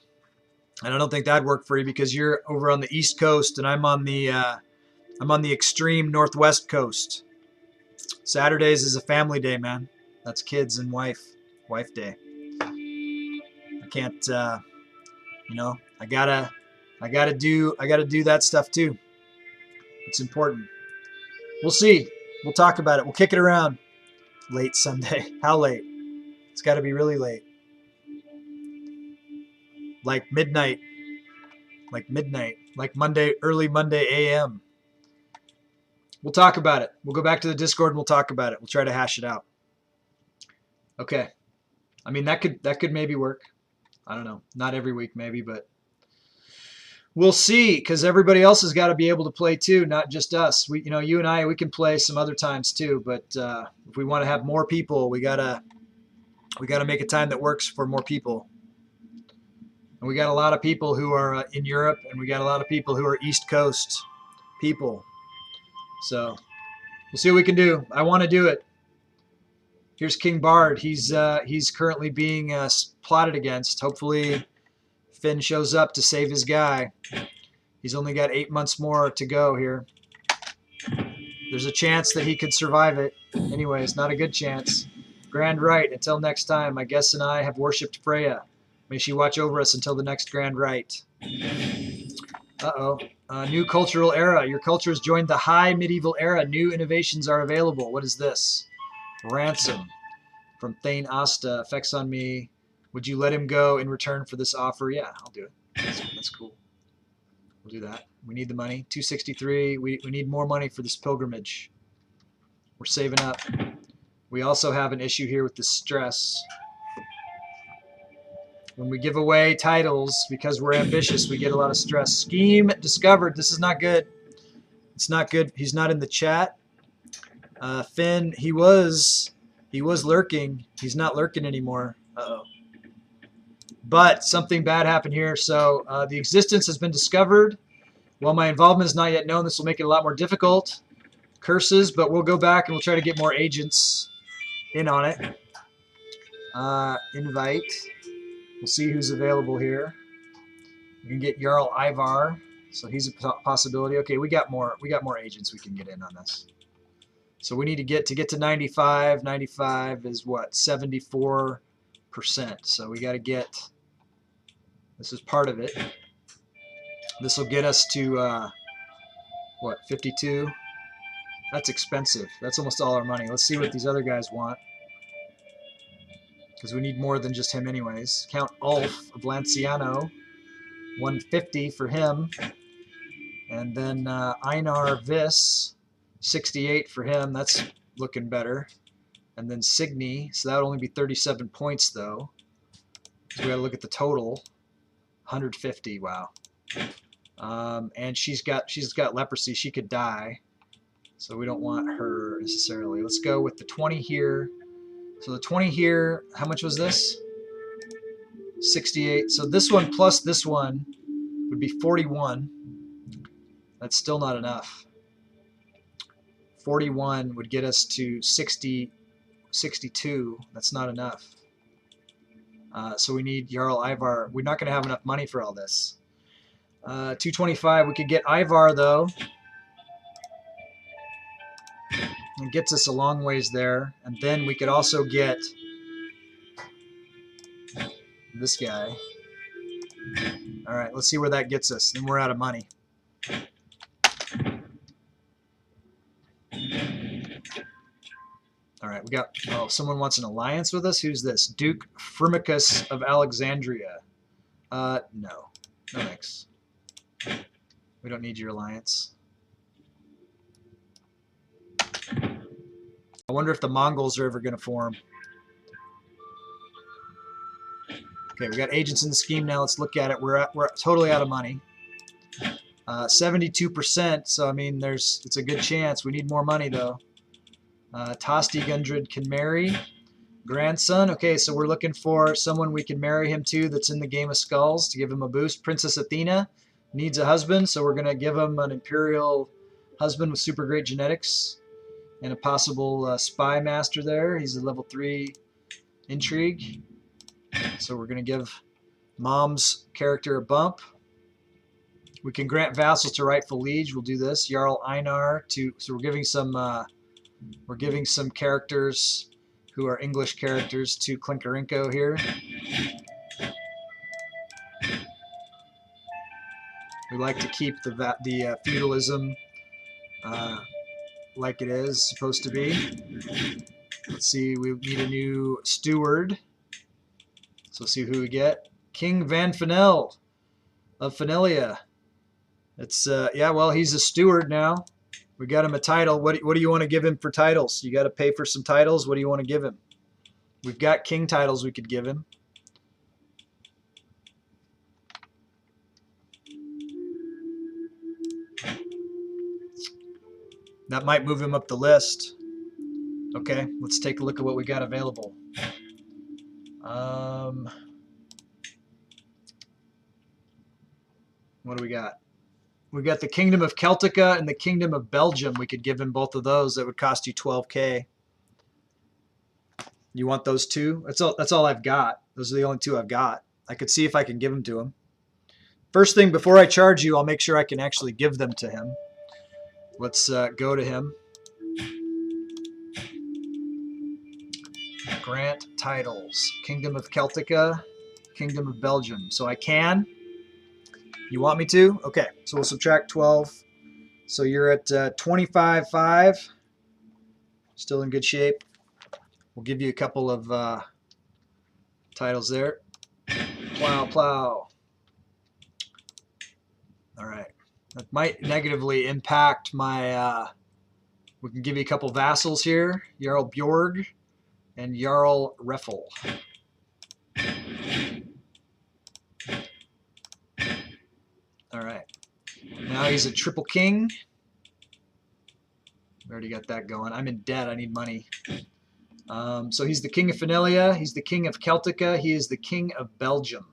Speaker 1: And I don't think that'd work for you because you're over on the East Coast and I'm on the extreme Northwest Coast. Saturdays is a family day, man. That's kids and wife day. I can't, you know, I gotta do that stuff too. It's important. We'll see. We'll talk about it. We'll kick it around. Late Sunday. How late? It's got to be really late. Like midnight. Like Monday, early Monday a.m. We'll talk about it. We'll go back to the Discord and we'll talk about it. We'll try to hash it out. Okay. I mean, that could maybe work. I don't know. Not every week maybe, but we'll see, because everybody else has got to be able to play too, not just us. You and I, we can play some other times too, but if we want to have more people, we gotta make a time that works for more people. And we got a lot of people who are in Europe, and we got a lot of people who are East Coast people. So we'll see what we can do. I want to do it. Here's King Bard. He's currently being plotted against. Hopefully Finn shows up to save his guy. He's only got 8 months more to go here. There's a chance that he could survive it. Anyways, not a good chance. Grand Rite. Until next time, my guests and I have worshipped Freya. May she watch over us until the next Grand Rite. Uh-oh. New cultural era. Your culture has joined the high medieval era. New innovations are available. What is this? Ransom from Thane Asta. Effects on me. Would you let him go in return for this offer? Yeah, I'll do it. That's cool. We'll do that. We need the money. 263. We need more money for this pilgrimage. We're saving up. We also have an issue here with the stress. When we give away titles, because we're ambitious, we get a lot of stress. Scheme discovered. This is not good. It's not good. He's not in the chat. Finn, he was lurking. He's not lurking anymore. Uh-oh. But something bad happened here. So the existence has been discovered. While my involvement is not yet known, this will make it a lot more difficult. Curses, but we'll go back and we'll try to get more agents in on it. Invite. We'll see who's available here. We can get Jarl Ivar, so he's a possibility. Okay, we got more agents we can get in on this. So we need to get to 95. 95 is what? 74%. So we got to get. This is part of it. This will get us to what? 52. That's expensive. That's almost all our money. Let's see what these other guys want, because we need more than just him anyways. Count Ulf of Lanciano, 150 for him. And then Einar Viss, 68 for him. That's looking better. And then Signy, so that would only be 37 points though. So we got to look at the total. 150, wow. And she's got leprosy. She could die. So we don't want her necessarily. Let's go with the 20 here. So the 20 here, how much was this? 68. So this one plus this one would be 41. That's still not enough. 41 would get us to 62. That's not enough. So we need Jarl Ivar. We're not going to have enough money for all this. 225. We could get Ivar, though. It gets us a long ways there. And then we could also get this guy. All right, let's see where that gets us. Then we're out of money. All right, we got, oh, someone wants an alliance with us? Who's this? Duke Firmicus of Alexandria. No. No thanks. We don't need your alliance. I wonder if the Mongols are ever going to form. Okay, we got agents in the scheme now. Let's look at it. We're totally out of money. 72%. So I mean, it's a good chance. We need more money though. Tosti Gundred can marry. Grandson. Okay, so we're looking for someone we can marry him to that's in the Game of Skulls to give him a boost. Princess Athena needs a husband, so we're going to give him an imperial husband with super great genetics. And a possible spy master there. He's a level 3 intrigue. So we're going to give Mom's character a bump. We can grant vassals to rightful liege. We'll do this. Jarl Einar to. So we're giving some characters who are English characters to Klinkarenko here. We like to keep the feudalism like it is supposed to be. Let's see, we need a new steward. So let's see who we get. King Van Fennel of Fenelia. It's yeah, well, he's a steward now. We got him a title. What do you want to give him for titles? You got to pay for some titles. What do you want to give him? We've got king titles we could give him. That might move him up the list. Okay, let's take a look at what we got available. What do we got? We got the Kingdom of Celtica and the Kingdom of Belgium. We could give him both of those. That would cost you 12K. You want those two? That's all I've got. Those are the only two I've got. I could see if I can give them to him. First thing, before I charge you, I'll make sure I can actually give them to him. Let's go to him. Grant titles. Kingdom of Celtica, Kingdom of Belgium. So I can. You want me to? Okay, so we'll subtract 12. So you're at 25.5. Still in good shape. We'll give you a couple of titles there. Plow. All right. That might negatively impact my... we can give you a couple vassals here. Jarl Bjorg and Jarl Reffel. All right. Now he's a triple king. We already got that going. I'm in debt. I need money. So he's the king of Fenelia. He's the king of Celtica. He is the king of Belgium.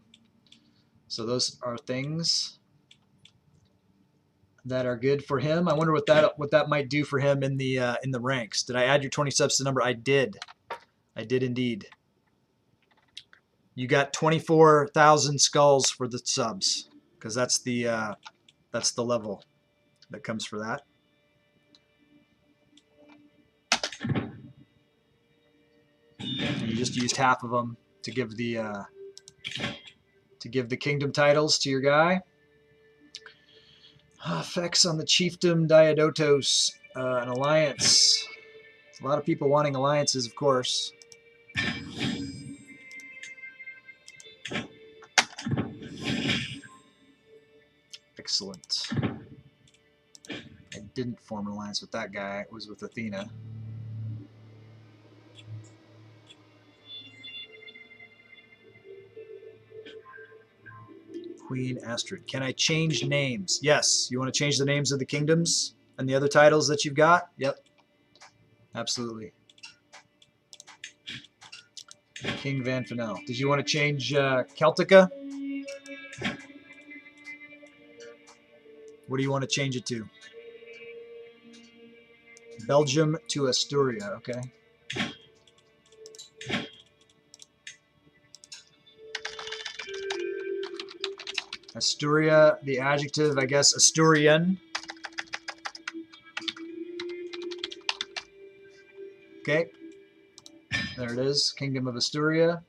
Speaker 1: So those are things that are good for him. I wonder what that might do for him in the ranks. Did I add your 20 subs to the number? I did. I did indeed. You got 24,000 skulls for the subs, because that's the level that comes for that. And you just used half of them to give the kingdom titles to your guy. Effects on the chiefdom Diodotos, an alliance. A lot of people wanting alliances, of course. Excellent. I didn't form an alliance with that guy. It was with Athena. Queen Astrid. Can I change names? Yes. You want to change the names of the kingdoms and the other titles that you've got? Yep. Absolutely. King Van Fennel. Did you want to change Celtica? What do you want to change it to? Belgium to Asturia, okay. Asturia, the adjective, I guess, Asturian. Okay, there it is, Kingdom of Asturia.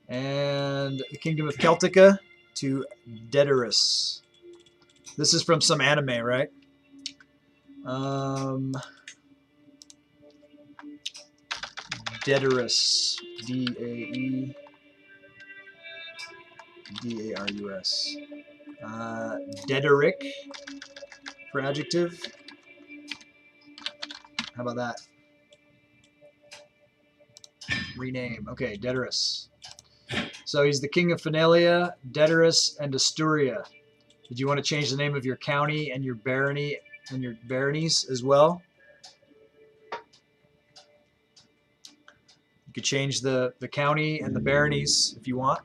Speaker 1: And the Kingdom of Celtica to Dedorus. This is from some anime, right? Dedorus, D-A-E-D-A-R-U-S. Dedoric for adjective. How about that? Rename. Okay, Dedorus. So he's the king of Finalia, Dedorus, and Asturia. Did you want to change the name of your county and your barony and your baronies as well? You could change the county and the baronies if you want.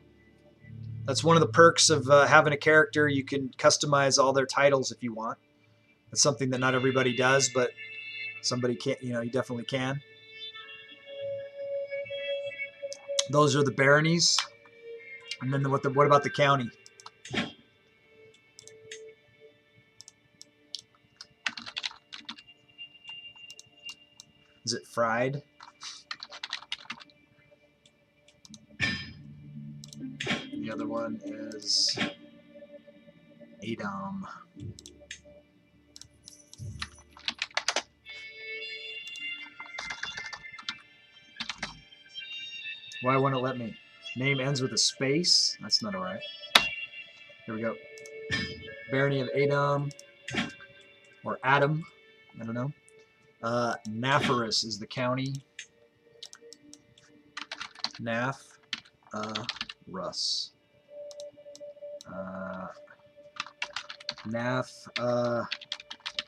Speaker 1: That's one of the perks of having a character. You can customize all their titles if you want. That's something that not everybody does, but somebody can. You definitely can. Those are the baronies. And then what about the county? Is it fried? The other one is Adam. Why won't it let me? Name ends with a space? That's not alright. Here we go. Barony of Adam. Or Adam. I don't know. Nafarus is the county. Russ.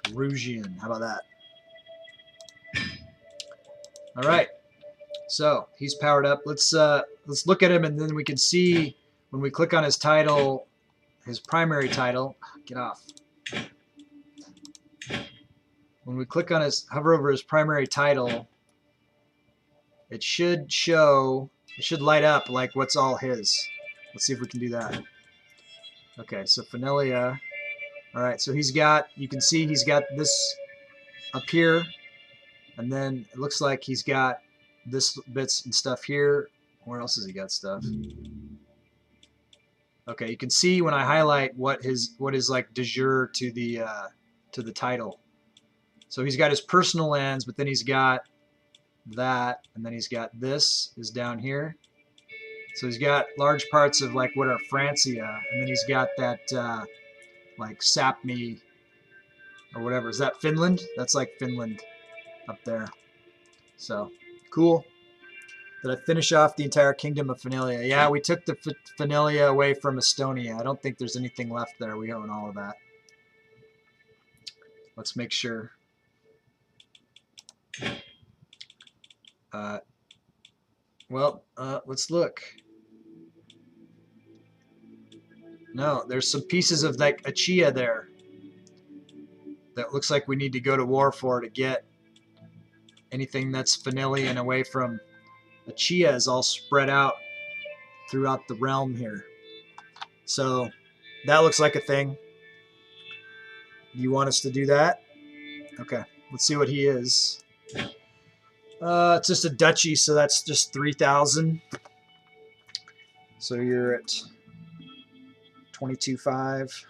Speaker 1: Rugian. How about that? All right. So he's powered up. Let's look at him, and then we can see when we click on his title, his primary title. Get off. When we click on hover over his primary title, it should show. It should light up like what's all his. Let's see if we can do that. Okay, so Finalia. All right, so he's got. You can see he's got this up here, and then it looks like he's got this bits and stuff here. Where else has he got stuff? Okay, you can see when I highlight what is like de jure to the title. So he's got his personal lands, but then he's got that, and then he's got this is down here. So he's got large parts of like what are Francia, and then he's got that like Sapmi or whatever. Is that Finland? That's like Finland up there. So cool. Did I finish off the entire kingdom of Finalia? Yeah, we took the Finalia away from Estonia. I don't think there's anything left there. We own all of that. Let's make sure. Let's look. No, there's some pieces of like Achia there that looks like we need to go to war for to get anything that's Finilian away from. Achia is all spread out throughout the realm here. So that looks like a thing. You want us to do that? Okay, let's see what he is. It's just a duchy, so that's just 3,000. So you're at 22.5.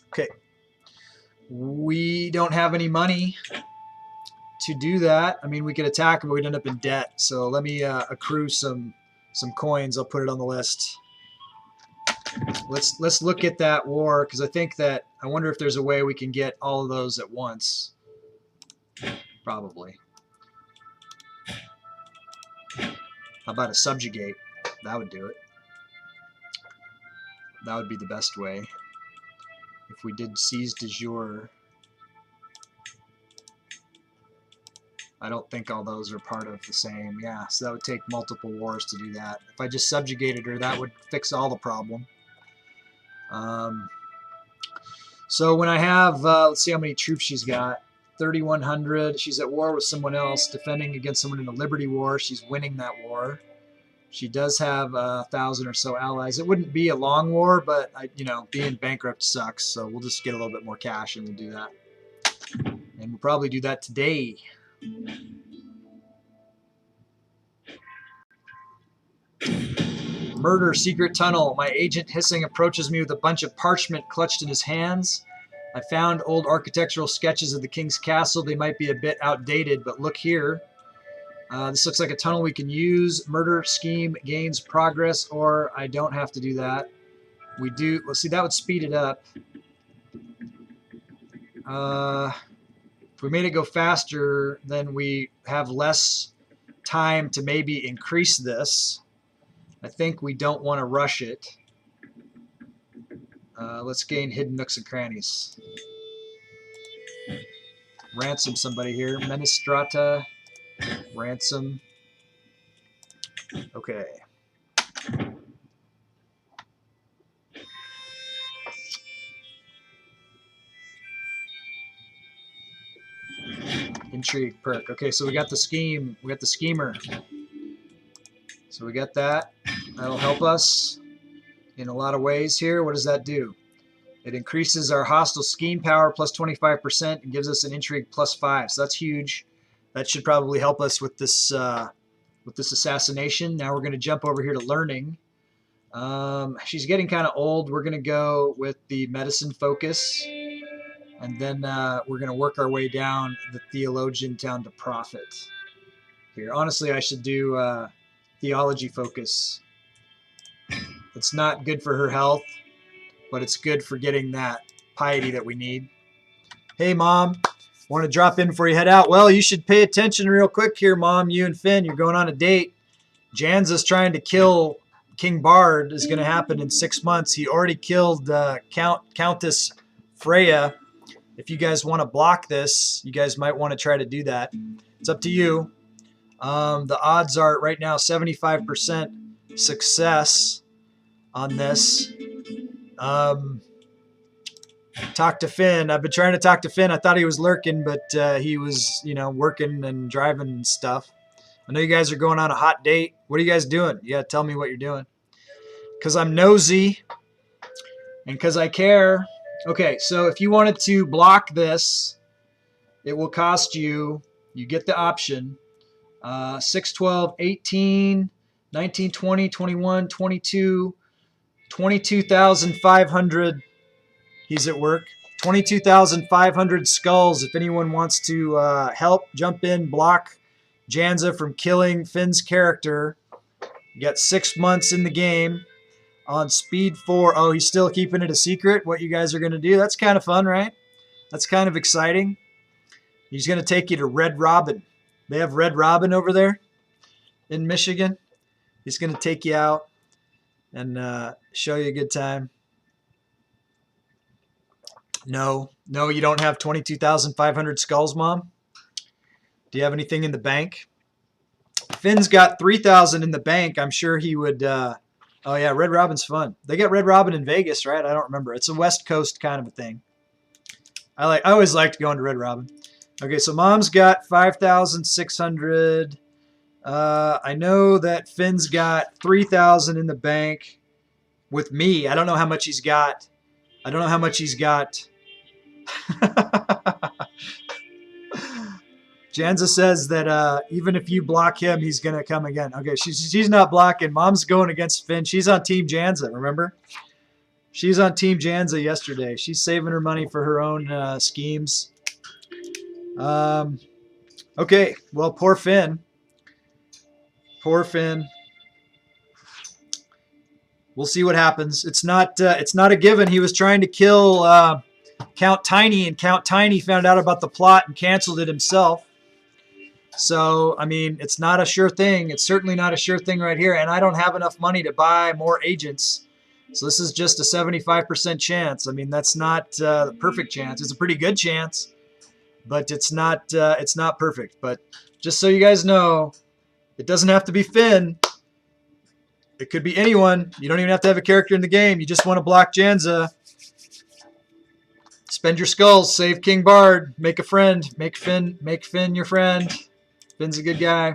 Speaker 1: Okay. We don't have any money to do that. I mean, we could attack him, but we'd end up in debt. So let me accrue some coins. I'll put it on the list. Let's look at that war, because I wonder if there's a way we can get all of those at once. Probably. How about a subjugate? That would do it. That would be the best way. If we did seize de jure. I don't think all those are part of the same. Yeah, so that would take multiple wars to do that. If I just subjugated her, that would fix all the problem. So when I have, let's see how many troops she's got. 3,100. She's at war with someone else, defending against someone in a Liberty War. She's winning that war. She does have 1,000 or so allies. It wouldn't be a long war, but being bankrupt sucks. So we'll just get a little bit more cash and we'll do that. And we'll probably do that today. Murder secret tunnel. My agent hissing approaches me with a bunch of parchment clutched in his hands. I found old architectural sketches of the king's castle. They might be a bit outdated, but look here. This looks like a tunnel we can use. Murder scheme gains progress, or I don't have to do that. We do. Well, see, that would speed it up. If we made it go faster, then we have less time to maybe increase this. I think we don't want to rush it. Let's gain hidden nooks and crannies. Ransom somebody here. Menestrata. Ransom. Okay. Intrigue perk. Okay, so we got the scheme. We got the schemer. So we got that. That'll help us in a lot of ways here. What does that do? It increases our hostile scheme power plus 25% and gives us an intrigue plus 5. So that's huge. That should probably help us with this assassination. Now we're going to jump over here to learning. She's getting kind of old. We're going to go with the medicine focus. And then we're going to work our way down the theologian down to prophet. Here, honestly, I should do theology focus. It's not good for her health, but it's good for getting that piety that we need. Hey, Mom. Want to drop in before you head out? Well, you should pay attention real quick here, Mom. You and Finn, you're going on a date. Janza's trying to kill King Bard. Is going to happen in 6 months. He already killed Countess Freya. If you guys want to block this, you guys might want to try to do that. It's up to you. The odds are right now 75% success on this. Talk to Finn. I've been trying to talk to Finn. I thought he was lurking, but he was, working and driving and stuff. I know you guys are going on a hot date. What are you guys doing? You got to tell me what you're doing. Because I'm nosy and because I care. Okay, so if you wanted to block this, it will cost you, you get the option, 6, 12, 18, 19, 20, 21, 22, 22,500. He's at work. 22,500 skulls. If anyone wants to help, jump in, block Janza from killing Finn's character. You got 6 months in the game on speed 4. Oh, he's still keeping it a secret, what you guys are going to do. That's kind of fun, right? That's kind of exciting. He's going to take you to Red Robin. They have Red Robin over there in Michigan. He's going to take you out and show you a good time. No, you don't have 22,500 skulls, Mom? Do you have anything in the bank? Finn's got 3,000 in the bank. I'm sure he would. Oh, yeah, Red Robin's fun. They got Red Robin in Vegas, right? I don't remember. It's a West Coast kind of a thing. I always liked going to Red Robin. Okay, so Mom's got 5,600. I know that Finn's got 3,000 in the bank with me. I don't know how much he's got. Janza says that even if you block him, he's going to come again. Okay, she's not blocking. Mom's going against Finn. She's on Team Janza, remember? She's on Team Janza yesterday. She's saving her money for her own schemes. Okay, well, poor Finn. Poor Finn. We'll see what happens. It's not a given. He was trying to kill Count Tiny, and Count Tiny found out about the plot and canceled it himself. So, I mean, it's not a sure thing. It's certainly not a sure thing right here. And I don't have enough money to buy more agents. So this is just a 75% chance. I mean, that's not the perfect chance. It's a pretty good chance, but it's not perfect. But just so you guys know, it doesn't have to be Finn. It could be anyone. You don't even have to have a character in the game. You just want to block Janza. Spend your skulls. Save King Bard. Make a friend. Make Finn your friend. Finn's a good guy.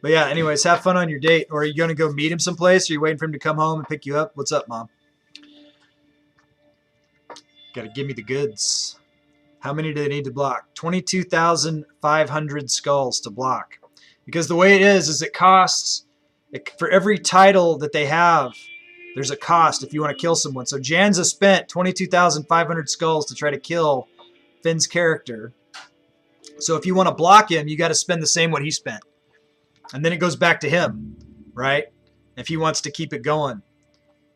Speaker 1: But yeah, anyways, have fun on your date. Or are you going to go meet him someplace? Or are you waiting for him to come home and pick you up? What's up, Mom? Got to give me the goods. How many do they need to block? 22,500 skulls to block. Because the way it is it costs, for every title that they have, there's a cost if you want to kill someone. So Janza spent 22,500 skulls to try to kill Finn's character. So if you want to block him, you got to spend the same what he spent. And then it goes back to him, right? If he wants to keep it going.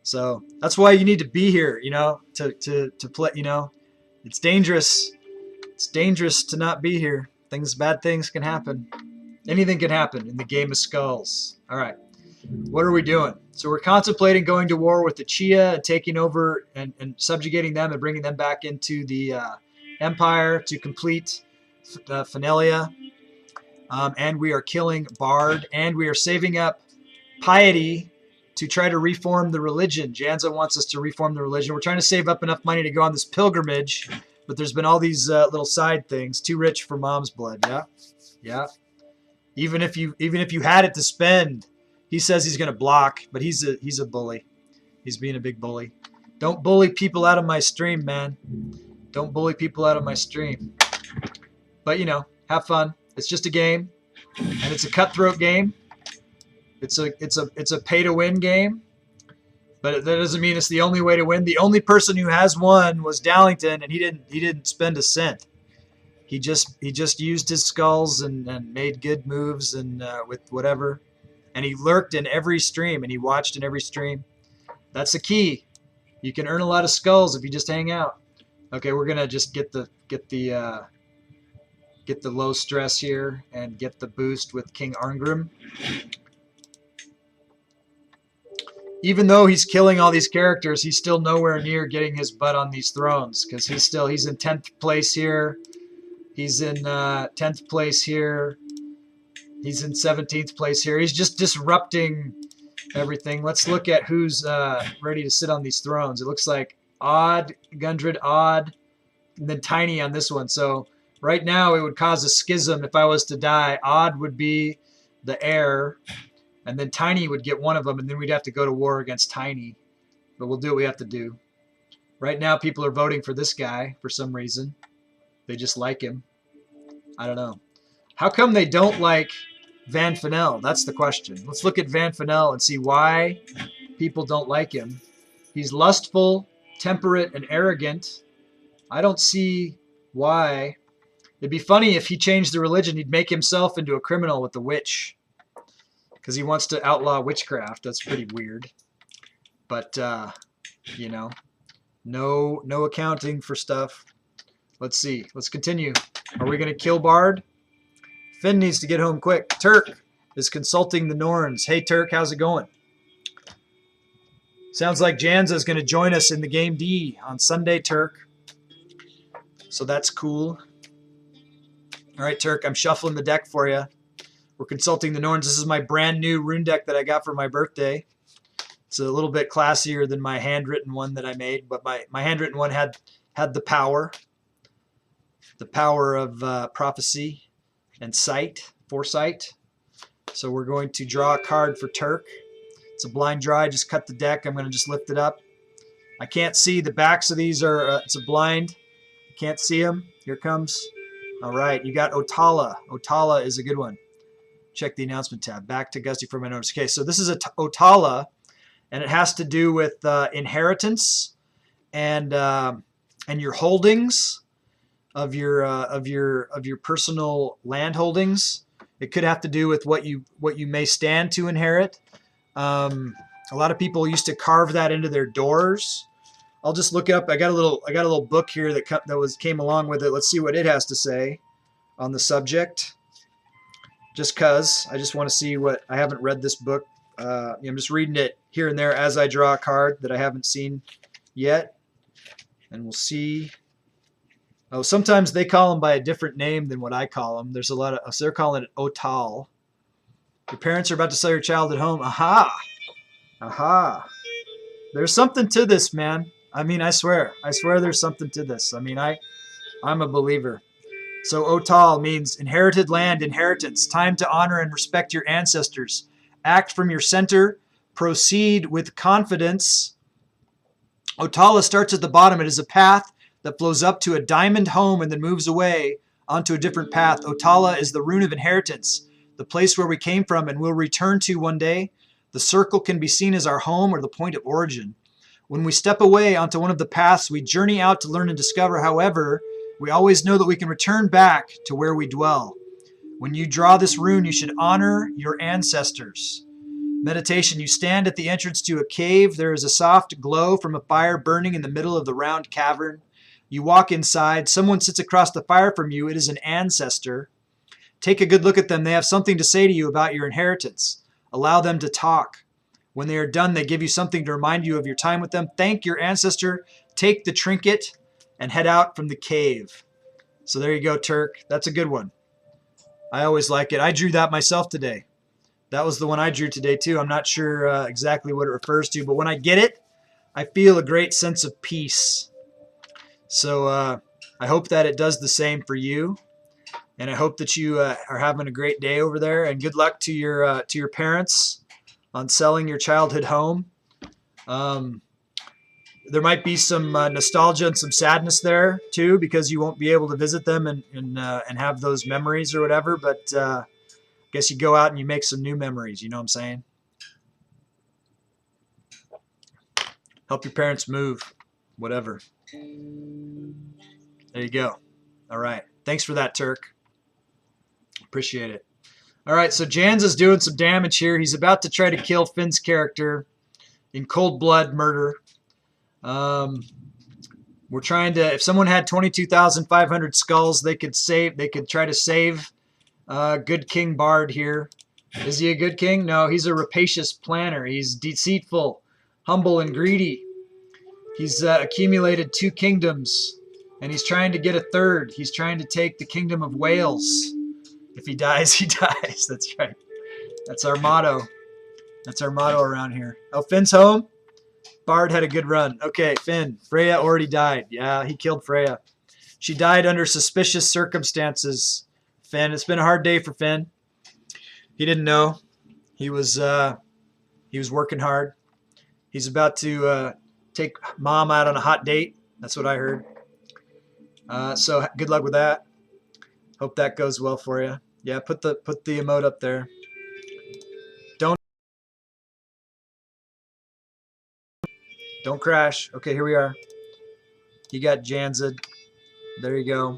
Speaker 1: So that's why you need to be here, you know, to play, you know. It's dangerous. It's dangerous to not be here. Bad things can happen. Anything can happen in the game of skulls. All right. What are we doing? So we're contemplating going to war with the Chia and taking over and subjugating them and bringing them back into the empire to complete Finalia. And we are killing Bard, and we are saving up piety to try to reform the religion. Janza wants us to reform the religion. We're trying to save up enough money to go on this pilgrimage, but there's been all these little side things. Too rich for mom's blood. Yeah, yeah. Even if you had it to spend, he says he's going to block, but he's a bully. He's being a big bully. Don't bully people out of my stream, man. Don't bully people out of my stream. But you know, have fun. It's just a game, and it's a cutthroat game. It's a pay to win game, but that doesn't mean it's the only way to win. The only person who has won was Dallington, and he didn't spend a cent. He just used his skulls and made good moves and with whatever, and he lurked in every stream and he watched in every stream. That's the key. You can earn a lot of skulls if you just hang out. Okay, we're gonna just get the low stress here and get the boost with King Arngrim. Even though he's killing all these characters, he's still nowhere near getting his butt on these thrones because he's in 10th place here. He's in 10th place here. He's in 17th place here. He's just disrupting everything. Let's look at who's ready to sit on these thrones. It looks like Odd, Gundred, Odd, and then Tiny on this one. So right now it would cause a schism if I was to die. Odd would be the heir, and then Tiny would get one of them, and then we'd have to go to war against Tiny. But we'll do what we have to do. Right now people are voting for this guy for some reason. They just like him. I don't know. How come they don't like Van Fennel? That's the question. Let's look at Van Fennel and see why people don't like him. He's lustful, temperate, and arrogant. I don't see why. It'd be funny if he changed the religion. He'd make himself into a criminal with the witch because he wants to outlaw witchcraft. That's pretty weird. But, you know, no accounting for stuff. Let's see. Let's continue. Are we going to kill Bard? Finn needs to get home quick. Turk is consulting the Norns. Hey, Turk, how's it going? Sounds like Janza is going to join us in the game D on Sunday, Turk. So that's cool. All right, Turk, I'm shuffling the deck for you. We're consulting the Norns. This is my brand new rune deck that I got for my birthday. It's a little bit classier than my handwritten one that I made, but my handwritten one had the power of prophecy and foresight. So we're going to draw a card for Turk. It's a blind draw. I just cut the deck. I'm going to just lift it up. I can't see the backs of these. It's a blind. Can't see them. Here comes. All right, you got Otala. Otala is a good one. Check the announcement tab. Back to Gusty for my notes. Okay, so this is a Otala, and it has to do with inheritance and your holdings of your personal land holdings. It could have to do with what you may stand to inherit. A lot of people used to carve that into their doors. I'll just look up. I got a little book here that came along with it. Let's see what it has to say on the subject. Just cause I just want to see what. I haven't read this book. I'm just reading it here and there as I draw a card that I haven't seen yet, and we'll see. Oh, sometimes they call them by a different name than what I call them. There's a lot of, so they're calling it Otal. Your parents are about to sell your child at home. Aha. Aha. There's something to this, man. I mean, I swear there's something to this. I mean, I'm a believer. So Otal means inherited land, inheritance, time to honor and respect your ancestors. Act from your center, proceed with confidence. Otala starts at the bottom. It is a path that flows up to a diamond home and then moves away onto a different path. Otala is the rune of inheritance, the place where we came from and will return to one day. The circle can be seen as our home or the point of origin. When we step away onto one of the paths, we journey out to learn and discover. However, we always know that we can return back to where we dwell. When you draw this rune, you should honor your ancestors. Meditation. You stand at the entrance to a cave. There is a soft glow from a fire burning in the middle of the round cavern. You walk inside. Someone sits across the fire from you. It is an ancestor. Take a good look at them. They have something to say to you about your inheritance. Allow them to talk. When they are done, they give you something to remind you of your time with them. Thank your ancestor. Take the trinket and head out from the cave. So there you go, Turk. That's a good one. I always like it. I drew that myself today. That was the one I drew today too. I'm not sure exactly what it refers to, but when I get it, I feel a great sense of peace. So I hope that it does the same for you, and I hope that you are having a great day over there. And good luck to your parents on selling your childhood home. There might be some nostalgia and some sadness there too, because you won't be able to visit them and have those memories or whatever. But I guess you go out and you make some new memories. You know what I'm saying? Help your parents move, whatever. There you go. All right. Thanks for that, Turk. Appreciate it. All right, so Janza's doing some damage here. He's about to try to kill Finn's character in cold blood murder. We're trying to, if someone had 22,500 skulls, they could try to save good King Bard here. Is he a good king? No, he's a rapacious planner. He's deceitful, humble, and greedy. He's accumulated 2 kingdoms, and he's trying to get a 3rd. He's trying to take the kingdom of Wales. If he dies, he dies. That's right. That's our motto. That's our motto around here. Oh, Finn's home? Bard had a good run. Okay, Finn. Freya already died. Yeah, he killed Freya. She died under suspicious circumstances. Finn, it's been a hard day for Finn. He didn't know. He was working hard. He's about to take Mom out on a hot date. That's what I heard. So good luck with that. Hope that goes well for you. Yeah, put the emote up there. Don't crash. Okay, here we are. You got Janzed. There you go.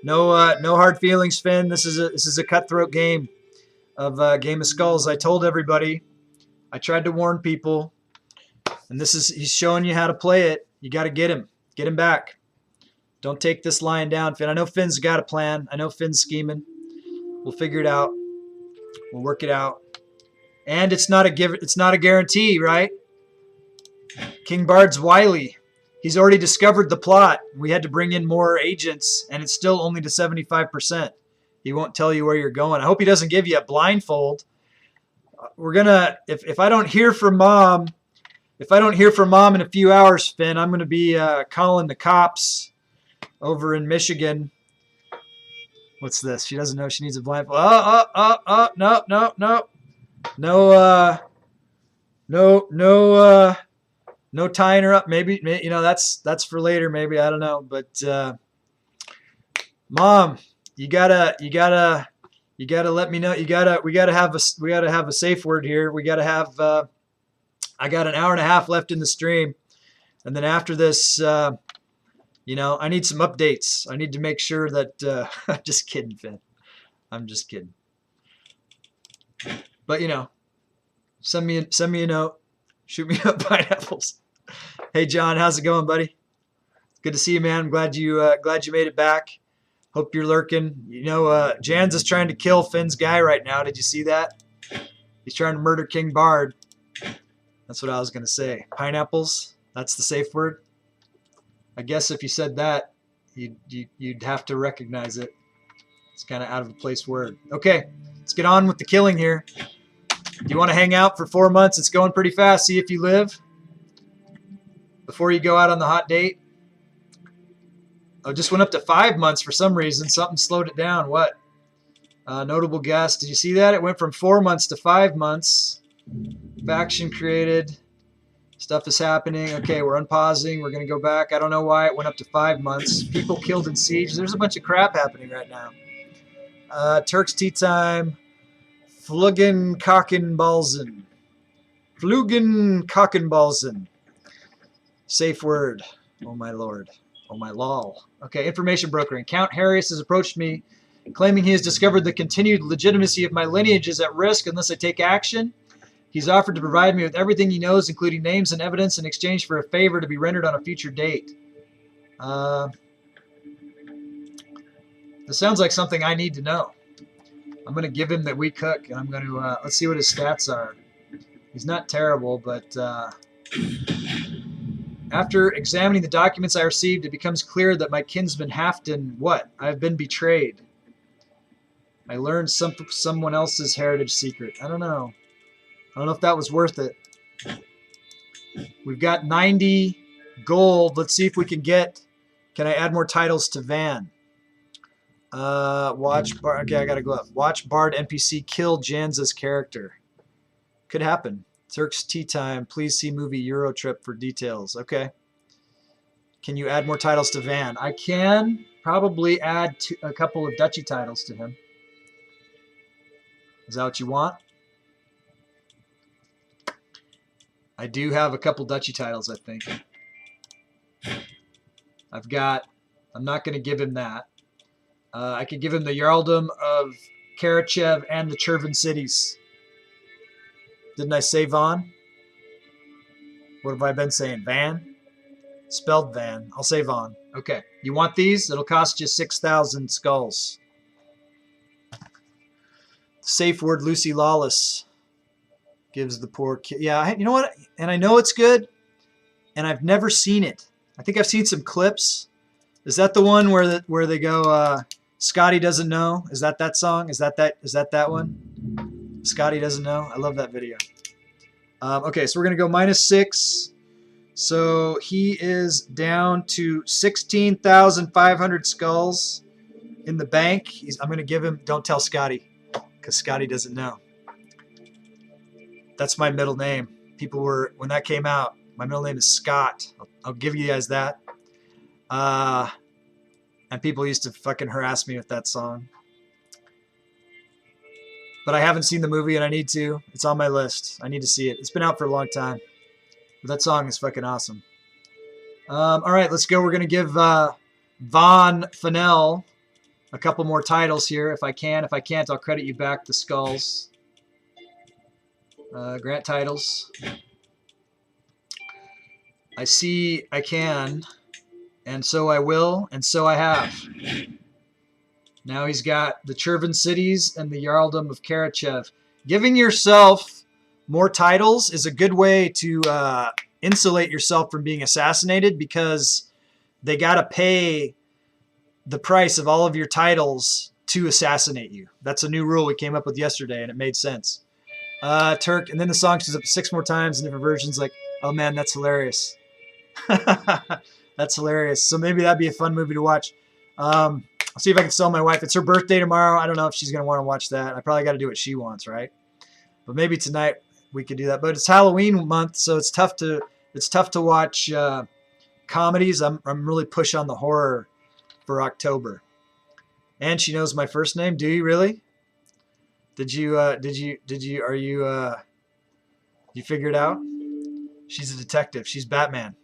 Speaker 1: No hard feelings, Finn. This is a cutthroat game of Game of Skulls. I told everybody. I tried to warn people, and he's showing you how to play it. You got to get him back. Don't take this lying down, Finn. I know Finn's got a plan. I know Finn's scheming. We'll figure it out. We'll work it out. And it's not a guarantee, right? King Bard's wily. He's already discovered the plot. We had to bring in more agents, and it's still only to 75%. He won't tell you where you're going. I hope he doesn't give you a blindfold. We're gonna, if I don't hear from Mom, in a few hours, Finn, I'm gonna be calling the cops over in Michigan. What's this? She doesn't know she needs a blindfold. No tying her up. Maybe that's for later. Maybe, I don't know. But Mom, you gotta let me know. We gotta have a safe word here. We gotta have. I got an hour and a half left in the stream, and then after this, I need some updates. I need to make sure that. I'm just kidding, Finn. I'm just kidding. But send me a note. Shoot me up pineapples. Hey John, how's it going, buddy? Good to see you, man. I'm glad you made it back. Hope you're lurking. Jans is trying to kill Finn's guy right now. Did you see that? He's trying to murder King Bard. That's what I was gonna say. Pineapples. That's the safe word. I guess if you said that, you'd have to recognize it. It's kind of out of a place word. Okay, let's get on with the killing here. Do you want to hang out for 4 months? It's going pretty fast. See if you live. before you go out on the hot date. Oh, it just went up to 5 months for some reason. Something slowed it down. What? Notable guest. Did you see that? It went from 4 months to 5 months. Faction created. Stuff is happening. Okay, we're unpausing. We're going to go back. I don't know why it went up to 5 months. People killed in siege. There's a bunch of crap happening right now. Turks Tea Time. Fluggenkockenbalzen. Fluggenkockenbalzen. Safe word. Oh, my lord. Oh, my lol. Okay, information brokering. Count Harris has approached me, claiming he has discovered the continued legitimacy of my lineage is at risk unless I take action. He's offered to provide me with everything he knows, including names and evidence, in exchange for a favor to be rendered on a future date. This sounds like something I need to know. I'm going to give him that we cook, and I'm going to, let's see what his stats are. He's not terrible, but after examining the documents I received, it becomes clear that my kinsman Halfdan, what? I've been betrayed. I learned someone else's heritage secret. I don't know. I don't know if that was worth it. We've got 90 gold. Let's see if we can get... Can I add more titles to Van? Watch Bard. Okay, I gotta go up. Watch Bard NPC kill Janza's character. Could happen. Turks Tea Time. Please see movie Eurotrip for details. Okay. Can you add more titles to Van? I can probably add a couple of duchy titles to him. Is that what you want? I do have a couple duchy titles, I think. I'm not going to give him that. I could give him the Jarldom of Karachev and the Chervan cities. Didn't I say Von? What have I been saying? Van? Spelled Van. I'll say Von. Okay. You want these? It'll cost you 6,000 skulls. Safe word Lucy Lawless gives the poor kid. Yeah, you know what? And I know it's good, and I've never seen it. I think I've seen some clips. Is that the one where they go, Scotty doesn't know? Is that song? Is that one? Scotty doesn't know? I love that video. Okay, so we're going to go -6. So he is down to 16,500 skulls in the bank. I'm going to give him, don't tell Scotty, because Scotty doesn't know. That's my middle name. People were, when that came out, my middle name is Scott. I'll give you guys that. And people used to fucking harass me with that song. But I haven't seen the movie, and I need to. It's on my list. I need to see it. It's been out for a long time. But that song is fucking awesome. All right, let's go. We're going to give Von Fennell a couple more titles here if I can. If I can't, I'll credit you back the skulls. Grant titles. I see I can, and so I will, and so I have. Now he's got the Chervan cities and the Jarldom of Karachev. Giving yourself more titles is a good way to insulate yourself from being assassinated, because they got to pay the price of all of your titles to assassinate you. That's a new rule we came up with yesterday, and it made sense. Turk, and then the song shows up 6 more times in different versions. Like, oh man, that's hilarious. That's hilarious. So maybe that'd be a fun movie to watch. I'll see if I can sell my wife. It's her birthday tomorrow. I don't know if she's going to want to watch that. I probably got to do what she wants, right? But maybe tonight we could do that. But it's Halloween month, so it's tough to watch comedies. I'm really push on the horror for October. And she knows my first name. Do you really? You figure it out? She's a detective. She's Batman.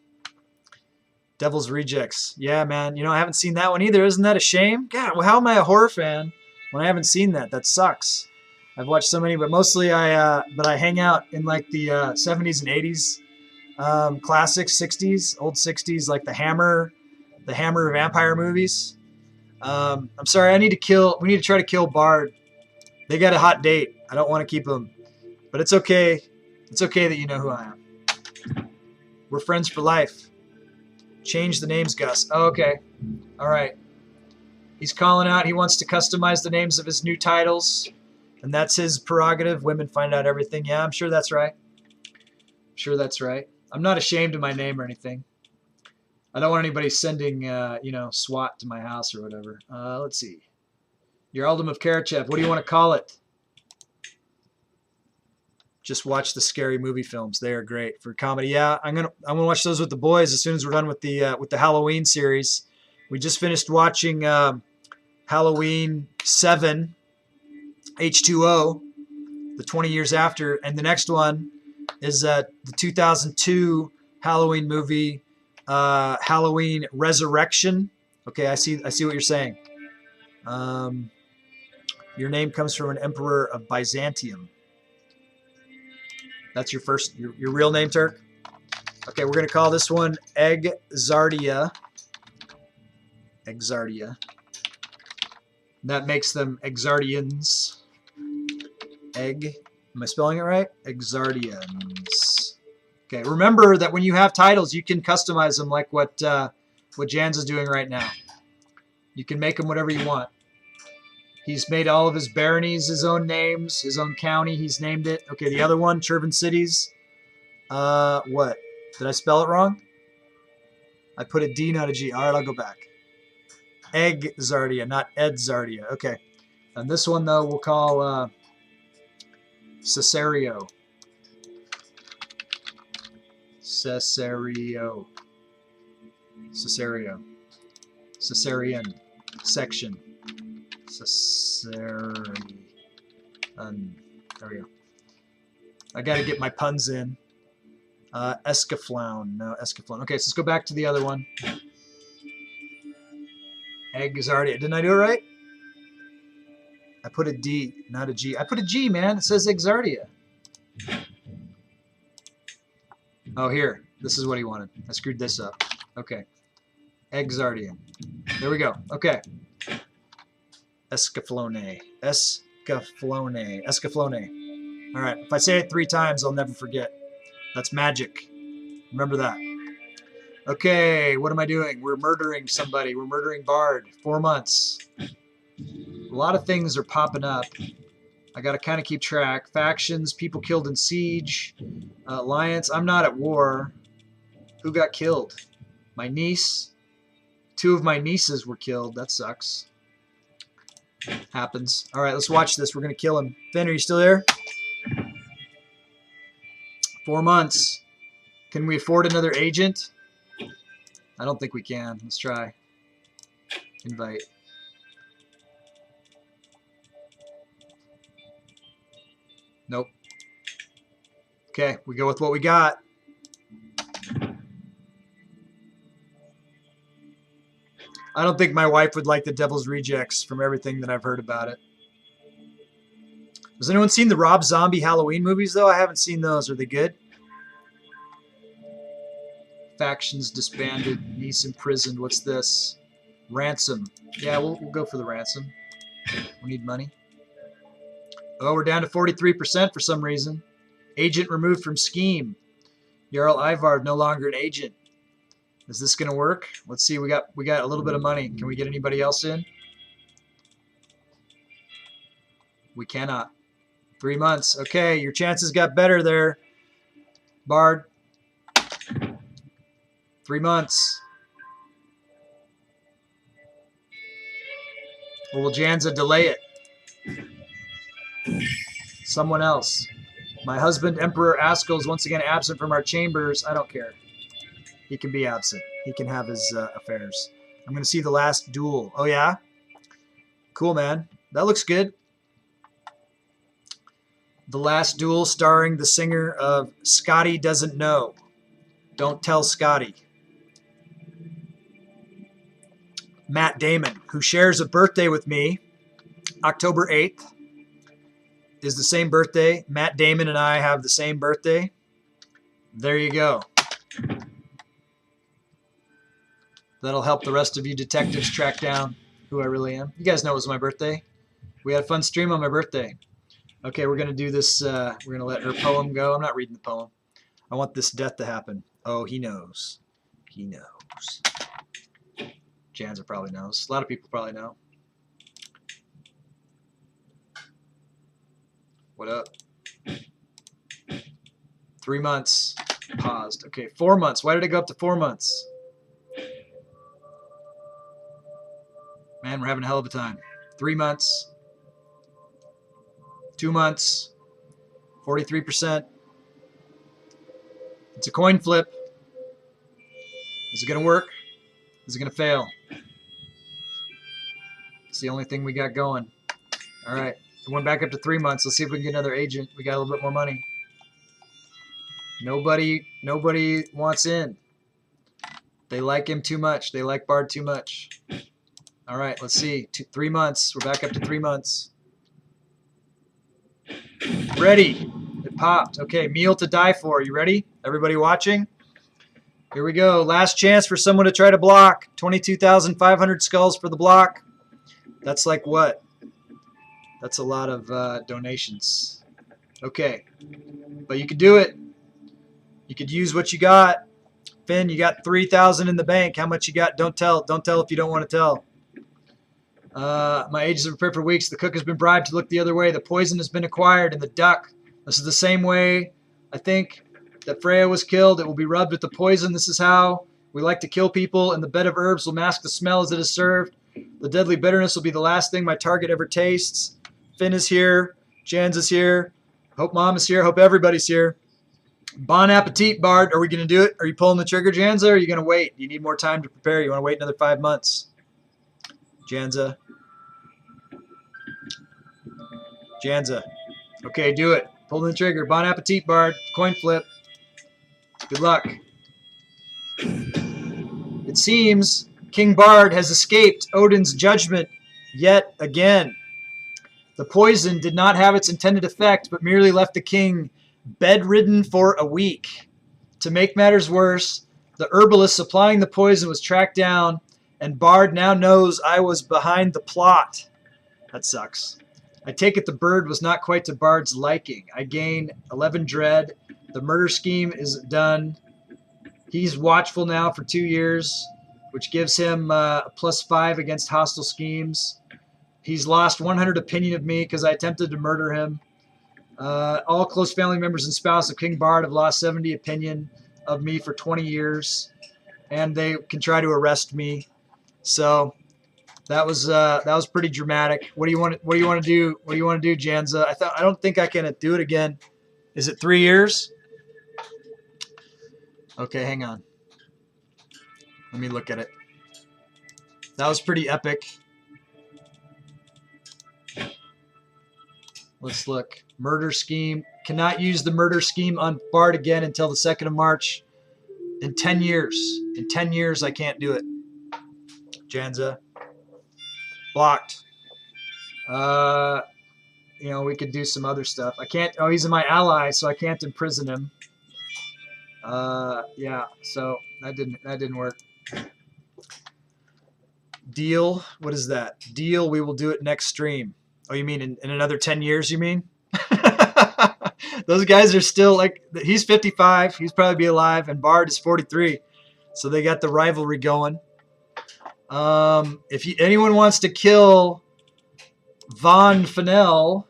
Speaker 1: Devil's Rejects. Yeah, man. You know, I haven't seen that one either. Isn't that a shame? God, well, how am I a horror fan when I haven't seen that? That sucks. I've watched so many, but mostly I hang out in like the 70s and 80s classics, 60s, old 60s, like the Hammer vampire movies. I'm sorry. we need to try to kill Bard. They got a hot date. I don't want to keep him, but it's okay. It's okay that you know who I am. We're friends for life. Change the names, Gus. Oh, okay. All right. He's calling out. He wants to customize the names of his new titles, and that's his prerogative. Women find out everything. Yeah, I'm sure that's right. I'm sure that's right. I'm not ashamed of my name or anything. I don't want anybody sending, you know, SWAT to my house or whatever. Let's see. Your Eldom of Karachev. What do you want to call it? Just watch the scary movie films. They are great for comedy. Yeah, I'm gonna watch those with the boys as soon as we're done with the Halloween series. We just finished watching Halloween 7, H2O, the 20 years after, and the next one is the 2002 Halloween movie, Halloween Resurrection. Okay, I see what you're saying. Your name comes from an emperor of Byzantium. That's your real name, Turk? Okay, we're going to call this one Exardia. Exardia. That makes them Exardians. Am I spelling it right? Exardians. Okay, remember that when you have titles, you can customize them like what Jans is doing right now. You can make them whatever you want. He's made all of his baronies his own names, his own county. He's named it. Okay, the other one, Chervin Cities. What? Did I spell it wrong? I put a D, not a G. All right, I'll go back. Exardia, not Edzardia. Okay. And this one, though, we'll call Cesario. Cesario. Cesario. Caesarean section. Caesarian. There we go. I got to get my puns in. Escaflown. No, Escaflown. Okay, so let's go back to the other one. Exardia. Didn't I do it right? I put a D, not a G. I put a G, man. It says Exardia. Oh, here. This is what he wanted. I screwed this up. Okay. Exardia. There we go. Okay. Escaflone. Escaflone. Escaflone. All right. If I say it 3 times, I'll never forget. That's magic. Remember that. Okay. What am I doing? We're murdering somebody. We're murdering Bard. 4 months. A lot of things are popping up. I got to kind of keep track. Factions, people killed in siege, alliance. I'm not at war. Who got killed? My niece. 2 of my nieces were killed. That sucks. Happens. All right, let's watch this. We're going to kill him. Finn, are you still there? 4 months. Can we afford another agent? I don't think we can. Let's try. Invite. Nope. Okay, we go with what we got. I don't think my wife would like the Devil's Rejects from everything that I've heard about it. Has anyone seen the Rob Zombie Halloween movies, though? I haven't seen those. Are they good? Factions disbanded. Niece imprisoned. What's this? Ransom. Yeah, we'll go for the ransom. We need money. Oh, we're down to 43% for some reason. Agent removed from scheme. Jarl Ivar no longer an agent. Is this going to work? Let's see. We got a little bit of money. Can we get anybody else in? We cannot. 3 months. Okay, your chances got better there, Bard. 3 months. Or will Janza delay it? Someone else. My husband, Emperor Askell, is once again absent from our chambers. I don't care. He can be absent. He can have his affairs. I'm going to see the last duel. Oh, yeah? Cool, man. That looks good. The Last Duel, starring the singer of Scotty Doesn't Know. Don't Tell Scotty. Matt Damon, who shares a birthday with me, October 8th, is the same birthday. Matt Damon and I have the same birthday. There you go. That'll help the rest of you detectives track down who I really am. You guys know it was my birthday. We had a fun stream on my birthday. Okay, we're going to do this. We're going to let her poem go. I'm not reading the poem. I want this death to happen. Oh, he knows. He knows. Janza probably knows. A lot of people probably know. What up? 3 months. Paused. Okay, 4 months. Why did it go up to 4 months? Man, we're having a hell of a time. 3 months. 2 months. 43%. It's a coin flip. Is it going to work? Is it going to fail? It's the only thing we got going. All right. It went back up to 3 months. Let's see if we can get another agent. We got a little bit more money. Nobody wants in. They like him too much. They like Bard too much. All right, let's see. 3 months. We're back up to 3 months. Ready. It popped. Okay, meal to die for. You ready? Everybody watching? Here we go. Last chance for someone to try to block. 22,500 skulls for the block. That's like what? That's a lot of donations. Okay. But you could do it. You could use what you got. Finn, you got 3,000 in the bank. How much you got? Don't tell. Don't tell if you don't want to tell. My agents have prepared for weeks. The cook has been bribed to look the other way. The poison has been acquired in the duck. This is the same way, I think, that Freya was killed. It will be rubbed with the poison. This is how we like to kill people. And the bed of herbs will mask the smell as it is served. The deadly bitterness will be the last thing my target ever tastes. Finn is here. Jans is here. Hope Mom is here. Hope everybody's here. Bon appetit, Bard. Are we going to do it? Are you pulling the trigger, Janza, or are you going to wait? You need more time to prepare. You want to wait another 5 months? Janza. Janza. Okay, do it. Pull the trigger. Bon appetit, Bard. Coin flip. Good luck. It seems King Bard has escaped Odin's judgment yet again. The poison did not have its intended effect, but merely left the king bedridden for a week. To make matters worse, the herbalist supplying the poison was tracked down, and Bard now knows I was behind the plot. That sucks. I take it the bird was not quite to Bard's liking. I gain 11 dread. The murder scheme is done. He's watchful now for 2 years, which gives him a +5 against hostile schemes. He's lost 100 opinion of me because I attempted to murder him. All close family members and spouse of King Bard have lost 70 opinion of me for 20 years, and they can try to arrest me. So that was pretty dramatic. What do you want to do? What do you want to do, Janza? I don't think I can do it again. Is it 3 years? Okay, hang on. Let me look at it. That was pretty epic. Let's look. Murder scheme. Cannot use the murder scheme on Bard again until the 2nd of March. In 10 years. In 10 years, I can't do it. Janza. Blocked. We could do some other stuff. I can't. Oh, he's my ally, so I can't imprison him. Yeah. So that didn't work. Deal. What is that? Deal. We will do it next stream. Oh, you mean in another 10 years, you mean? Those guys are still like, he's 55. He's probably be alive. And Bard is 43. So they got the rivalry going. If anyone wants to kill Von Fennel,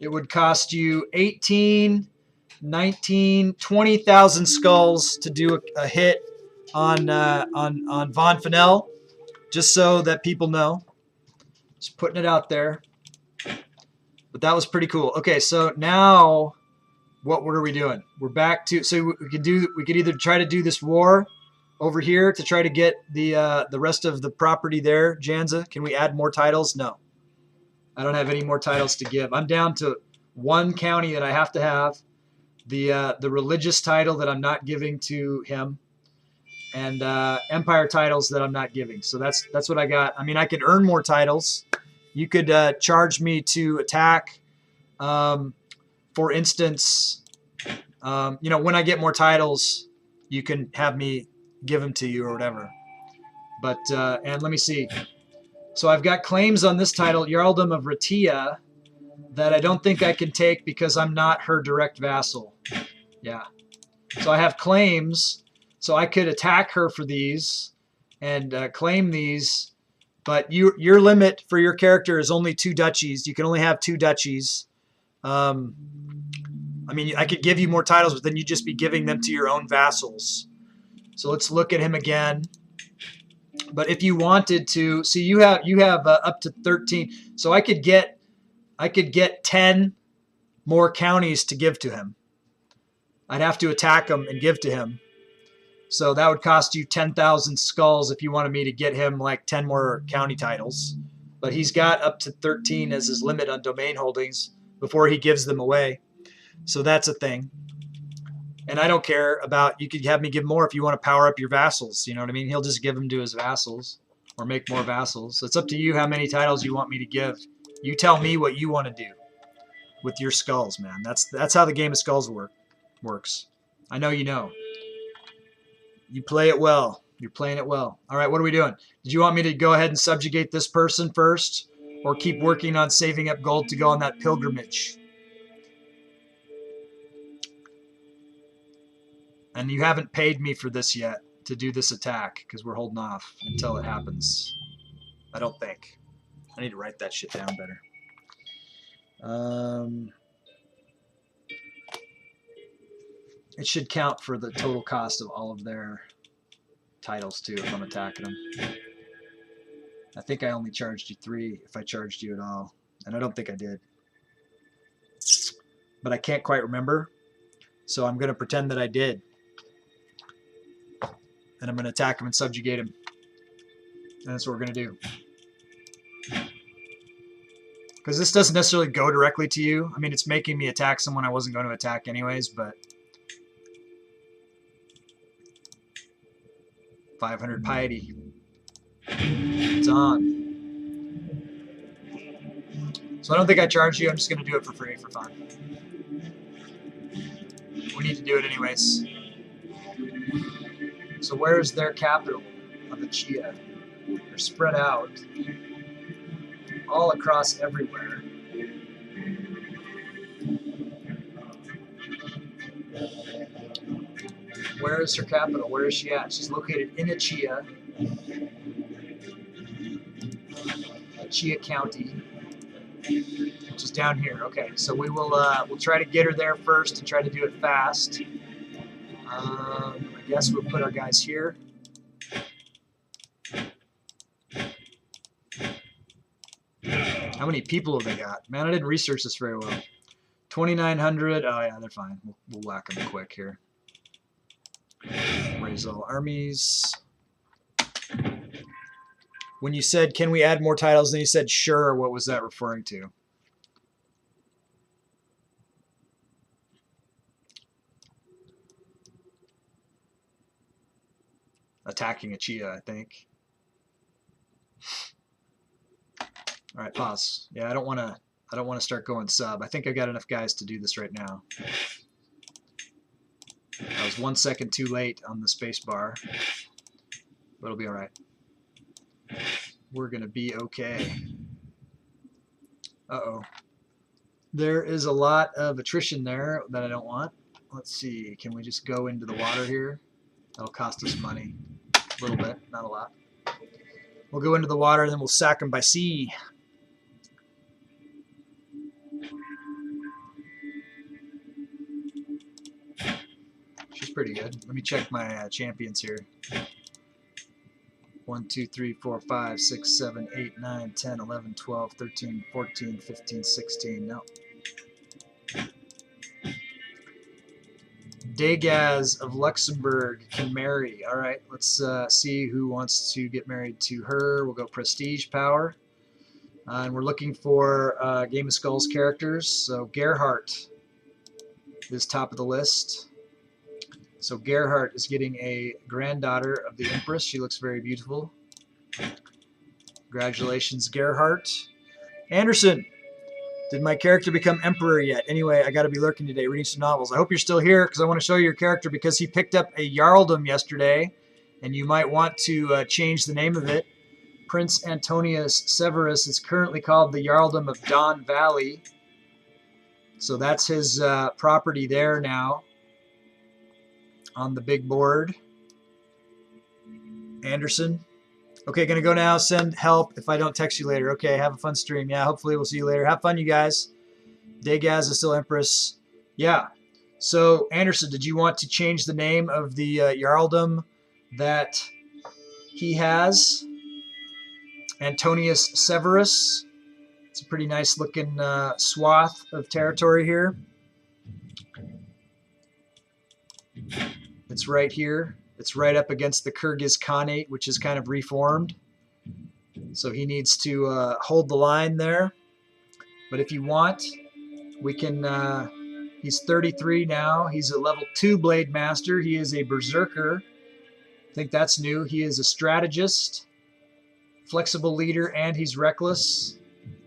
Speaker 1: it would cost you 18, 19, 20,000 skulls to do a hit on Von Fennel, just so that people know. Just putting it out there. But that was pretty cool. Okay, so now what are we doing? We're back to, so we could either try to do this war over here to try to get the rest of the property there. Janza, can we add more titles? No. I don't have any more titles to give. I'm down to one county that I have to have, the religious title that I'm not giving to him, and empire titles that I'm not giving. So that's what I got. I mean, I could earn more titles. You could charge me to attack. For instance, when I get more titles, you can have me give them to you or whatever. But and let me see. So I've got claims on this title, Jarldom of Ratia, that I don't think I can take because I'm not her direct vassal. Yeah. So I have claims. So I could attack her for these and claim these. But your limit for your character is only 2 duchies. You can only have 2 duchies. I mean, I could give you more titles, but then you'd just be giving them to your own vassals. So let's look at him again. But if you wanted to, see, you have up to 13. So I could get 10 more counties to give to him. I'd have to attack him and give to him. So that would cost you 10,000 skulls if you wanted me to get him like 10 more county titles. But he's got up to 13 as his limit on domain holdings before he gives them away. So that's a thing. And I don't care about, you could have me give more if you want to power up your vassals. You know what I mean? He'll just give them to his vassals or make more vassals. So it's up to you how many titles you want me to give. You tell me what you want to do with your skulls, man. That's how the game of skulls works. I know you know. You play it well. You're playing it well. All right, what are we doing? Did you want me to go ahead and subjugate this person first or keep working on saving up gold to go on that pilgrimage? And you haven't paid me for this yet to do this attack because we're holding off until it happens. I don't think. I need to write that shit down better. It should count for the total cost of all of their titles too if I'm attacking them. I think I only charged you 3 if I charged you at all. And I don't think I did. But I can't quite remember. So I'm going to pretend that I did. And I'm going to attack him and subjugate him. And that's what we're going to do. Because this doesn't necessarily go directly to you. I mean, it's making me attack someone I wasn't going to attack anyways, but 500 piety. It's on. So I don't think I charged you. I'm just going to do it for free, for fun. We need to do it anyways. So where's their capital of the Chia? They're spread out all across everywhere. Where is her capital? Where is she at? She's located in a Chia County, which is down here. Okay, so we will we'll try to get her there first and try to do it fast. I guess we'll put our guys here. How many people have they got? Man, I didn't research this very well. 2,900. Oh yeah, they're fine. We'll whack them quick here. Raise all armies. When you said, can we add more titles, then you said, sure, what was that referring to? Attacking a Chia, I think. All right, pause. Yeah, I don't want to start going sub. I think I got enough guys to do this right now. I was 1 second too late on the space bar, but it'll be all right. We're gonna be okay. Uh-oh. There is a lot of attrition there that I don't want. Let's see, can we just go into the water here? That'll cost us money. A little bit, not a lot. We'll go into the water and then we'll sack them by sea. She's pretty good. Let me check my champions here. 1, 2, 3, 4, 5, 6, 7, 8, 9, 10, 11, 12, 13, 14, 15, 16. No. Degaz of Luxembourg can marry. All right, let's see who wants to get married to her. We'll go prestige power. And we're looking for Game of Skulls characters. So Gerhardt is top of the list. So Gerhardt is getting a granddaughter of the Empress. She looks very beautiful. Congratulations, Gerhardt. Anderson, did my character become Emperor yet? Anyway, I got to be lurking today reading some novels. I hope you're still here because I want to show you your character because he picked up a Jarldom yesterday, and you might want to change the name of it. Prince Antonius Severus is currently called the Jarldom of Don Valley. So that's his property there now on the big board. Anderson. Okay, gonna go now. Send help if I don't text you later. Okay, have a fun stream. Yeah, hopefully we'll see you later. Have fun, you guys. Degaz is still Empress. Yeah. So, Anderson, did you want to change the name of the Jarldom that he has Antonius Severus. It's a pretty nice looking swath of territory here. It's right here. It's right up against the Kyrgyz Khanate, which is kind of reformed. So he needs to hold the line there. But if you want, we can... he's 33 now. He's a level 2 Blade Master. He is a Berserker. I think that's new. He is a Strategist, Flexible Leader, and he's Reckless.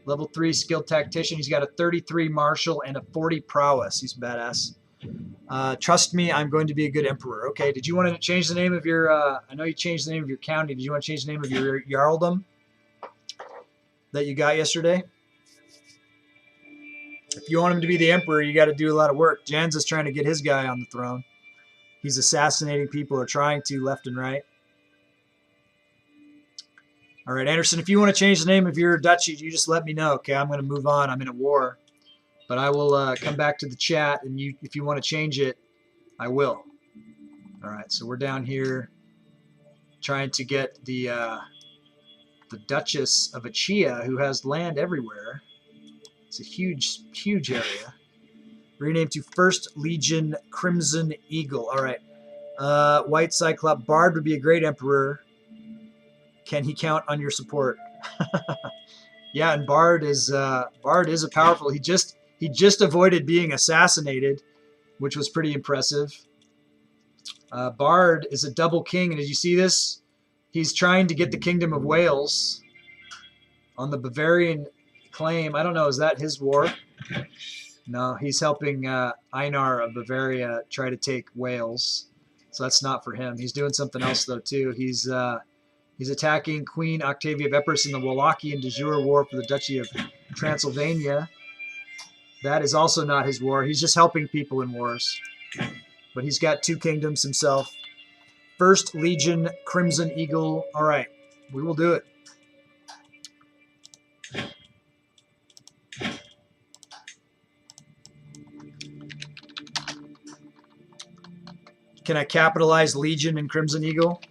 Speaker 1: Level 3 Skilled Tactician. He's got a 33 Martial and a 40 Prowess. He's badass. Trust me, I'm going to be a good Emperor. Okay, did you want to change the name of your... I know you changed the name of your county. Did you want to change the name of your Jarldom that you got yesterday? If you want him to be the Emperor, you got to do a lot of work. Jans is trying to get his guy on the throne. He's assassinating people, or trying to, left and right. All right, Anderson, if you want to change the name of your duchy, you just let me know, okay? I'm going to move on. I'm in a war. But I will come back to the chat, and if you want to change it, I will. All right, so we're down here trying to get the Duchess of Achia, who has land everywhere. It's a huge, huge area. Renamed to 1st Legion Crimson Eagle. All right. White Cyclop Bard would be a great Emperor. Can he count on your support? Yeah, and Bard is a powerful. He just avoided being assassinated, which was pretty impressive. Bard is a double king, and did you see this? He's trying to get the Kingdom of Wales on the Bavarian claim. I don't know, is that his war? No, he's helping Einar of Bavaria try to take Wales. So that's not for him. He's doing something else, though, too. He's attacking Queen Octavia of Epirus in the Wallachian de jure War for the Duchy of Transylvania. That is also not his war. He's just helping people in wars. But he's got 2 kingdoms himself. 1st Legion Crimson Eagle. All right, we will do it. Can I capitalize Legion and Crimson Eagle?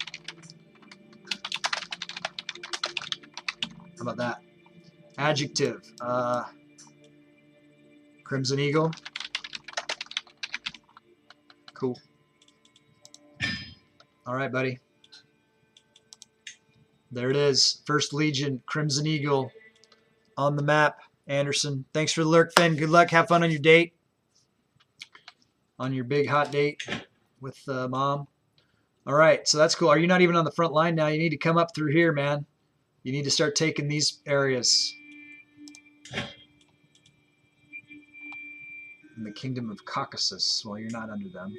Speaker 1: How about that? Adjective. Crimson Eagle. Cool. All right, buddy. There it is. 1st Legion, Crimson Eagle on the map. Anderson, thanks for the lurk, Finn. Good luck. Have fun on your date. On your big hot date with Mom. All right, so that's cool. Are you not even on the front line now? You need to come up through here, man. You need to start taking these areas. In the Kingdom of Caucasus. Well, you're not under them.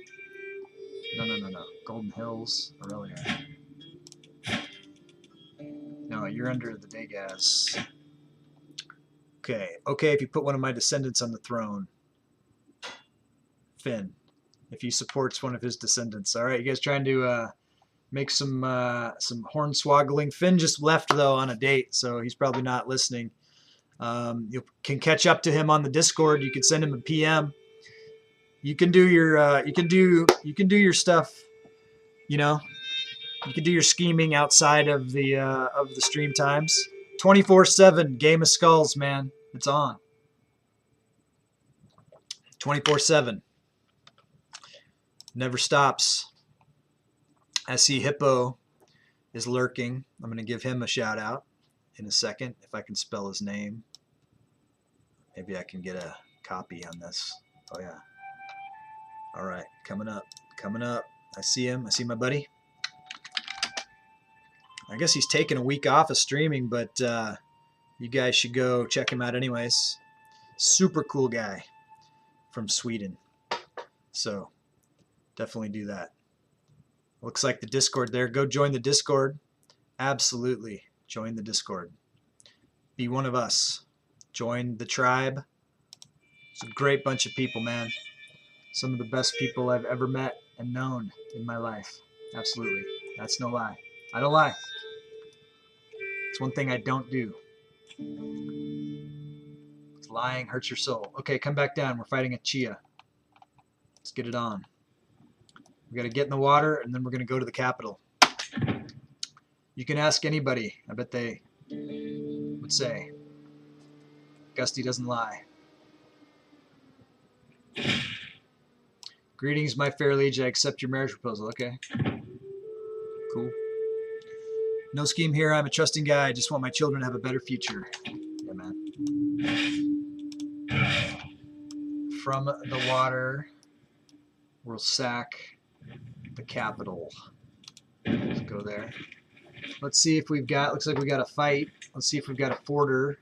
Speaker 1: No. Golden Hills, Aurelia. No, you're under the Degas. Okay, if you put one of my descendants on the throne. Finn. If he supports one of his descendants. All right, you guys trying to make some hornswoggling. Finn just left, though, on a date, so he's probably not listening. You can catch up to him on the Discord. You can send him a PM. You can do your you can do your stuff. You know, you can do your scheming outside of the stream times. 24/7 Game of Skulls, man. It's on. 24/7. Never stops. I see Hippo is lurking. I'm going to give him a shout out in a second if I can spell his name. Maybe I can get a copy on this. Oh yeah. All right, coming up. I see him. I see my buddy. I guess he's taking a week off of streaming, but you guys should go check him out anyways. Super cool guy from Sweden. So definitely do that. Looks like the Discord there. Go join the Discord. Absolutely. Join the Discord. Be one of us. Join the tribe. It's a great bunch of people, man. Some of the best people I've ever met and known in my life. Absolutely. That's no lie. I don't lie. It's one thing I don't do. Lying hurts your soul. Okay, come back down. We're fighting a Chia. Let's get it on. We got to get in the water, and then we're going to go to the capital. You can ask anybody. I bet they would say. Gusty doesn't lie. Greetings, my fair liege. I accept your marriage proposal. Okay. Cool. No scheme here. I'm a trusting guy. I just want my children to have a better future. Yeah, man. From the water, we'll sack the capital. Let's go there. Let's see if we've got, looks like we got a fight. Let's see if we've got a forter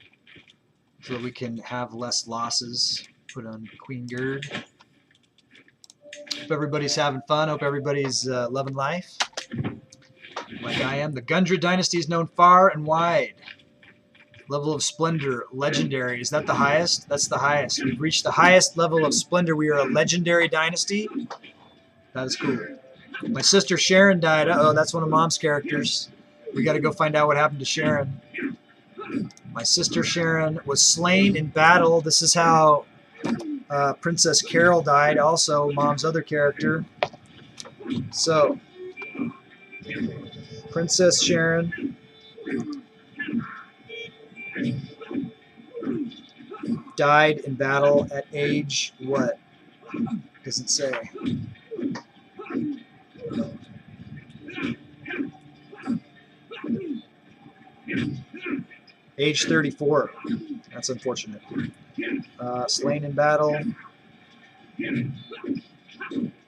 Speaker 1: so that we can have less losses. Put on Queen Gerd. Hope everybody's having fun. Hope everybody's loving life like I am. The Gundra dynasty is known far and wide. Level of splendor, legendary. Is that the highest? That's the highest. We've reached the highest level of splendor. We are a legendary dynasty. That is cool. My sister Sharon died. Uh-oh, that's one of Mom's characters. We got to go find out what happened to Sharon. My sister Sharon was slain in battle. This is how Princess Carol died, also Mom's other character. So, Princess Sharon died in battle at age what? Doesn't say. Age 34. That's unfortunate. Slain in battle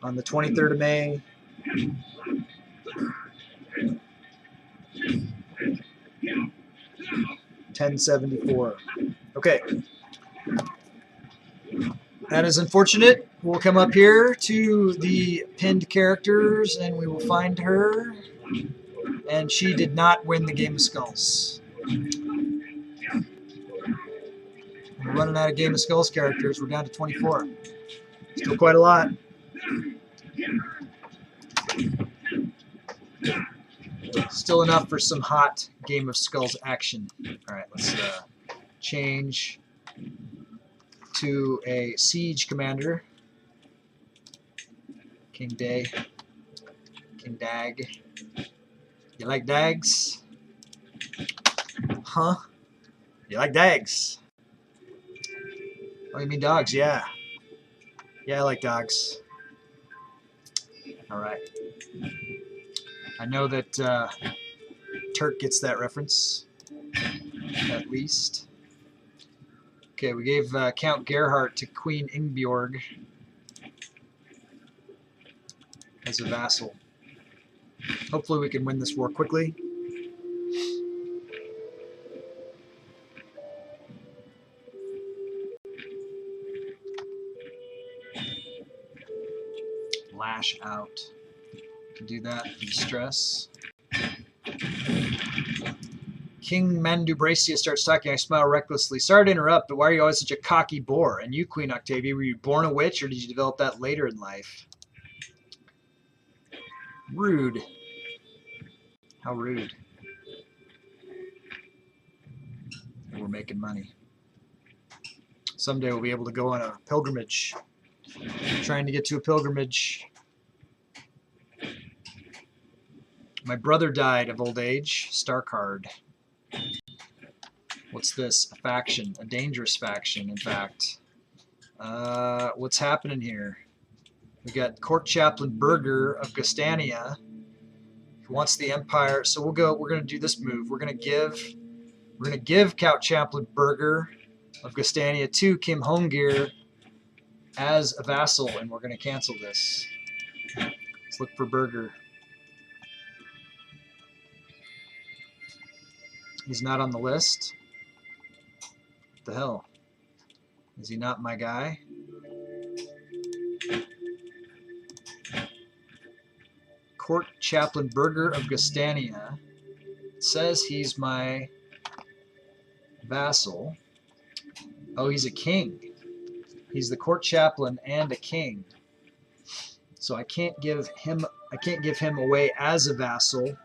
Speaker 1: on the 23rd of May. $10.74. Okay. That is unfortunate. We'll come up here to the pinned characters and we will find her. And she did not win the Game of Skulls. We're running out of Game of Skulls characters. We're down to 24. Still quite a lot. Still enough for some hot Game of Skulls action. All right, let's change to a siege commander. King Day. King Dag. You like dags? Huh? You like dags? Oh, you mean dogs? Yeah. Yeah, I like dogs. All right. I know that Turk gets that reference, at least. Okay, we gave Count Gerhardt to Queen Ingeborg as a vassal. Hopefully we can win this war quickly. Lash out. Can do that in stress. King Mandubracia starts talking. I smile recklessly. Sorry to interrupt, but why are you always such a cocky bore? And you, Queen Octavia, were you born a witch or did you develop that later in life? Rude. How rude. We're making money. Someday we'll be able to go on a pilgrimage. Trying to get to a pilgrimage. My brother died of old age. Star card. What's this? A faction. A dangerous faction, in fact. What's happening here? We got Court Chaplain Berger of Gastania. Who wants the Empire. So we're gonna do this move. We're gonna give Count Chaplain Berger of Gastania to Kim Hongir as a vassal, and we're gonna cancel this. Let's look for Berger. He's not on the list. What the hell? Is he not my guy? Court Chaplain Berger of Gastania. It says he's my vassal. Oh, he's a king. He's the court chaplain and a king. So I can't give him away as a vassal.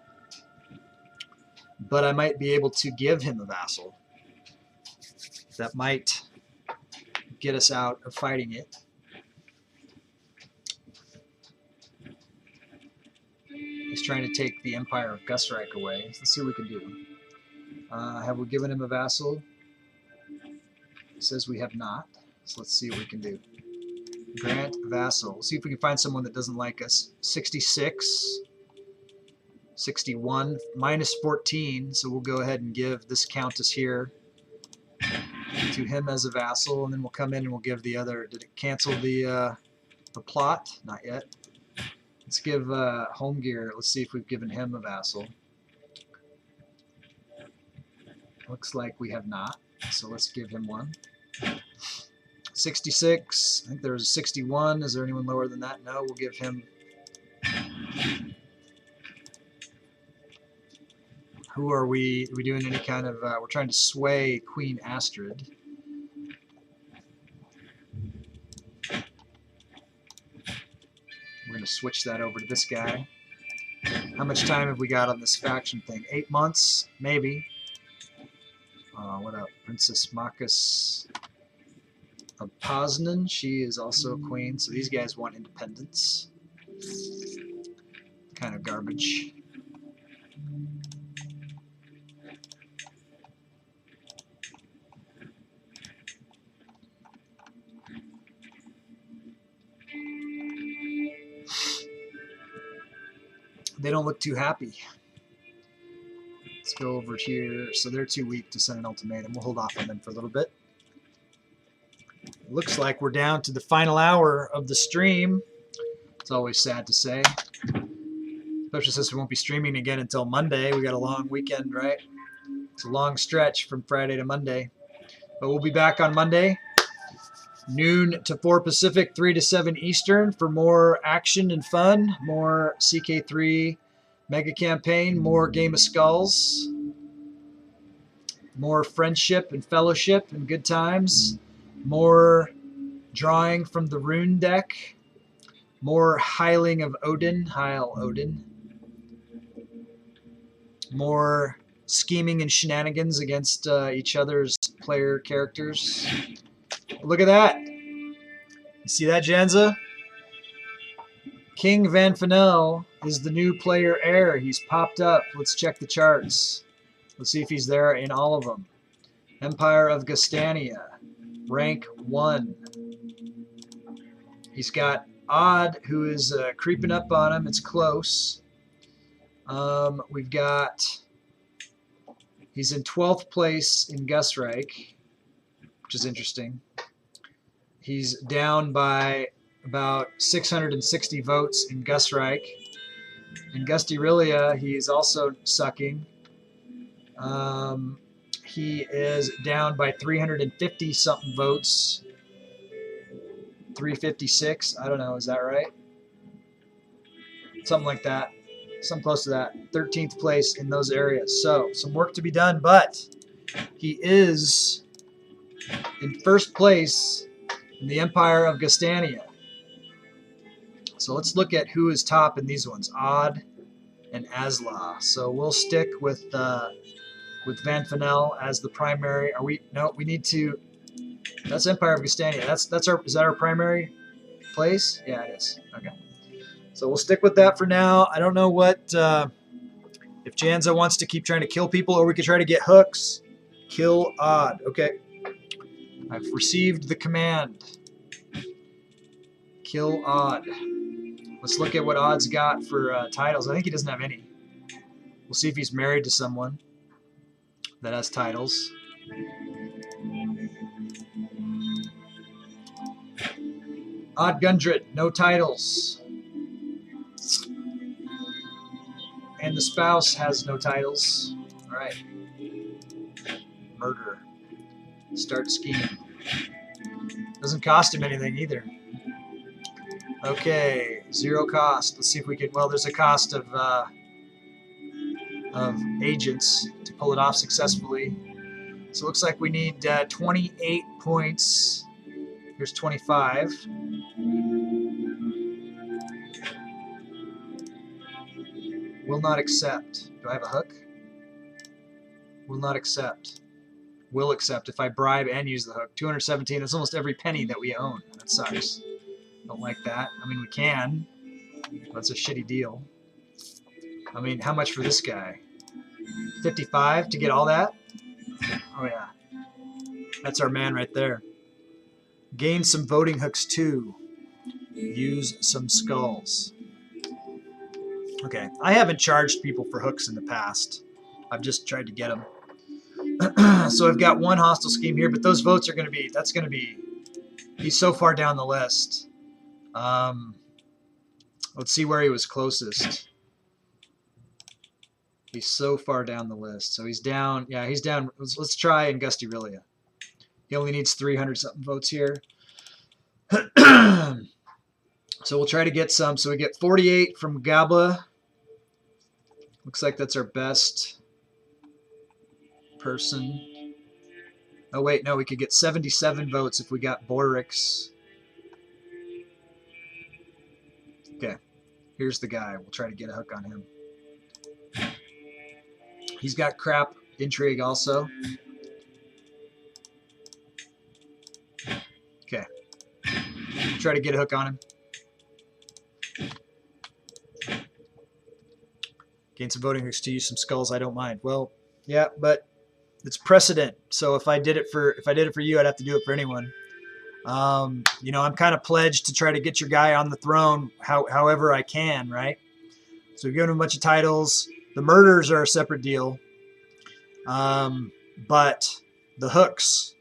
Speaker 1: But I might be able to give him a vassal. That might get us out of fighting it. He's trying to take the Empire of Gustreich away. So let's see what we can do. Have we given him a vassal? It says we have not. So let's see what we can do. Grant vassal. See if we can find someone that doesn't like us. 66. 61. Minus 14. So we'll go ahead and give this countess here to him as a vassal. And then we'll come in and we'll give the other. Did it cancel the plot? Not yet. Let's give Homegear. Let's see if we've given him a vassal. Looks like we have not. So let's give him one. 66. I think there's a 61. Is there anyone lower than that? No, we'll give him. Who are we? Are we doing any kind of? We're trying to sway Queen Astrid. We're going to switch that over to this guy. How much time have we got on this faction thing? 8 months, maybe. What up? Princess Makas of Poznan. She is also a queen, so these guys want independence. Kind of garbage. They don't look too happy. Let's go over here. So they're too weak to send an ultimatum. We'll hold off on them for a little bit. Looks like we're down to the final hour of the stream. It's always sad to say. Especially since we won't be streaming again until Monday. We got a long weekend, right? It's a long stretch from Friday to Monday. But we'll be back on Monday. Noon to 4 Pacific, 3 to 7 Eastern for more action and fun. More CK3 Mega Campaign, more Game of Skulls. More friendship and fellowship and good times. More drawing from the rune deck. More Heiling of Odin, Heil Odin. More scheming and shenanigans against each other's player characters. Look at that. You see that, Janza? King Van Fennel is the new player heir. He's popped up. Let's check the charts. Let's see if he's there in all of them. Empire of Gastania. Rank 1. He's got Odd, who is creeping up on him. It's close. We've got... He's in 12th place in Gustreich, which is interesting. He's down by about 660 votes in Gustreich. In Gustyrill, he's also sucking. He is down by 350-something votes. 356, I don't know, is that right? Something like that. Something close to that. 13th place in those areas. So, some work to be done, but he is in first place in the Empire of Gastania. So let's look at who is top in these ones. Odd and Asla. So we'll stick with Van Fennel as the primary. Are we? No, we need to. That's Empire of Gastania. That's our. Is that our primary place? Yeah, it is. Okay. So we'll stick with that for now. I don't know what if Janza wants to keep trying to kill people, or we could try to get hooks. Kill Odd. Okay. I've received the command. Kill Odd. Let's look at what Odd's got for titles. I think he doesn't have any. We'll see if he's married to someone that has titles. Odd Gundred, no titles. And the spouse has no titles. All right. Murder. Start scheming. Doesn't cost him anything either. Okay, 0 cost. Let's see if we can. Well, there's a cost of agents to pull it off successfully. So it looks like we need 28 points. Here's 25. Will not accept. Do I have a hook? Will not accept. Will accept if I bribe and use the hook. 217. That's almost every penny that we own. That sucks. Don't like that. I mean, we can. But it's a shitty deal. I mean, how much for this guy? 55 to get all that? Oh yeah. That's our man right there. Gain some voting hooks too. Use some skulls. Okay, I haven't charged people for hooks in the past. I've just tried to get them. So I've got one hostile scheme here, but those votes are going to be, that's going to be, he's so far down the list. Let's see where he was closest. He's so far down the list. So he's down, yeah, he's down. Let's try in Gustyrill. He only needs 300 something votes here. So we'll try to get some. So we get 48 from Gabla. Looks like that's our best person. Oh wait, no, we could get 77 votes if we got Borix. Okay, here's the guy. We'll try to get a hook on him. He's got crap intrigue also. Okay, try to get a hook on him. Gain some voting hooks to use some skulls. I don't mind. Well, yeah, but it's precedent. So if I did it for you, I'd have to do it for anyone. You know, I'm kind of pledged to try to get your guy on the throne however I can, right? So we've given him a bunch of titles. The murders are a separate deal. But the hooks,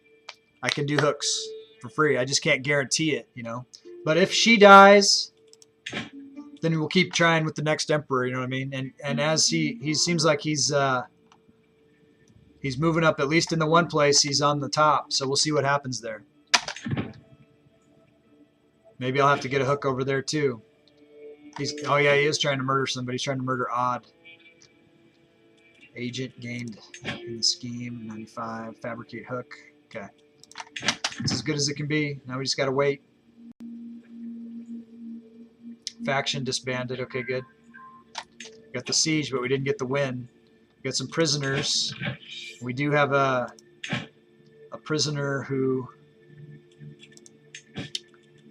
Speaker 1: I can do hooks for free. I just can't guarantee it, you know. But if she dies, then we'll keep trying with the next emperor, you know what I mean? And as he seems like he's moving up, at least in the one place, he's on the top. So we'll see what happens there. Maybe I'll have to get a hook over there too. Oh yeah, he is trying to murder somebody. He's trying to murder Odd. Agent gained in the scheme, 95. Fabricate hook. Okay. It's as good as it can be. Now we just got to wait. Faction disbanded. Okay, good. Got the siege, but we didn't get the win. We got some prisoners. We do have a prisoner who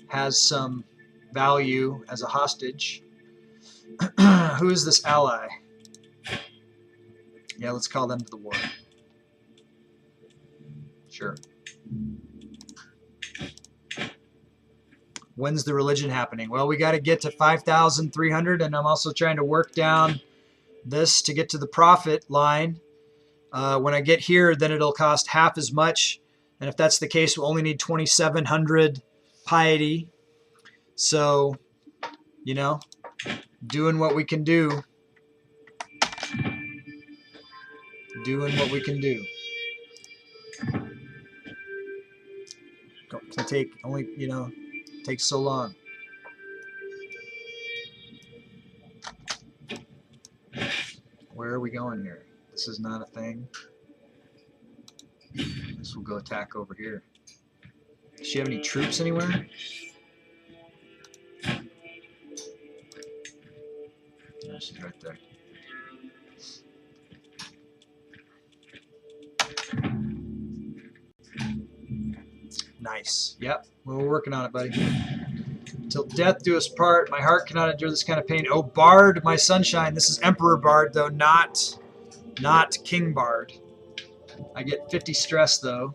Speaker 1: has some value as a hostage. Who is this ally? Yeah, let's call them to the war. Sure. When's the religion happening? Well, we got to get to 5,300, and I'm also trying to work down this to get to the profit line. When I get here, then it'll cost half as much, and if that's the case, we'll only need 2,700 piety. So, you know, doing what we can do. Doing what we can do. Don't take only, you know, takes so long. Where are we going here? This is not a thing. This will go attack over here. Does she have any troops anywhere? No, she's right there. Nice. Yep. Well, we're working on it, buddy. Till death do us part. My heart cannot endure this kind of pain. Oh, Bard, my sunshine. This is Emperor Bard, though, not King Bard. I get 50 stress, though,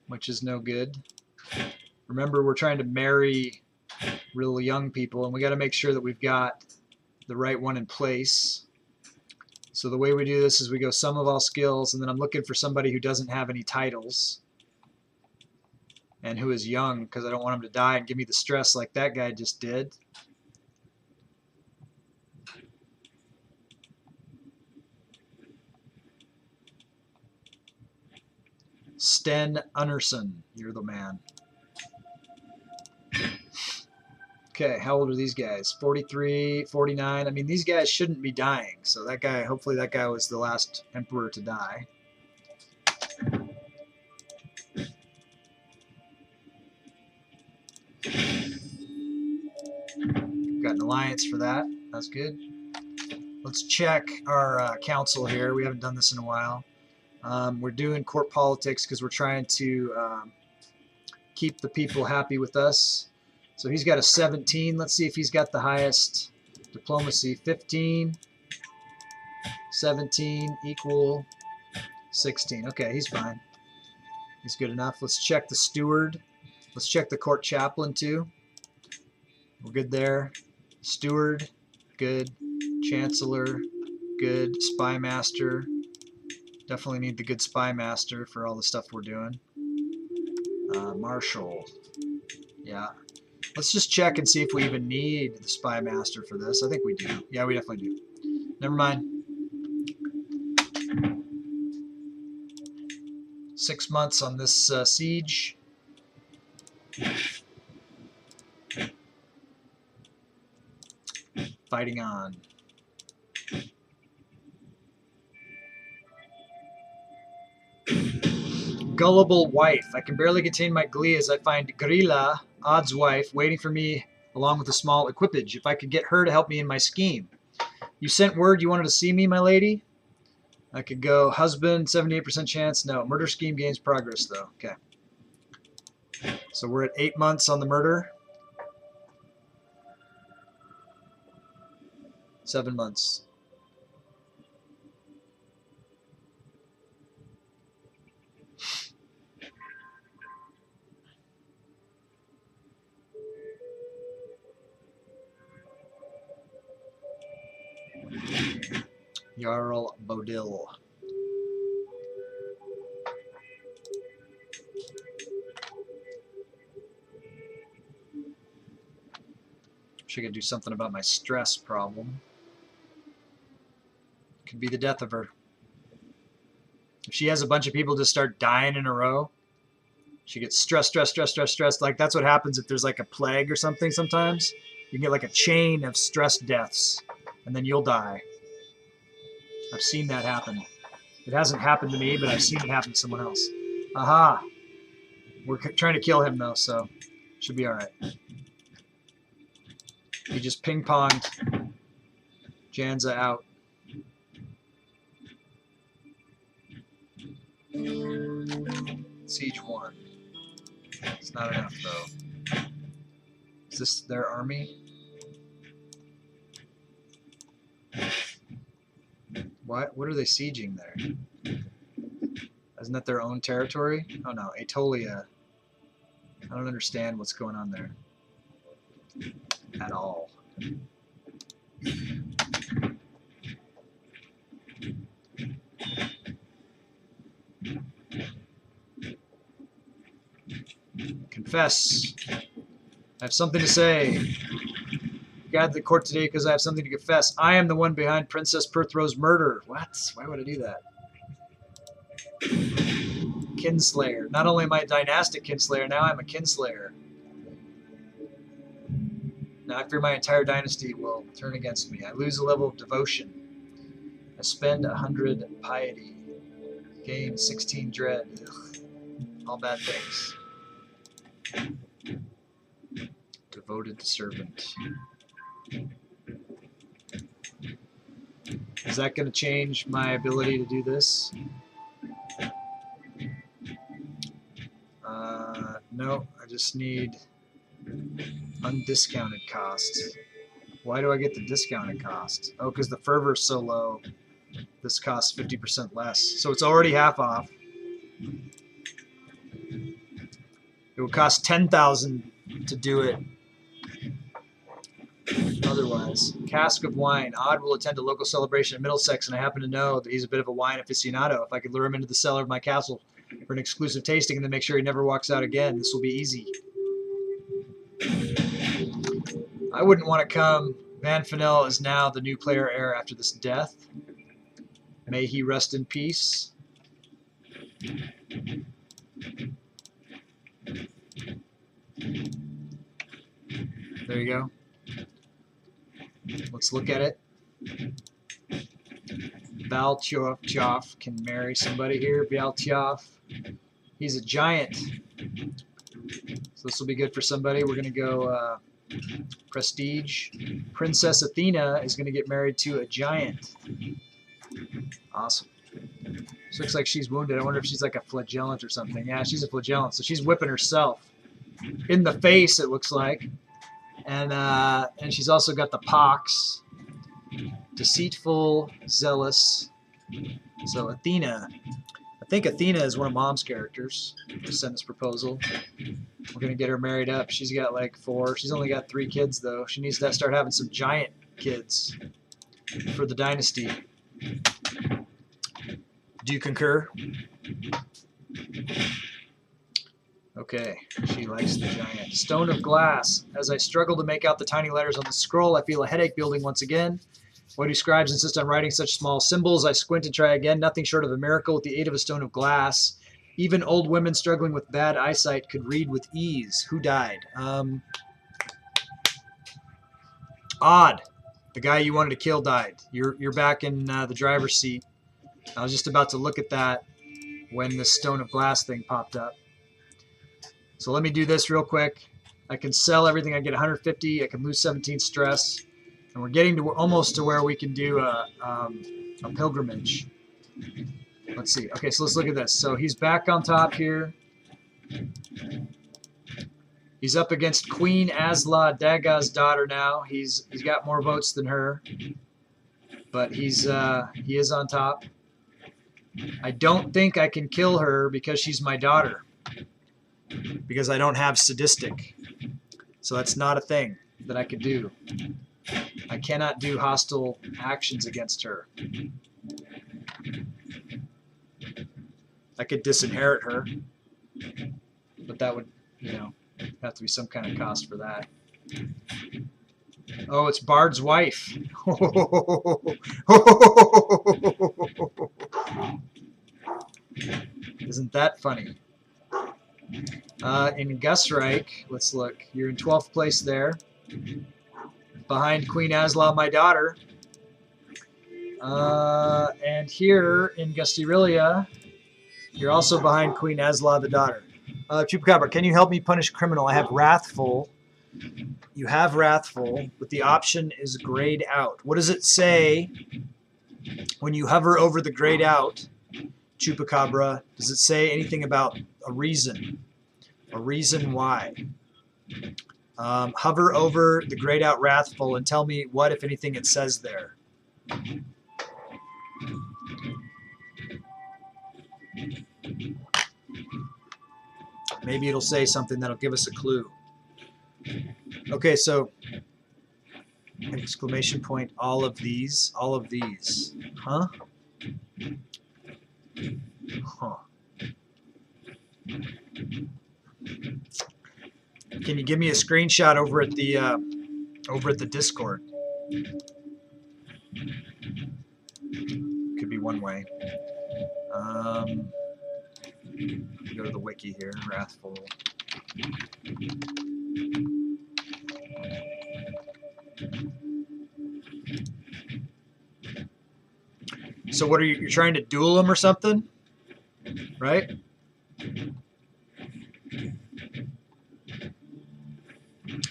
Speaker 1: which is no good. Remember, we're trying to marry real young people, and we got to make sure that we've got the right one in place. So the way we do this is we go sum of all skills, and then I'm looking for somebody who doesn't have any titles and who is young, because I don't want him to die and give me the stress like that guy just did. Sten Unnerson, you're the man. Okay, how old are these guys? 43, 49. I mean, these guys shouldn't be dying. So that guy, hopefully that guy was the last emperor to die. Got an alliance for that. That's good. Let's check our council here. We haven't done this in a while. We're doing court politics because we're trying to keep the people happy with us. So he's got a 17. Let's see if he's got the highest diplomacy. 15. 17 equal 16. Okay, he's fine. He's good enough. Let's check the steward. Let's check the court chaplain too. We're good there. Steward, good. Chancellor, good. Spy master. Definitely need the good spy master for all the stuff we're doing. Marshal. Yeah. Let's just check and see if we even need the spy master for this. I think we do. Yeah, we definitely do. Never mind. 6 months on this siege. Fighting on. Gullible wife. I can barely contain my glee as I find Grilla, Odd's wife, waiting for me along with a small equipage. If I could get her to help me in my scheme. You sent word you wanted to see me, my lady? I could go husband, 78% chance. No, murder scheme gains progress, though. Okay. So we're at 8 months on the murder. 7 months. Jarl Bodil. She could do something about my stress problem. Could be the death of her. If she has a bunch of people just start dying in a row, she gets stressed. Like that's what happens if there's like a plague or something sometimes. You can get like a chain of stress deaths, and then you'll die. I've seen that happen. It hasn't happened to me, but I've seen it happen to someone else. Aha! We're trying to kill him though, so should be all right. He just ping-ponged Janza out. Siege 1. It's not enough though. Is this their army? What are they sieging there? Isn't that their own territory? Oh no, Aetolia. I don't understand what's going on there at all. Confess. I have something to say. Gathered the court today because I have something to confess. I am the one behind Princess Perthro's murder. What? Why would I do that? Kinslayer. Not only am I a dynastic Kinslayer, now I'm a Kinslayer. Now I fear my entire dynasty will turn against me. I lose a level of devotion. I spend 100 piety. Gain 16 dread. Ugh. All bad things. Devoted servant. Is that going to change my ability to do this? No, I just need undiscounted cost. Why do I get the discounted cost? Oh, because the fervor is so low. This costs 50% less. So it's already half off. It would cost 10,000 to do it otherwise. Cask of wine. Odd will attend a local celebration in Middlesex, and I happen to know that he's a bit of a wine aficionado. If I could lure him into the cellar of my castle for an exclusive tasting and then make sure he never walks out again, this will be easy. I wouldn't want to come. Van Fennel is now the new player heir after this death. May he rest in peace. There you go. Let's look at it. Valtiof can marry somebody here. Valtiof. He's a giant. So this will be good for somebody. We're going to go prestige. Princess Athena is going to get married to a giant. Awesome. This looks like she's wounded. I wonder if she's like a flagellant or something. Yeah, she's a flagellant. So she's whipping herself in the face, it looks like. And she's also got the pox. deceitful, zealous. So Athena. I think Athena is one of Mom's characters. Send this proposal. We're going to get her married up. She's got like 4. She's only got 3 kids, though. She needs to start having some giant kids for the dynasty. Do you concur? Okay, she likes the giant. Stone of glass. As I struggle to make out the tiny letters on the scroll, I feel a headache building once again. Why do scribes insist on writing such small symbols? I squint and try again. Nothing short of a miracle with the aid of a stone of glass. Even old women struggling with bad eyesight could read with ease. Who died? Odd. The guy you wanted to kill died. You're back in the driver's seat. I was just about to look at that when the stone of glass thing popped up. So let me do this real quick. I can sell everything. I get 150. I can lose 17 stress. And we're getting to almost to where we can do a pilgrimage. Let's see. Okay, so let's look at this. So he's back on top here. He's up against Queen Asla, Daga's daughter now. He's got more votes than her, but he is on top. I don't think I can kill her because she's my daughter, because I don't have sadistic. So that's not a thing that I could do. I cannot do hostile actions against her. I could disinherit her, but that would, have to be some kind of cost for that. Oh, it's Bard's wife. Isn't that funny? In Gustyrill, let's look. You're in 12th place there, behind Queen Asla, my daughter. And here in Gustyrill, you're also behind Queen Asla, the daughter. Chupacabra, can you help me punish criminal? I have Wrathful. You have Wrathful, but the option is grayed out. What does it say when you hover over the grayed out, Chupacabra? Does it say anything about a reason? A reason why? Hover over the grayed out Wrathful and tell me what, if anything, it says there. Maybe it'll say something that'll give us a clue. Okay, so exclamation point, all of these. Huh? Huh. Can you give me a screenshot over at the Discord? Could be one way. Go to the wiki here, Wrathful. So what are you? You're trying to duel him or something, right?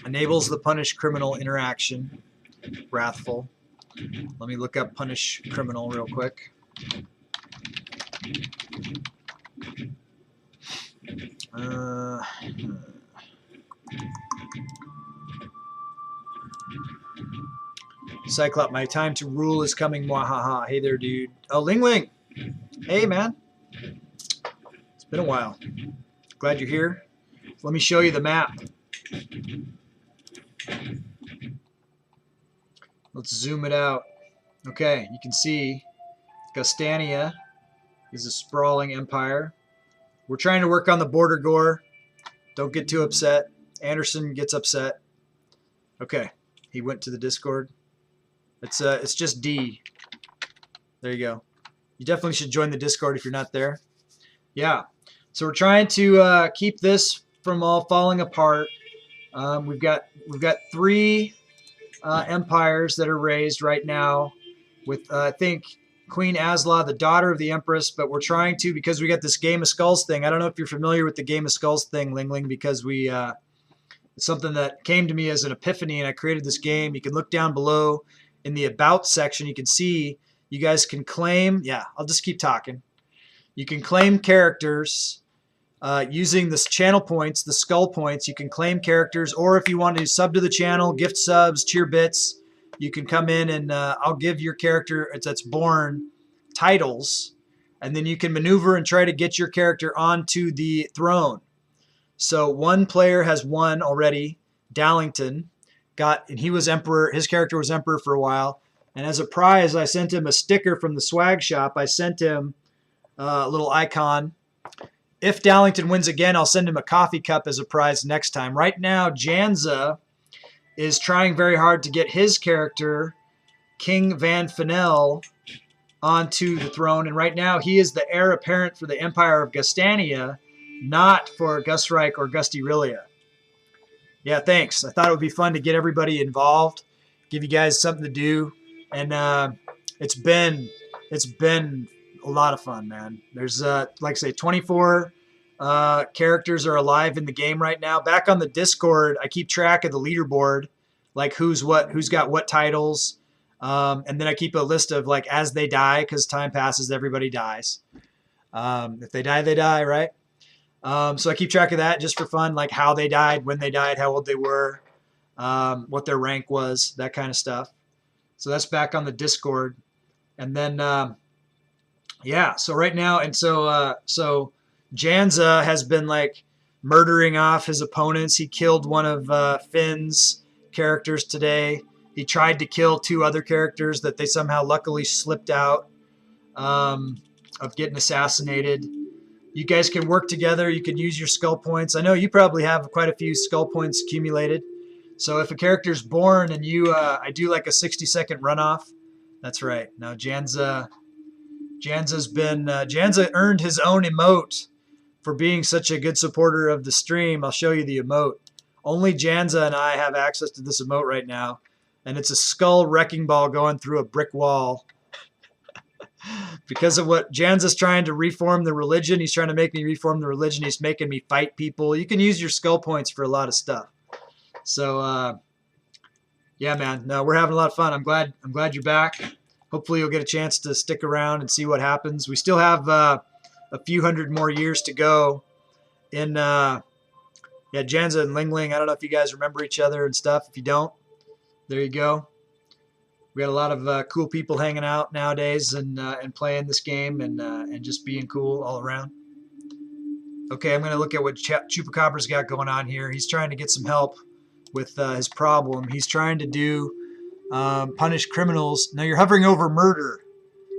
Speaker 1: Enables the punish criminal interaction. Wrathful. Let me look up punish criminal real quick. Cyclop, my time to rule is coming. Mwahaha. Hey there, dude. Oh, Ling Ling. Hey, man. It's been a while. Glad you're here. Let me show you the map. Let's zoom it out. Okay, you can see Gastania is a sprawling empire. We're trying to work on the border gore. Don't get too upset. Anderson gets upset. Okay, he went to the Discord. It's just D. There you go. You definitely should join the Discord if you're not there. Yeah. So we're trying to keep this from all falling apart. We've got 3 empires that are raised right now with I think Queen Asla, the daughter of the Empress, but we're trying to, because we got this Game of Skulls thing. I don't know if you're familiar with the Game of Skulls thing, Ling Ling, because it's something that came to me as an epiphany, and I created this game. You can look down below in the About section. You can see you guys can claim, yeah, I'll just keep talking. You can claim characters using this channel points, the skull points. You can claim characters, or if you want to sub to the channel, gift subs, cheer bits, you can come in and I'll give your character that's born titles, and then you can maneuver and try to get your character onto the throne. So one player has won already. Dallington and he was emperor. His character was emperor for a while. And as a prize, I sent him a sticker from the swag shop. I sent him a little icon. If Dallington wins again, I'll send him a coffee cup as a prize next time. Right now, Janza is trying very hard to get his character, King Van Fennel, onto the throne. And right now, he is the heir apparent for the Empire of Gastania, not for Gusreich or Gustyrill. Yeah, thanks. I thought it would be fun to get everybody involved, give you guys something to do, and it's been a lot of fun, man. There's like I say, 24 characters are alive in the game right now. Back on the Discord, I keep track of the leaderboard, like who's got what titles, and then I keep a list of like as they die, because time passes, everybody dies. If they die, right? So I keep track of that just for fun, like how they died, when they died, how old they were, what their rank was, that kind of stuff. So that's back on the Discord. And then, yeah, so right now, and so Janza has been like murdering off his opponents. He killed one of Finn's characters today. He tried to kill 2 other characters that they somehow luckily slipped out of getting assassinated. You guys can work together. You can use your skull points. I know you probably have quite a few skull points accumulated. So if a character's born and I do like a 60-second runoff. That's right. Now Janza earned his own emote for being such a good supporter of the stream. I'll show you the emote. Only Janza and I have access to this emote right now, and it's a skull wrecking ball going through a brick wall. Because of what Janza's trying to reform the religion. He's trying to make me reform the religion. He's making me fight people. You can use your skull points for a lot of stuff. So, yeah, man. No, we're having a lot of fun. I'm glad you're back. Hopefully you'll get a chance to stick around and see what happens. We still have a few hundred more years to go in, yeah, Janza and Lingling. I don't know if you guys remember each other and stuff. If you don't, there you go. We got a lot of cool people hanging out nowadays and playing this game and just being cool all around. Okay, I'm going to look at what Chupacabra's got going on here. He's trying to get some help with his problem. He's trying to do punish criminals. Now you're hovering over murder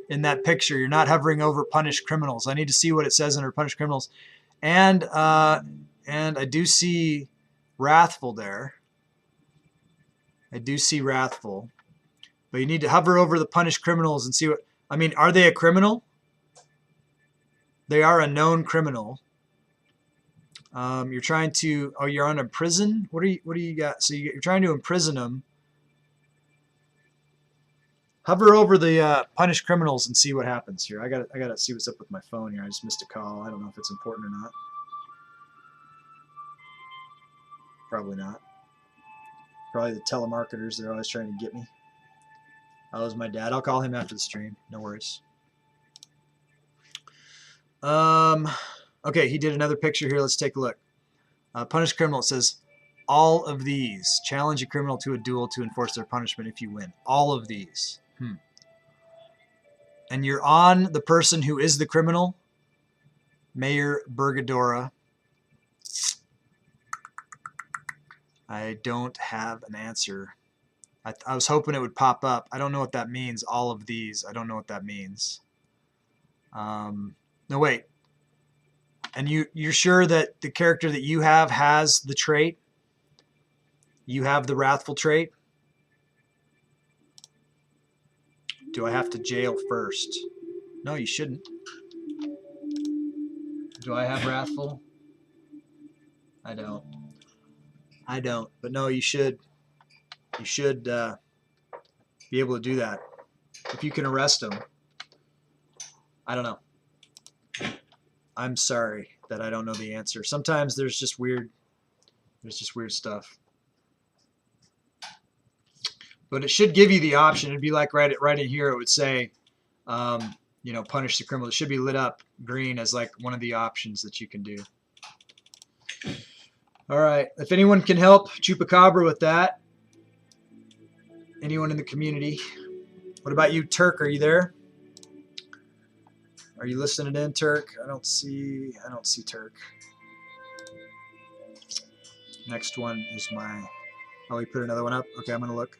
Speaker 1: in that picture. You're not hovering over punish criminals. I need to see what it says under punish criminals. And I do see Wrathful there. I do see Wrathful. But you need to hover over the punished criminals and see what... I mean, are they a criminal? They are a known criminal. You're trying to... Oh, you're on a prison? What do you got? So you're trying to imprison them. Hover over the punished criminals and see what happens here. I gotta see what's up with my phone here. I just missed a call. I don't know if it's important or not. Probably not. Probably the telemarketers. They're always trying to get me. Oh, it was my dad. I'll call him after the stream. No worries. Okay, he did another picture here. Let's take a look. Punished criminal. It says, all of these. Challenge a criminal to a duel to enforce their punishment if you win. All of these. And you're on the person who is the criminal, Mayor Bergadora. I don't have an answer. I was hoping it would pop up. I don't know what that means. All of these. I don't know what that means. No, wait. And you're sure that the character that you have has the trait? You have the Wrathful trait? Do I have to jail first? No, you shouldn't. Do I have Wrathful? I don't. I don't. But no, you should. You should be able to do that. If you can arrest them. I don't know. I'm sorry that I don't know the answer. Sometimes there's just weird stuff. But it should give you the option. It'd be like right in here. It would say, you know, punish the criminal. It should be lit up green as like one of the options that you can do. All right. If anyone can help Chupacabra with that, Anyone in the community? What about you, Turk? Are you there? Are you listening in, Turk? I don't see Turk. Next one is my... Oh, we put another one up? Okay, I'm going to look.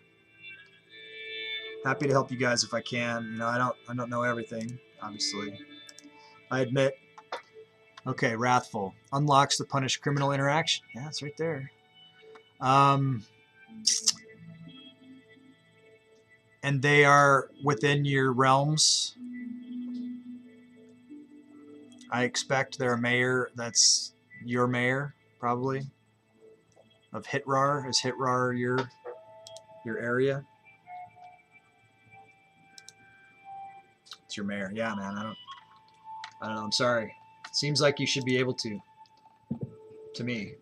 Speaker 1: Happy to help you guys if I can. You know, I don't know everything, obviously. I admit. Okay, Wrathful. Unlocks the punish criminal interaction. Yeah, it's right there. And they are within your realms. I expect they're a mayor that's your mayor, probably. Of Hitrar. Is Hitrar your area? It's your mayor. Yeah, man. I don't know. I'm sorry. Seems like you should be able to. To me.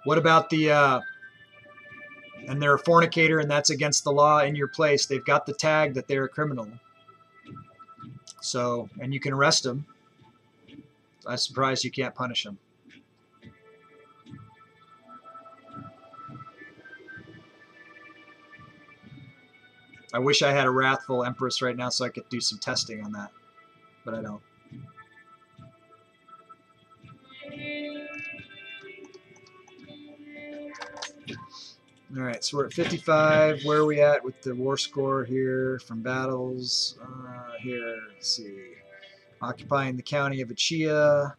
Speaker 1: What about the and they're a fornicator and that's against the law in your place? They've got the tag that they're a criminal. So, and you can arrest them. I'm surprised you can't punish them. I wish I had a Wrathful Empress right now so I could do some testing on that, but I don't. All right, so we're at 55. Where are we at with the war score here from battles? Here, let's see. Occupying the county of Achia.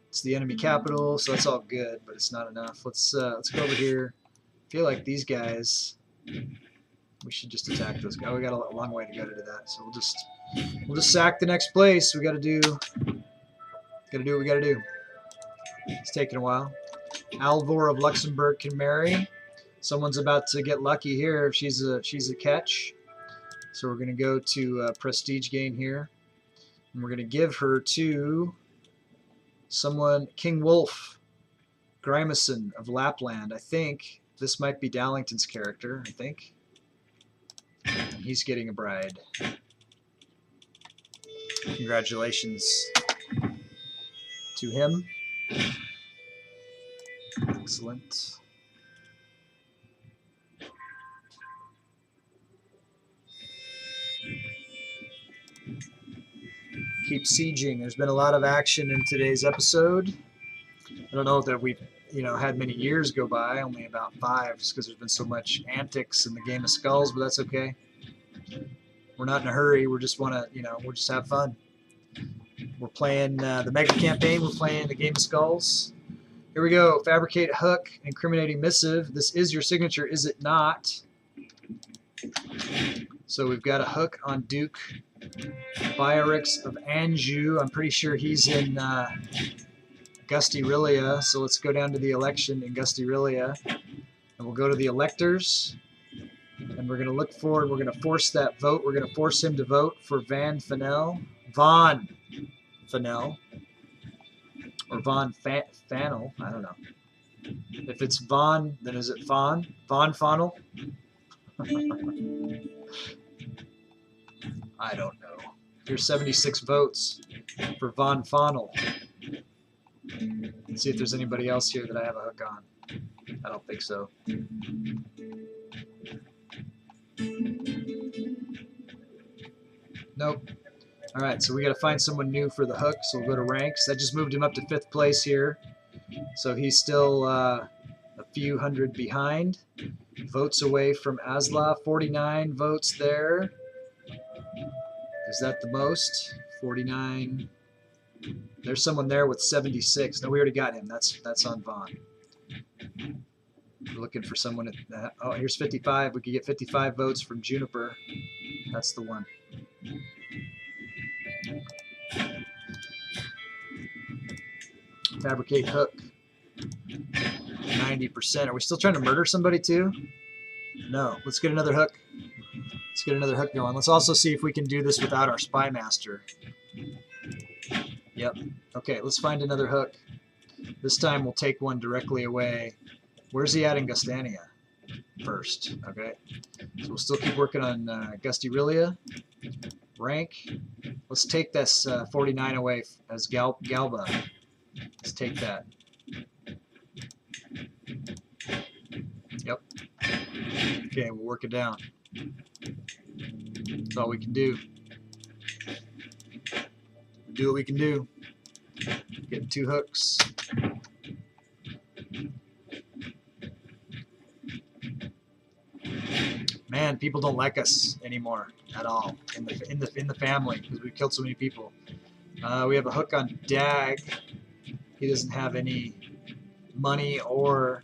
Speaker 1: It's the enemy capital, so that's all good, but it's not enough. Let's go over here. I feel like these guys, we should just attack those guys. We got a long way to go to do that, so we'll just sack the next place. We got to do what we got to do. It's taking a while. Alvor of Luxembourg can marry. Someone's about to get lucky here. She's a catch. So we're going to go to prestige gain here. And we're going to give her to someone, King Wolf Grimacon of Lapland. I think this might be Dallington's character, I think. He's getting a bride. Congratulations to him. Excellent. Keep sieging. There's been a lot of action in today's episode. I don't know that we've had many years go by, only about 5, just because there's been so much antics in the Game of Skulls, but that's okay. We're not in a hurry. We just want to, we'll just have fun. We're playing the Mega Campaign. We're playing the Game of Skulls. Here we go. Fabricate hook, incriminating missive. This is your signature, is it not? So we've got a hook on Duke Biorix of Anjou. I'm pretty sure he's in Gustyrill. So let's go down to the election in Gustyrill. And we'll go to the electors. And we're going to look forward. We're going to force that vote. We're going to force him to vote for Von Fanel. Or Von Fanel. I don't know. If it's Von, then is it Von? Von Fanel? I don't know. Here's 76 votes for Von Fanel. Let's see if there's anybody else here that I have a hook on. I don't think so. Nope. All right, so we got to find someone new for the hook, so we'll go to ranks. That just moved him up to 5th place here. So he's still a few hundred behind. Votes away from Asla. 49 votes there. Is that the most? 49. There's someone there with 76. No, we already got him. That's on Vaughn. We're looking for someone at that. Oh, here's 55. We could get 55 votes from Juniper. That's the one. Fabricate hook. 90%. Are we still trying to murder somebody too? No. Let's get another hook. Let's get another hook going. Let's also see if we can do this without our spy master. Yep. Okay, let's find another hook. This time we'll take one directly away. Where's he at in Gastania? First. Okay. So we'll still keep working on Gustyrill. Rank. Let's take this 49 away as Galba. Let's take that. Okay, we'll work it down. That's all we can do. Do what we can do. Get 2 hooks. Man, people don't like us anymore at all in the family because we killed so many people. We have a hook on Dag. He doesn't have any money or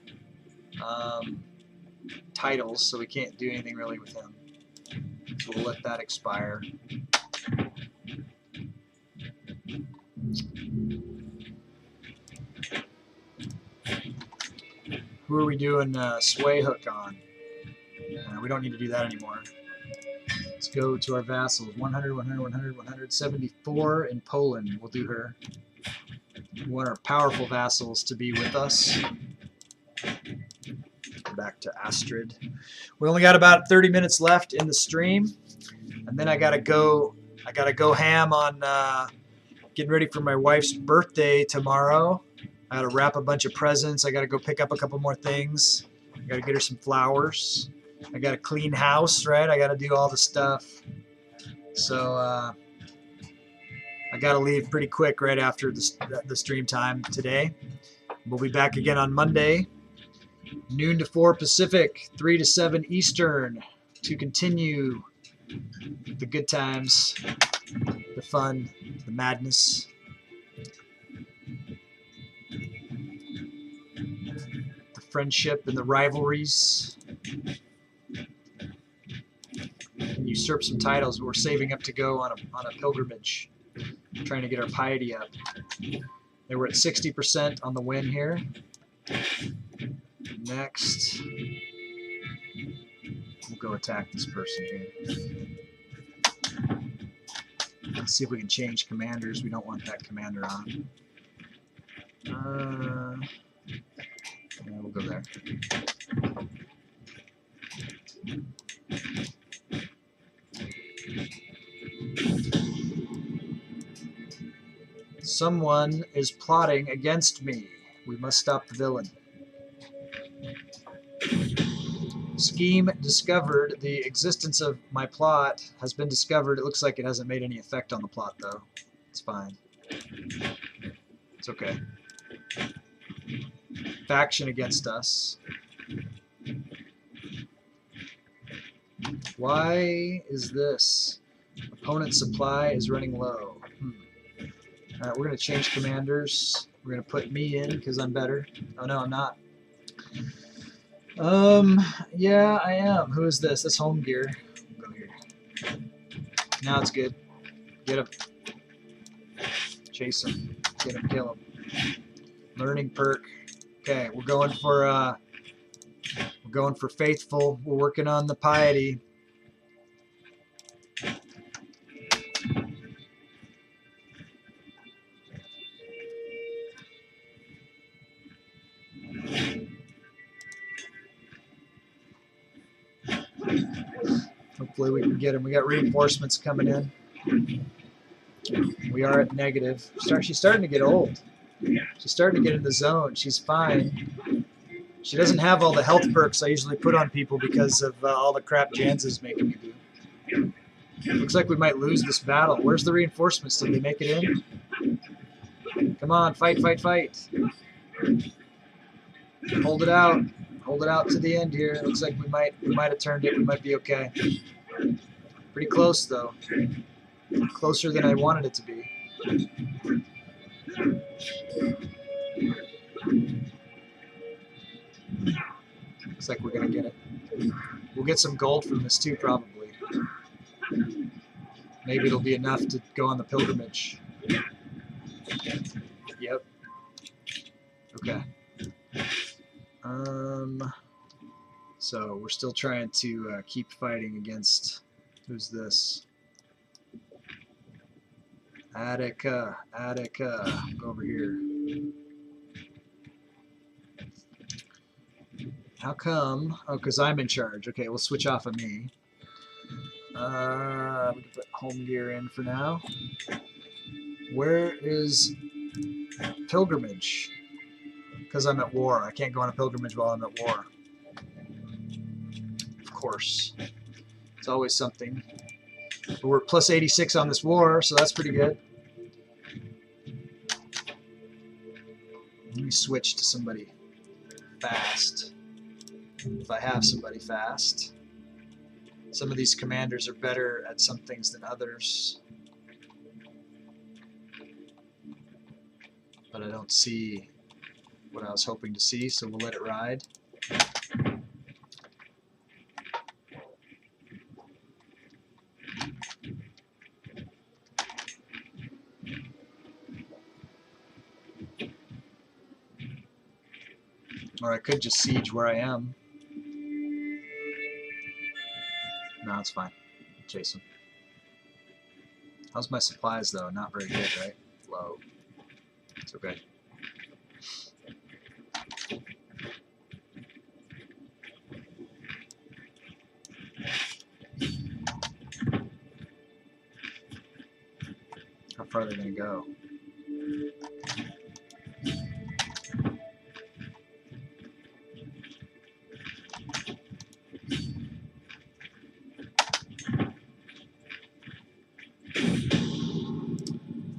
Speaker 1: titles, so we can't do anything really with him. So we'll let that expire. Who are we doing sway hook on? We don't need to do that anymore. Let's go to our vassals. 100, 100, 100, 174 in Poland. We'll do her. We want our powerful vassals to be with us. Back to Astrid. We only got about 30 minutes left in the stream, and then I gotta go ham on getting ready for my wife's birthday tomorrow. I gotta wrap a bunch of presents. I gotta go pick up a couple more things. I gotta get her some flowers. I gotta clean house, right? I gotta do all the stuff. So I gotta leave pretty quick right after the stream time today. We'll be back again on Monday, noon to 4 Pacific, 3 to 7 Eastern, to continue the good times, the fun, the madness. The friendship and the rivalries. And usurp some titles. We're saving up to go on a pilgrimage, trying to get our piety up. They were at 60% on the win here. Next, we'll go attack this person here. Let's see if we can change commanders. We don't want that commander on. Yeah, we'll go there. Someone is plotting against me. We must stop the villain. Scheme discovered. The existence of my plot has been discovered. It looks like it hasn't made any effect on the plot, though. It's fine. It's okay. Faction against us. Why is this? Opponent supply is running low. Alright, we're going to change commanders. We're going to put me in because I'm better. Oh no, I'm not. Yeah, I am. Who is this? That's home gear. We'll go here. Now it's good. Get him. Chase him. Get him, kill him. Learning perk. Okay, we're going for faithful. We're working on the piety. Hopefully we can get him. We got reinforcements coming in. We are at negative. She's starting to get old. She's starting to get in the zone. She's fine. She doesn't have all the health perks I usually put on people because of all the crap Janza's making me do. Looks like we might lose this battle. Where's the reinforcements? Did they make it in? Come on, fight, fight, fight. Hold it out. Hold it out to the end here. It looks like we might have turned it. We might be okay. Pretty close though. Closer than I wanted it to be. Looks like we're gonna get it. We'll get some gold from this too, probably. Maybe it'll be enough to go on the pilgrimage. Yep. Okay. So we're still trying to keep fighting against, who's this? Attica, Attica, go over here. How come? Oh, because I'm in charge. Okay, we'll switch off of me. We can put home gear in for now. Where is pilgrimage? Because I'm at war. I can't go on a pilgrimage while I'm at war. Of course. It's always something. But we're plus 86 on this war, so that's pretty good. Let me switch to somebody fast. If I have somebody fast. Some of these commanders are better at some things than others. But I don't see what I was hoping to see, so we'll let it ride. Or I could just siege where I am. No, it's fine. Chase them. How's my supplies, though? Not very good, right? Low. It's okay. How far are they going to go?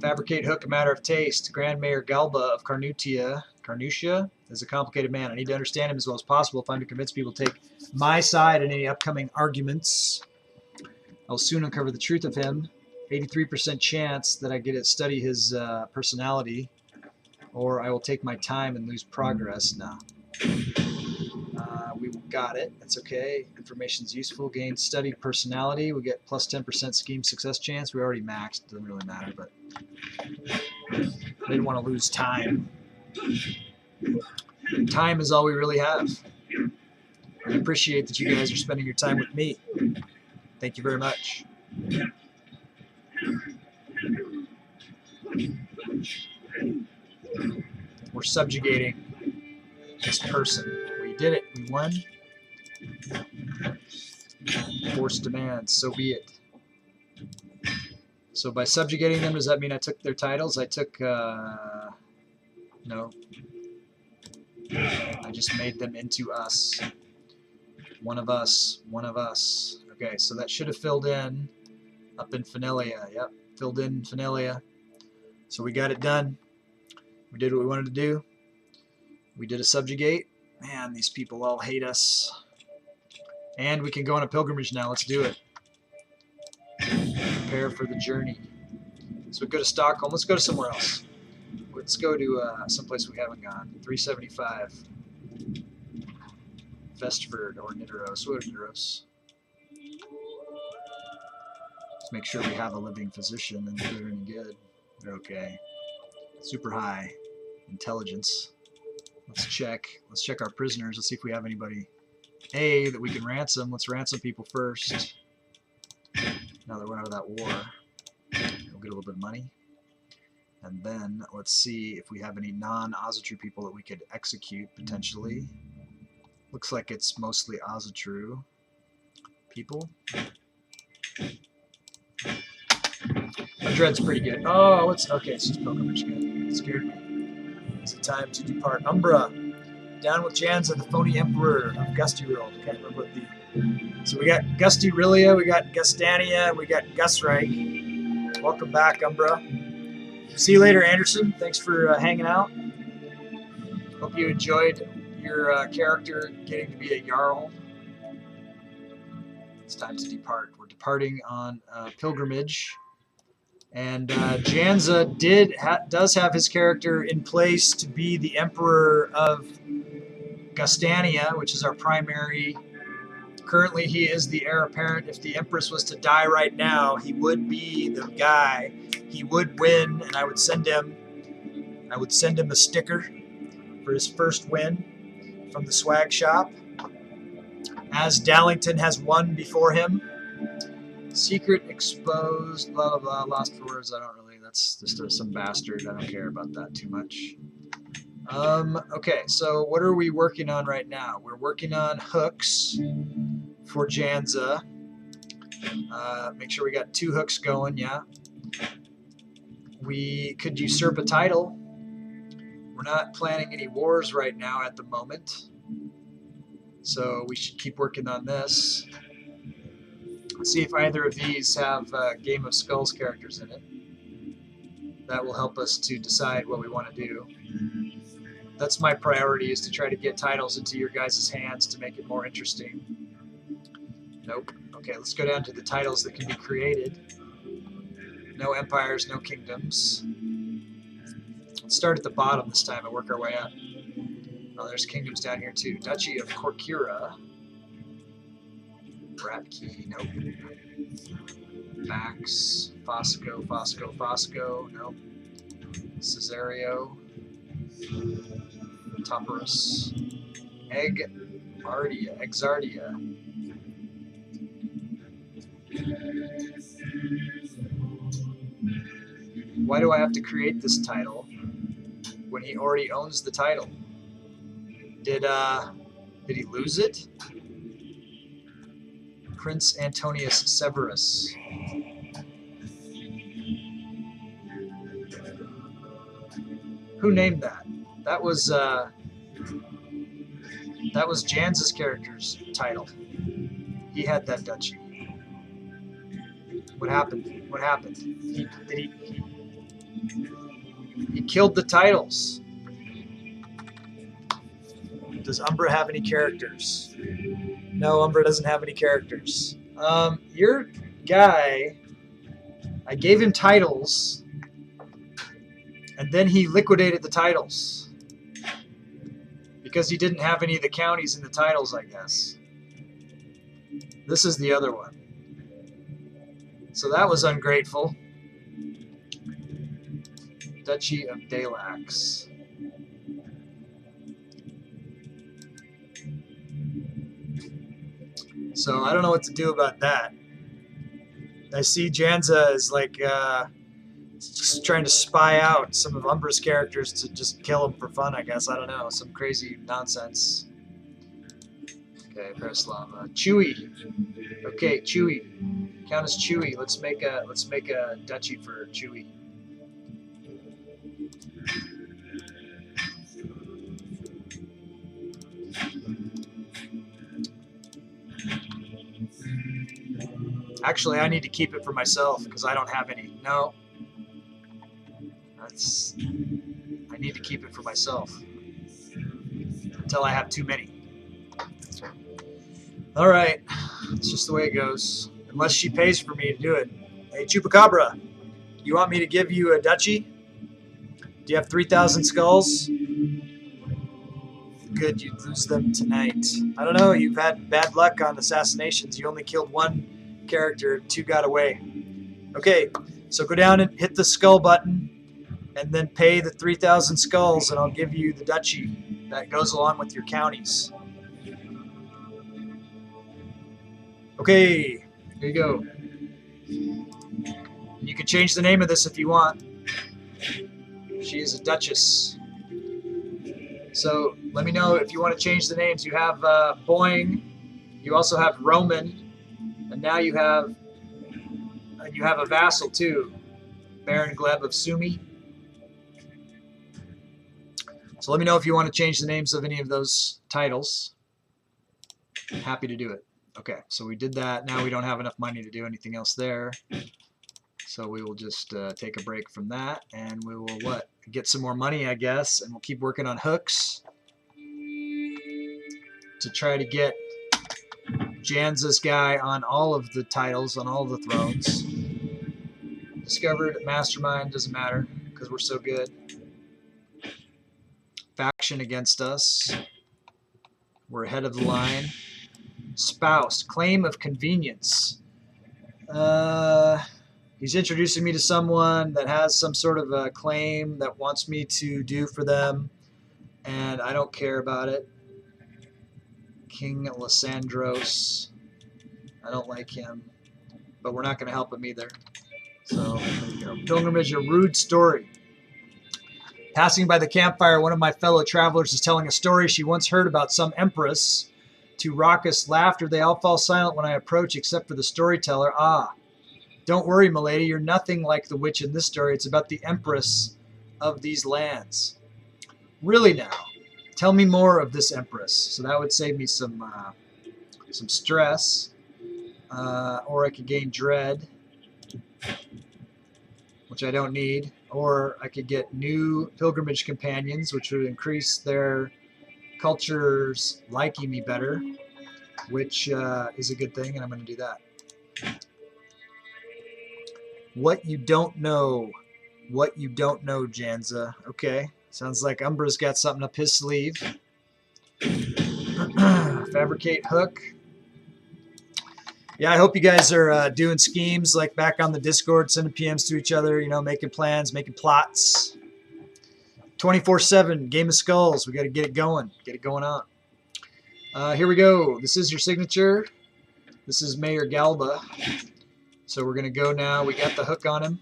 Speaker 1: Fabricate hook, a matter of taste. Grand Mayor Galba of Carnutia is a complicated man. I need to understand him as well as possible if I'm to convince people to take my side in any upcoming arguments. I'll soon uncover the truth of him. 83% chance that I get to study his personality, or I will take my time and lose progress. No. We got it. That's okay. Information's useful. Gain studied personality. We get plus 10% scheme success chance. We already maxed. Doesn't really matter, but I didn't want to lose time. Time is all we really have. I appreciate that you guys are spending your time with me. Thank you very much. We're subjugating this person. We did it. We won. Forced demands. So be it. So by subjugating them, does that mean I took their titles? I took... no. I just made them into us. One of us. One of us. Okay, so that should have filled in up in Finalia. Yep, filled in Finalia. So we got it done. We did what we wanted to do. We did a subjugate. Man, these people all hate us. And we can go on a pilgrimage now. Let's do it. Prepare for the journey. So we go to Stockholm. Let's go to somewhere else. Let's go to someplace we haven't gone. 375. Vestford or Nidaros. What are Nidaros? Let's make sure we have a living physician and if they're any good. They're okay. Super high intelligence. Let's check. Let's check our prisoners. Let's see if we have anybody that we can ransom. Let's ransom people first. Now that we're out of that war, we'll get a little bit of money. And then let's see if we have any non-Ozatru people that we could execute potentially. Looks like it's mostly Ozatru people. Madrid's pretty good. Oh, it's okay. It's just pilgrimage. Good. It scared me. Is it time to depart? Umbra, down with Janza, the phony emperor of Gustyrill. Can't remember what the. So we got Gustyrillia, we got Gastania, we got Gusreich. Welcome back, Umbra. See you later, Anderson. Thanks for hanging out. Hope you enjoyed your character getting to be a Jarl. It's time to depart. We're departing on pilgrimage. And Janza does have his character in place to be the Emperor of Gastania, which is our primary. Currently, he is the heir apparent. If the Empress was to die right now, he would be the guy. He would win, and I would send him a sticker for his first win from the swag shop. As Dallington has won before him. Secret exposed, blah, blah, blah, lost for words. I don't really, that's just some bastard. I don't care about that too much. Okay, so what are we working on right now? We're working on hooks for Janza. Make sure we got 2 hooks going, yeah. We could usurp a title. We're not planning any wars right now at the moment. So we should keep working on this. Let's see if either of these have Game of Skulls characters in it. That will help us to decide what we want to do. That's my priority, is to try to get titles into your guys' hands to make it more interesting. Nope. Okay, let's go down to the titles that can be created. No empires, no kingdoms. Let's start at the bottom this time and work our way up. Oh, there's kingdoms down here too. Duchy of Corcura. Bratki, nope. Bax, Fosco, nope. Cesario. Toporus. Exardia. Why do I have to create this title when he already owns the title? Did he lose it? Prince Antonius Severus. Who named that? That was Jan's character's title. He had that duchy. What happened? What happened? He killed the titles. Does Umbra have any characters? No, Umbra doesn't have any characters. Your guy, I gave him titles, and then he liquidated the titles because he didn't have any of the counties in the titles, I guess. This is the other one. So that was ungrateful. Duchy of Dalax. So I don't know what to do about that. I see Janza is like just trying to spy out some of Umbra's characters to just kill them for fun, I guess. I don't know. Some crazy nonsense. Okay, Paraslava. Chewy. Okay, Chewy. Count as Chewy. Let's make a duchy for Chewy. Actually, I need to keep it for myself because I don't have any. No. I need to keep it for myself until I have too many. All right. It's just the way it goes. Unless she pays for me to do it. Hey, Chupacabra, you want me to give you a duchy? Do you have 3,000 skulls? Good, you'd lose them tonight. I don't know. You've had bad luck on assassinations. You only killed one character, 2 got away. Okay, so go down and hit the skull button and then pay the 3,000 skulls and I'll give you the duchy that goes along with your counties. Okay, here you go. You can change the name of this if you want. She is a duchess. So let me know if you want to change the names. You have Boing, you also have Roman, and now you have a vassal too, Baron Gleb of Sumi. So let me know if you want to change the names of any of those titles. Happy to do it. Okay, so we did that. Now we don't have enough money to do anything else there. So we will just take a break from that, and we will get some more money, I guess, and we'll keep working on hooks to try to get Janza's guy on all of the titles, on all the thrones. Discovered, mastermind, doesn't matter because we're so good. Faction against us. We're ahead of the line. Spouse, claim of convenience. He's introducing me to someone that has some sort of a claim that wants me to do for them, and I don't care about it. King Lysandros. I don't like him, but we're not going to help him either. So, there you go. Pilgrimage, a rude story. Passing by the campfire, one of my fellow travelers is telling a story she once heard about some empress. To raucous laughter, they all fall silent when I approach, except for the storyteller. Ah, don't worry, milady, you're nothing like the witch in this story. It's about the empress of these lands. Really now? Tell me more of this Empress. So that would save me some stress, or I could gain dread, which I don't need, or I could get new pilgrimage companions, which would increase their culture's liking me better, which is a good thing, and I'm going to do that. What you don't know. What you don't know, Janza. Okay, sounds like Umbra's got something up his sleeve. Fabricate hook. Yeah, I hope you guys are doing schemes like back on the Discord, sending PMs to each other, you know, making plans, making plots. 24/7, Game of Skulls. We got to get it going on. Here we go. This is your signature. This is Mayor Galba. So we're going to go now. We got the hook on him.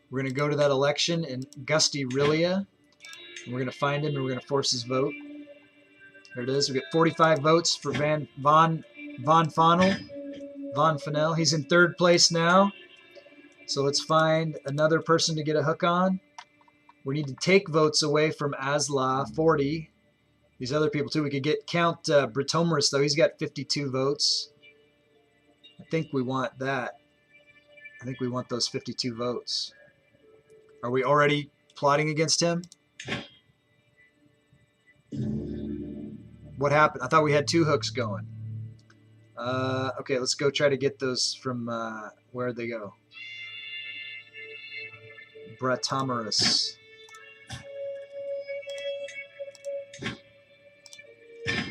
Speaker 1: We're going to go to that election in Gustyrill, and we're going to find him, and we're going to force his vote. There it is. We get 45 votes for Von Fennel. He's in 3rd place now. So let's find another person to get a hook on. We need to take votes away from Asla, 40. These other people too. We could count Britomerus though. He's got 52 votes. I think we want that. I think we want those 52 votes. Are we already plotting against him? What happened? I thought we had 2 hooks going. Okay, let's go try to get those from where'd they go? Britomerus.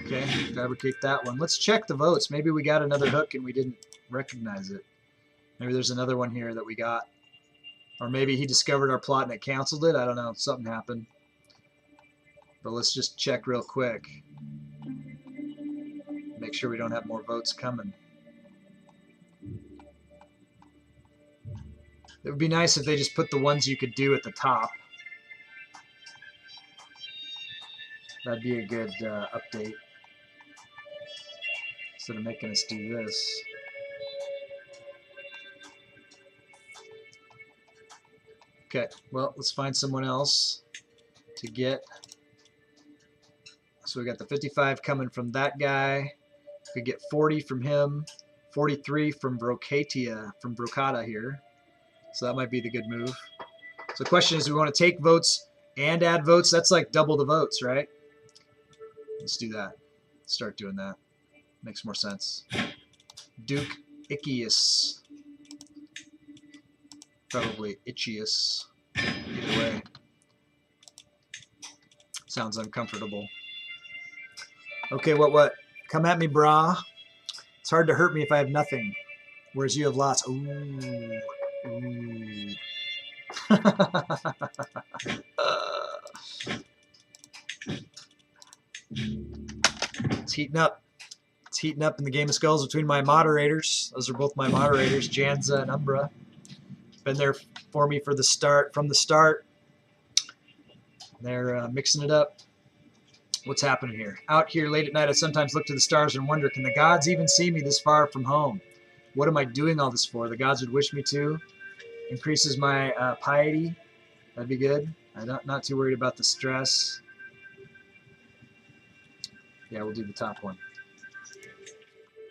Speaker 1: Okay, fabricate that one. Let's check the votes. Maybe we got another hook and we didn't recognize it. Maybe there's another one here that we got. Or maybe he discovered our plot and it canceled it. I don't know. Something happened. But let's just check real quick. Make sure we don't have more votes coming. It would be nice if they just put the ones you could do at the top. That'd be a good update. Instead of making us do this. Okay, well, let's find someone else to get. So we got the 55 coming from that guy. We get 40 from him, 43 from Brocata here. So that might be the good move. So the question is, do we want to take votes and add votes? That's like double the votes, right? Let's do that. Start doing that. Makes more sense. Duke Ichius. Probably Ichius. Either way. Sounds uncomfortable. Okay, what? Come at me, brah. It's hard to hurt me if I have nothing. Whereas you have lots. Ooh. Ooh. It's heating up. It's heating up in the Game of Skulls between my moderators. Those are both my moderators, Janza and Umbra. Been there for me from the start. They're mixing it up. What's happening here? Out here late at night, I sometimes look to the stars and wonder, can the gods even see me this far from home? What am I doing all this for? The gods would wish me to. Increases my piety. That'd be good. I'm not too worried about the stress. Yeah, we'll do the top one.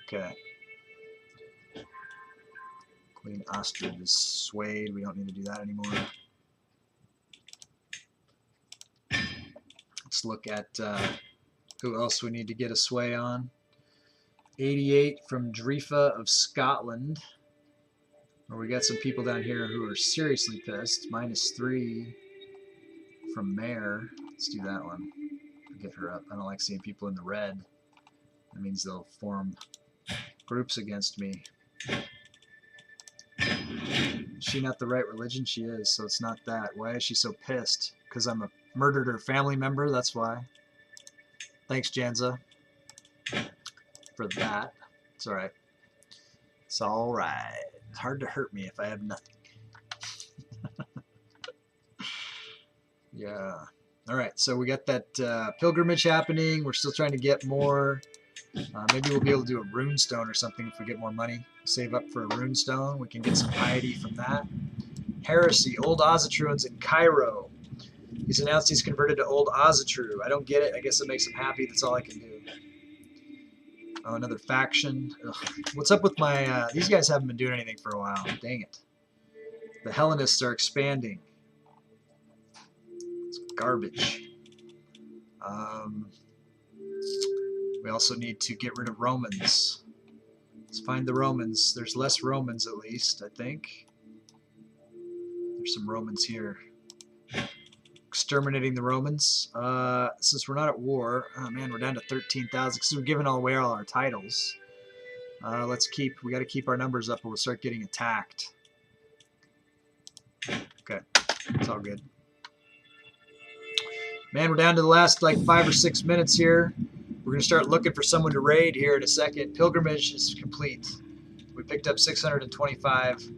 Speaker 1: Okay. Queen Ostrich is swayed. We don't need to do that anymore. Let's look at who else we need to get a sway on. 88 from Drifa of Scotland. Or we got some people down here who are seriously pissed. -3 from Mare. Let's do that one. Get her up. I don't like seeing people in the red. That means they'll form groups against me. Is she not the right religion? She is, so it's not that. Why is she so pissed? Because I'm a murdered her family member? That's why. Thanks, Janza, for that. It's alright. It's alright. It's hard to hurt me if I have nothing. Yeah. Alright, so we got that pilgrimage happening. We're still trying to get more. Maybe we'll be able to do a runestone or something if we get more money. Save up for a runestone. We can get some piety from that. Heresy, Old Ozatruans in Cairo. He's announced he's converted to old Ozatru. I don't get it. I guess it makes him happy. That's all I can do. Oh, another faction. Ugh. What's up with my... these guys haven't been doing anything for a while. Dang it. The Hellenists are expanding. It's garbage. We also need to get rid of Romans. Let's find the Romans. There's less Romans, at least, I think. There's some Romans here. Exterminating the Romans. Since we're not at war, oh man, we're down to 13,000 because we're giving away all our titles. We got to keep our numbers up or we'll start getting attacked. Okay, it's all good. Man, we're down to the last like 5 or 6 minutes here. We're going to start looking for someone to raid here in a second. Pilgrimage is complete. We picked up 625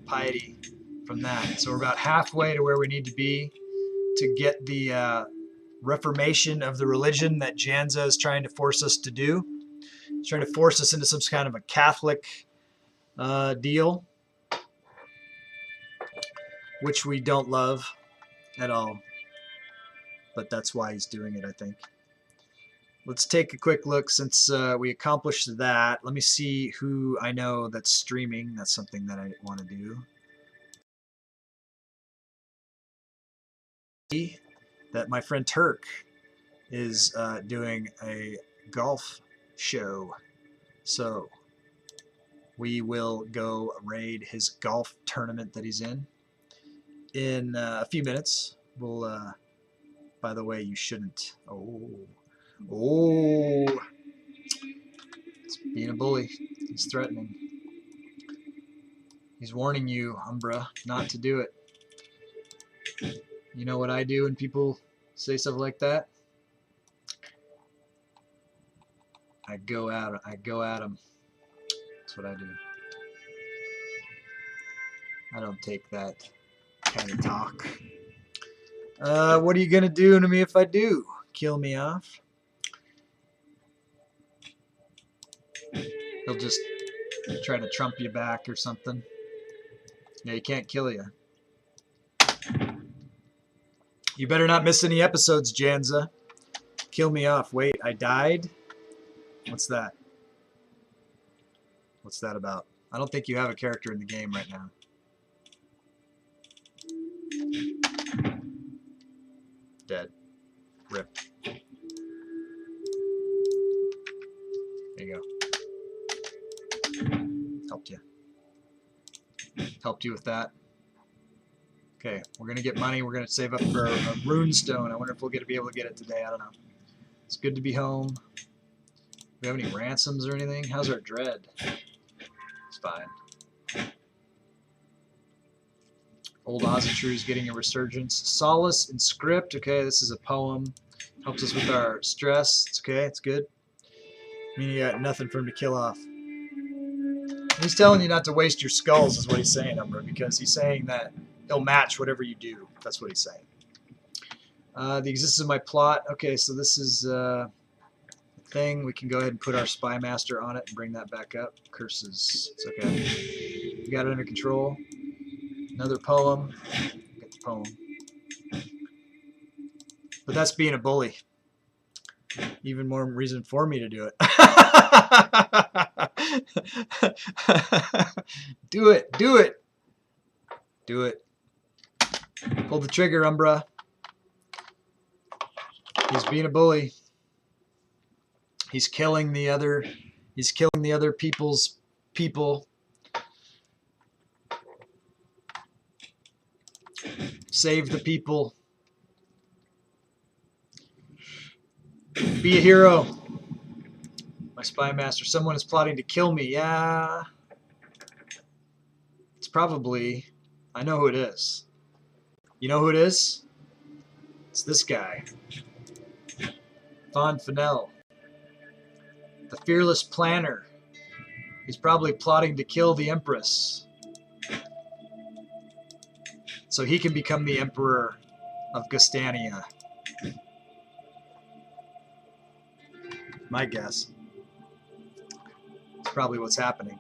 Speaker 1: piety from that. So we're about halfway to where we need to be to get the reformation of the religion that Janza is trying to force us to do. He's trying to force us into some kind of a Catholic deal, which we don't love at all. But that's why he's doing it, I think. Let's take a quick look since we accomplished that. Let me see who I know that's streaming. That's something that I want to do. That my friend Turk is doing a golf show. So we will go raid his golf tournament that he's in a few minutes. We'll, by the way, you shouldn't. Oh, it's being a bully. He's threatening. He's warning you, Umbra, not to do it. You know what I do when people say stuff like that? I go at him. That's what I do. I don't take that kind of talk. What are you gonna do to me if I do? Kill me off? He'll just try to trump you back or something. Yeah, he can't kill you. You better not miss any episodes, Janza. Kill me off. Wait, I died? What's that? What's that about? I don't think you have a character in the game right now. Dead. Rip. There you go. Helped you. Helped you with that. Okay, we're going to get money. We're going to save up for a runestone. I wonder if we'll be able to get it today. I don't know. It's good to be home. Do we have any ransoms or anything? How's our dread? It's fine. Old Ozatru's getting a resurgence. Solace in script. Okay, this is a poem. Helps us with our stress. It's okay. It's good. I mean, you got nothing for him to kill off. He's telling you not to waste your skulls is what he's saying, Umbra, because he's saying that he'll match whatever you do. That's what he's saying. The existence of my plot. Okay, so this is a thing. We can go ahead and put our spy master on it and bring that back up. Curses. It's okay. We got it under control. Another poem. Get the poem. But that's being a bully. Even more reason for me to do it. Do it. Do it. Do it. Pull the trigger, Umbra. He's being a bully. He's killing the other. He's killing the other people's people. Save the people. Be a hero. My spy master. Someone is plotting to kill me. Yeah. It's probably... I know who it is. You know who it is? It's this guy. Von Fennel. The fearless planner. He's probably plotting to kill the Empress. So he can become the Emperor of Gastania. My guess. It's probably what's happening.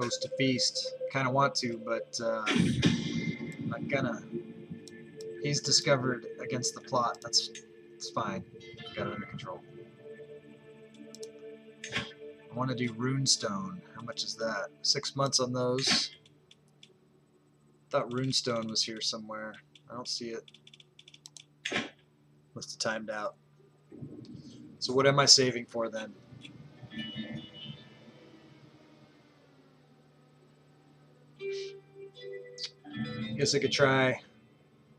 Speaker 1: Post to feast. Kind of want to, but I'm not gonna. He's discovered against the plot. It's fine. Got it under control. I want to do Runestone. How much is that? 6 months on those. Thought Runestone was here somewhere. I don't see it. Must have timed out. So what am I saving for then? Guess I could try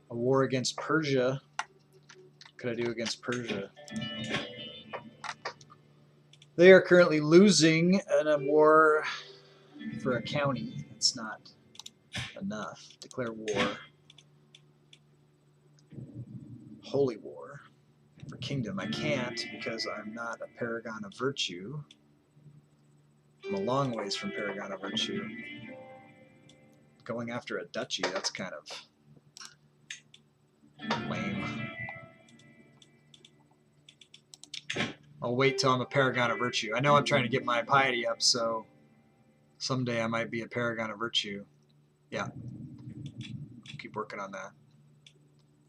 Speaker 1: a war against Persia. What could I do against Persia? They are currently losing in a war for a county. That's not enough. Declare war. Holy war. For kingdom. I can't because I'm not a paragon of virtue. I'm a long ways from paragon of virtue. Going after a duchy, that's kind of lame. I'll wait till I'm a paragon of virtue. I know I'm trying to get my piety up, so someday I might be a paragon of virtue. Yeah. Keep working on that.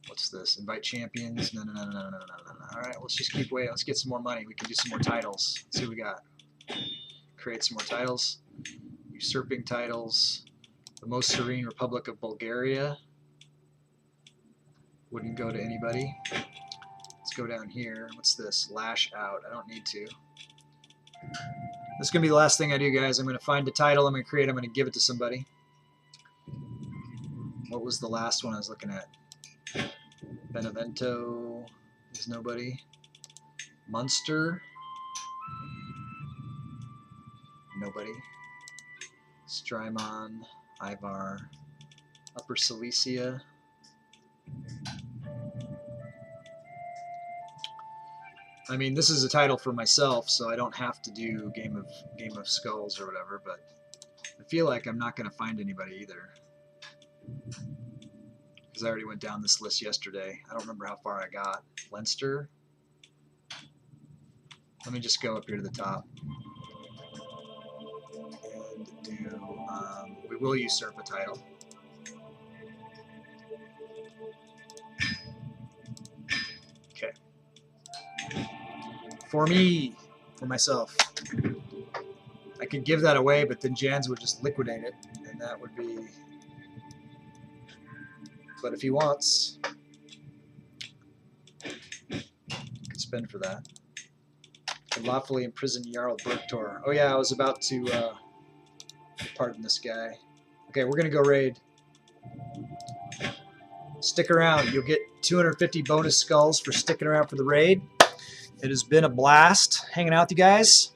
Speaker 1: What's this? Invite champions? No. Alright, let's just keep waiting. Let's get some more money. We can do some more titles. Let's see what we got. Create some more titles. Usurping titles. The Most Serene Republic of Bulgaria. Wouldn't go to anybody. Let's go down here. What's this? Lash out. I don't need to. This is going to be the last thing I do, guys. I'm going to find a title I'm going to create. I'm going to give it to somebody. What was the last one I was looking at? Benevento. There's nobody. Munster. Nobody. Strymon. Ivar. Upper Silesia. I mean, this is a title for myself, so I don't have to do Game of Skulls or whatever, but I feel like I'm not going to find anybody either. Because I already went down this list yesterday. I don't remember how far I got. Leinster. Let me just go up here to the top. And do, we will usurp a title. Okay. For me, for myself. I could give that away, but then Jans would just liquidate it, and that would be... But if he wants, he could spend for that. Can lawfully imprison Jarl Berktor. Oh yeah, I was about to pardon this guy. Okay, we're gonna go raid. Stick around. You'll get 250 bonus skulls for sticking around for the raid. It has been a blast hanging out with you guys.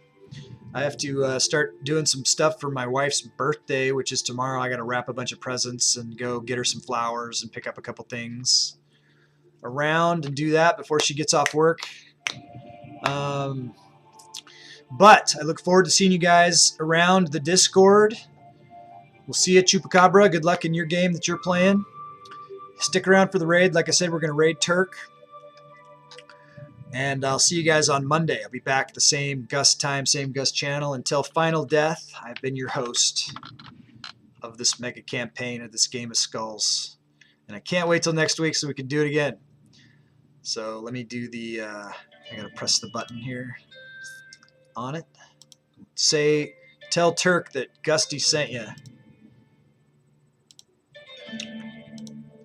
Speaker 1: I have to start doing some stuff for my wife's birthday, which is tomorrow. I got to wrap a bunch of presents and go get her some flowers and pick up a couple things around and do that before she gets off work. But I look forward to seeing you guys around the Discord. We'll see you at Chupacabra. Good luck in your game that you're playing. Stick around for the raid. Like I said, we're going to raid Turk. And I'll see you guys on Monday. I'll be back at the same Gus time, same Gus channel. Until final death, I've been your host of this mega campaign of this Game of Skulls. And I can't wait till next week so we can do it again. So let me do the, I gotta press the button here on it. Tell Turk that Gusty sent you.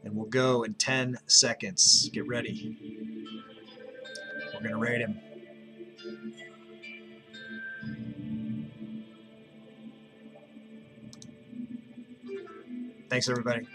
Speaker 1: And we'll go in 10 seconds. Get ready. We're going to raid him. Thanks, everybody.